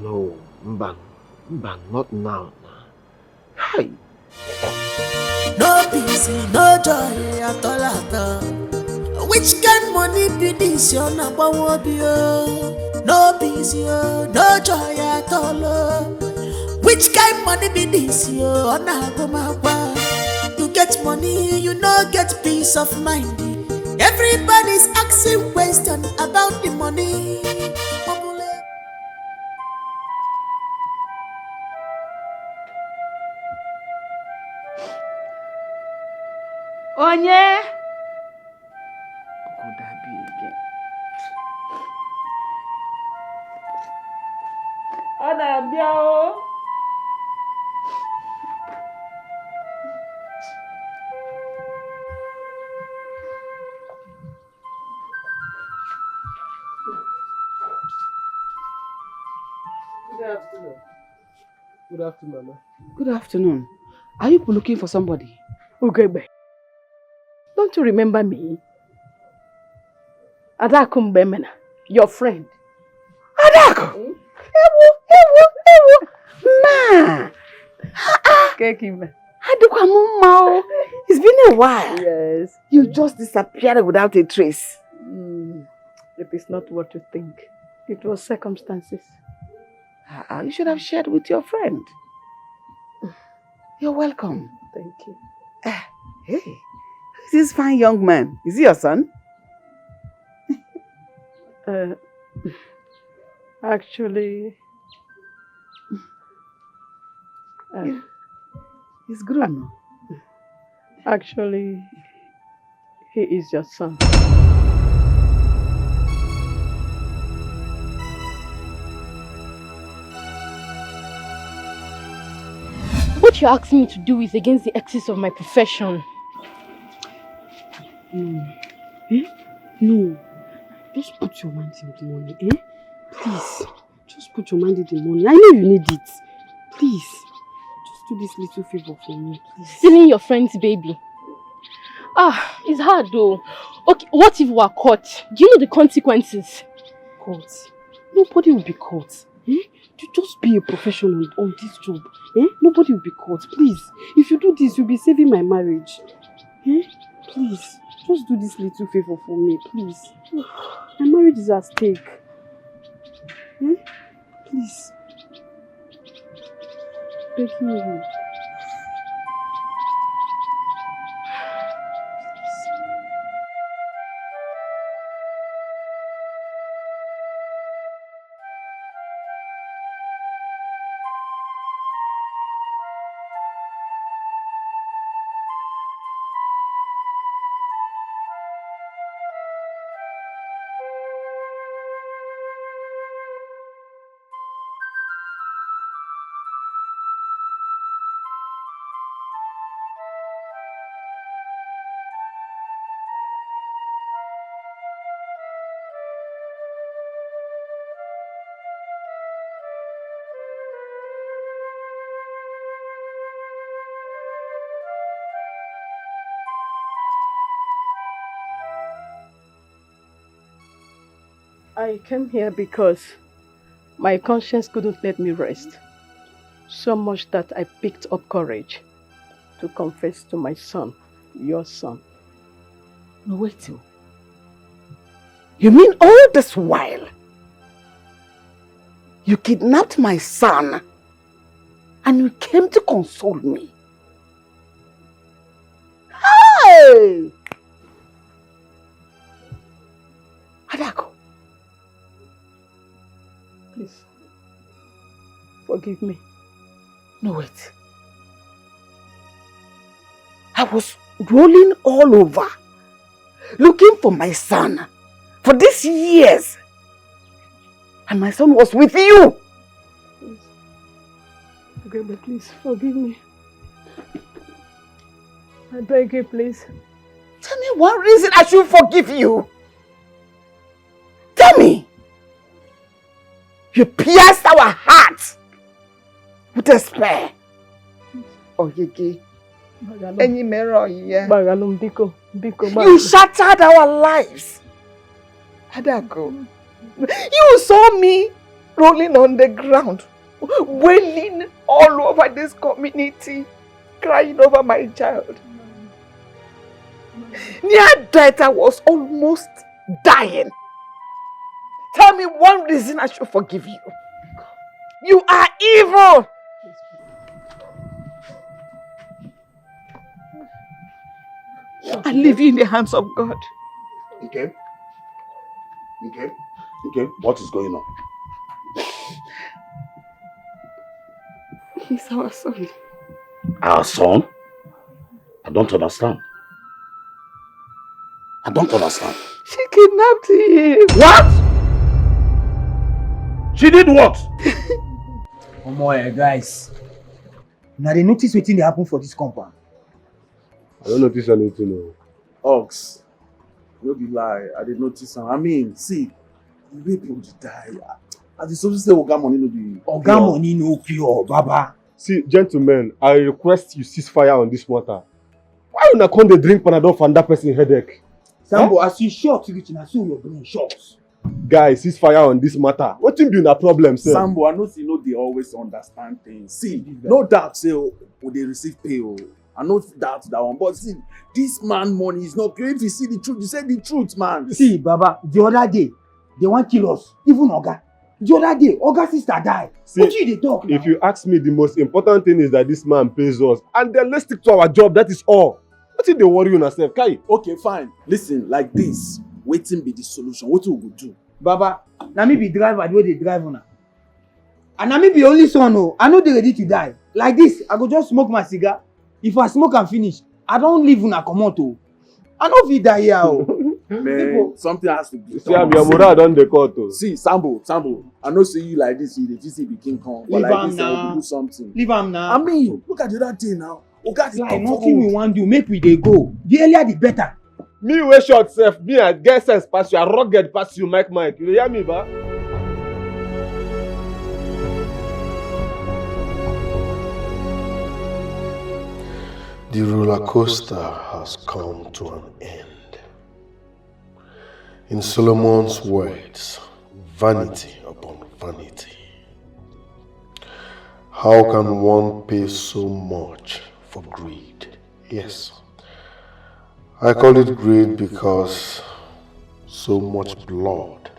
No, Mban, not now. Hi. No peace, no joy at all at all. Which kind money be this? You're not about no peace, no joy at all. Which kind money be this? You're not about. You get money, you no get peace of mind. Everybody's asking questions about the money. Onye? Ọ na-abịa o. Good afternoon. Good afternoon, Mama. Good afternoon. Are you looking for somebody? Ugebe. Don't you remember me? Adaku Mbemena, your friend. Adaku! Ewo! Ma! Kekime. Adukwa mumma. It's been a while. Yes. You just disappeared without a trace. It is not what you think. It was circumstances. You should have shared with your friend. You're welcome. Thank you. Hey, who's this fine young man? Is he your son? Actually, he's grown. Actually, he is your son. What you're asking me to do is against the ethics of my profession. No. No. Just put your mind in the money, Please. Just put your mind in the money. I know you need it. Please. Just do this little favor for me, please. Stealing your friend's baby. It's hard though. Okay, what if we are caught? Do you know the consequences? Caught? Nobody will be caught. You just be a professional on this job. Nobody will be caught. Please. If you do this, you'll be saving my marriage. Please. Just do this little favor for me, please. My marriage is at stake. Please. Begging you. I came here because my conscience couldn't let me rest. So much that I picked up courage to confess to my son, your son. No, wait. You mean all this while you kidnapped my son and you came to console me? Hey! Adako. Please, forgive me. No, wait. I was rolling all over, looking for my son for these years. And my son was with you. Please. Okay, but please, forgive me. I beg you, please. Tell me one reason I should forgive you. Tell me. You pierced our hearts with a spear. Oh, Yegi, You shattered our lives. Adago, you saw me rolling on the ground, wailing all over this community, crying over my child. Near death, I was almost dying. Tell me one reason I should forgive you. You are evil. I leave you in the hands of God. Okay? Okay? Okay, what is going on? He's our son. Our son? I don't understand. I don't understand. She kidnapped him. What? She did what? Oh my guys. Now they notice wetin dey happen for this compound. I don't notice anything. No. Ox. No be lie. I did notice. I mean, see, the way people die. As the soldiers say, Oga money no be. Oga money no pure, Baba. See, gentlemen, I request you cease fire on this matter. Why you not come dey drink Panadol for that person headache? Sambo, as you shock, you can assume your brain shocks. Guys, cease fire on this matter. What be una problem, sir? Sambo, I know say no, they always understand things. See, no doubt say they receive pay. I know doubt that one, but see, this man money is not pure. If you see the truth, you say the truth, man. See, Baba, the other day, they want to kill us, even Oga. The other day, Oga's sister died. See, what you dey talk now? If you ask me, the most important thing is that this man pays us, and then let's stick to our job. That is all. What if they worry on yourself, Kai? Okay, fine. Listen, like this, waiting be the solution. What we go do? Baba, na me be driver the way they drive una. And na me be only son o. I no dey ready to die. Like this, I go just smoke my cigar. If I smoke and finish, I don't leave una comot o. I no fit die here o. Man, something has to be done. See, your moral don dey cut o. See, Sambo, I know say you like this, you dey see the king come. But like this, I will do something. Leave am now. I mean, look at the other day now. Oga dey like nothing we wan do, make we dey go. The earlier the better. Me wey short sef, me I get sense pass you, I rugged pass you, Mike. You hear me, ba? The roller coaster has come to an end. In Solomon's words, vanity upon vanity. How can one pay so much for greed? Yes. I call it greed because so much blood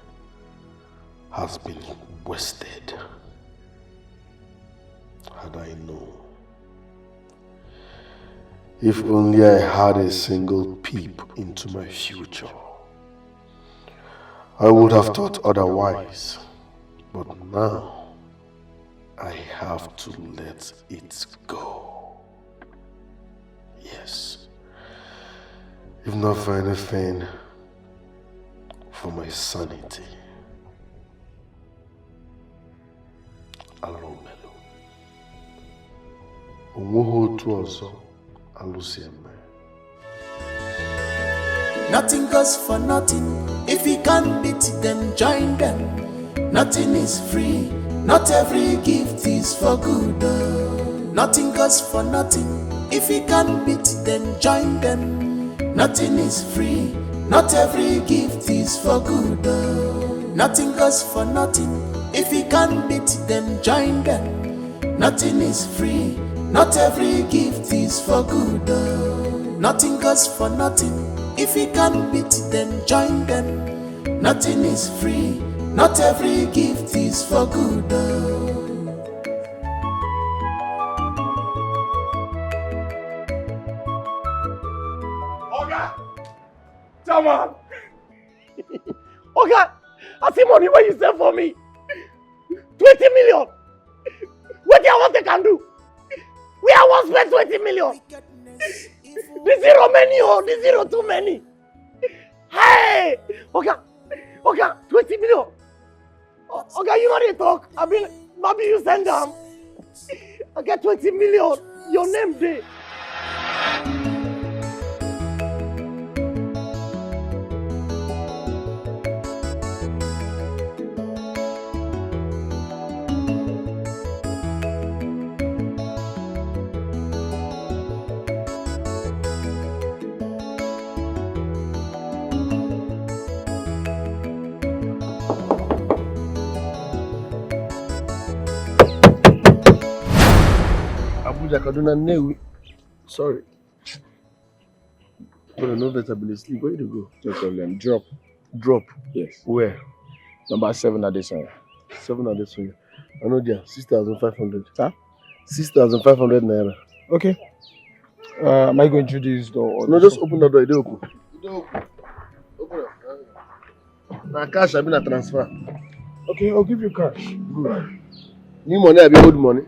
has been wasted. Had I known. If only I had a single peep into my future, I would have thought otherwise. But now, I have to let it go. Yes. If not for anything, for my sanity. Alomelo. Omoho tu ozo, alusieme. Nothing goes for nothing. If you can't beat them, join them. Nothing is free. Not every gift is for good. Nothing goes for nothing. If you can't beat them, join them. Nothing is free. Not every gift is for good. Nothing goes for nothing. If you can't beat them, join them. Nothing is free. Not every gift is for good. Nothing goes for nothing. If you can't beat them, join them. Nothing is free. Not every gift is for good. Oga! Chairman! Oga! I see money where you sell for me. 20 million! What do you want they can do? We are one spend 20 million. The zero many, oh, the zero too many. Hey! Oga! Oga, 20 million. Oga, you know they talk. I mean, maybe you send them. I get 20 million. Your name there. Kaduna Newi. Sorry. No vegetable sleep. Where you go? No problem. Drop. Drop. Yes. Where? Number 7 at this one. 7 at this one. I know there. 6,500. Huh? 6,500 naira. Okay. Am I going through this door? No, just open the door. It open. Open it. Now cash I been a transfer. Okay, I'll give you cash. Good. New money, I be old money.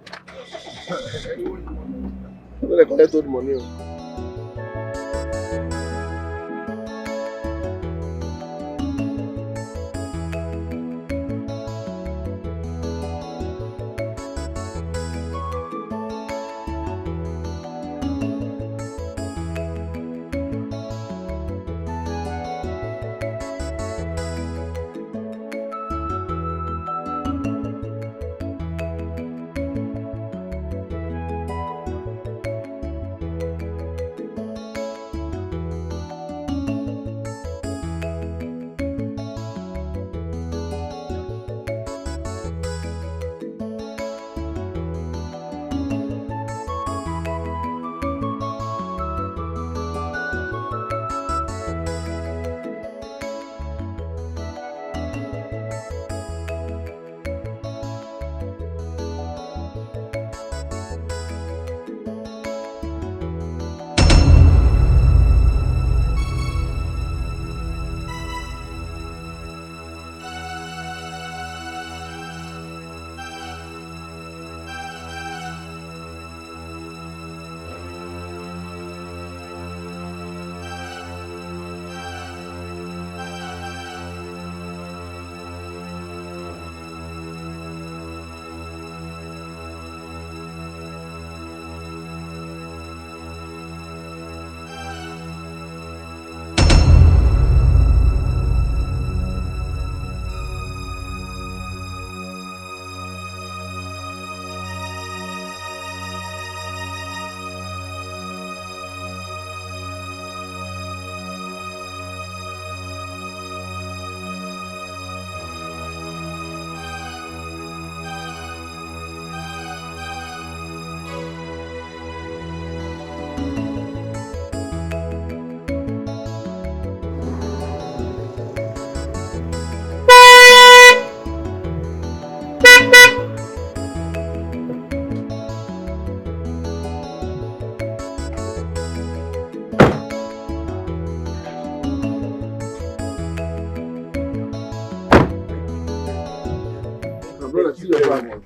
No, they collect old money.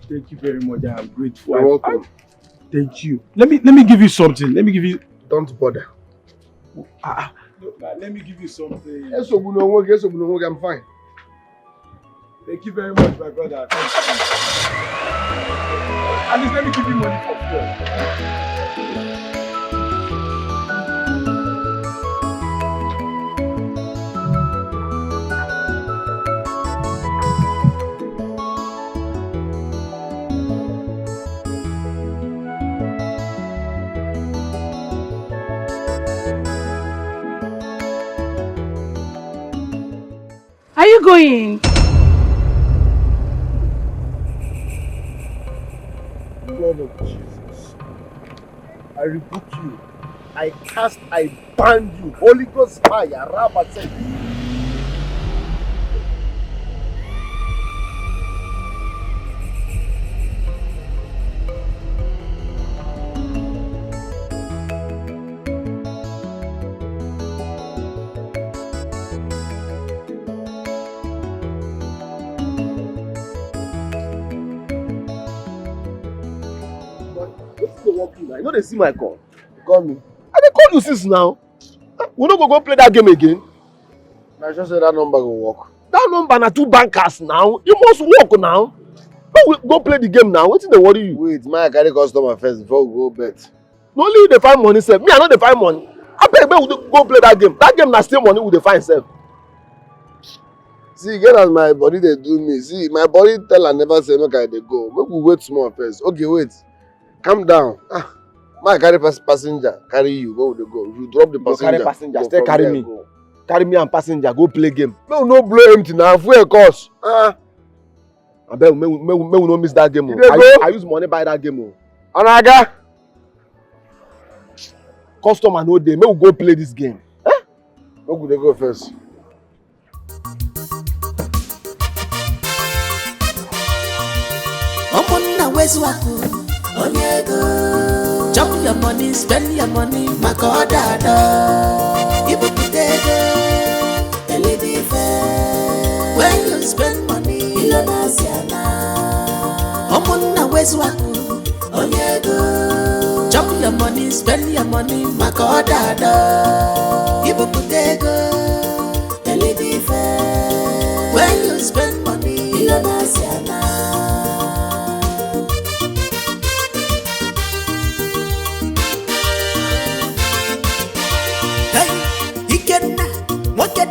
Thank you very much. I am grateful. You're welcome. Thank you. Let me give you something. Let me give you. Don't bother. Let me give you something. Yes, I'm fine. Thank you very much, my brother. Thank you. At least let me give you money for fuel. Are you going? Lord of Jesus, I rebuke you. I cast, I ban you. Holy Ghost fire, Rabba said. I know they see my call. Call me. I dey call you since now. We no go play that game again. I just say that number go work. That number na 2 bankers now. You must work now. No, we go play the game now. Wetin dey worry you? Wait, my carry customer first before we go bet. No only you dey find money sef. Me, I no dey find money. Abeg make we go play that game. That game na still money we dey find sef. See, get as my body dey do me. See, my body tell her never say make I dey go. Make we wait small first. Okay, wait. Calm down. My carry passenger, carry you, go dey go. You drop the passenger. Carry passenger, stay carry me. Go. Carry me and passenger, go play game. No blow empty now. Fuel cost. Abeg, make we no miss that game. You dey go? I use money buy that game. Anaga. Customer no dey. Make we go play this game. Make we dey go first. Omunna wezuaku onyego. Chop your money, spend your money, maka odada. Ibukutego, elibife. When you spend money, ilona siana. Omunna wezuaku onyego. Chop your money, spend your money, maka odada. Ibukutego, elibife. When you spend money, ilona siana.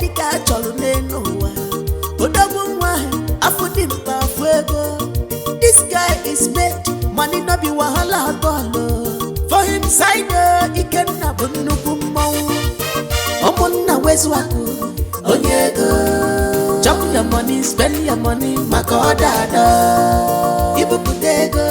Dika chọrọ n'elu ụwa odogwu nwa afọ dị mkpa afọ ego. This guy is made money no be wahala at all. For him side Ikenna bụ nnukwu mmọnwụ. Ụmụnna wezuaku onye ego. Chop your money, spend your money maka ọdada. Ibupụta ego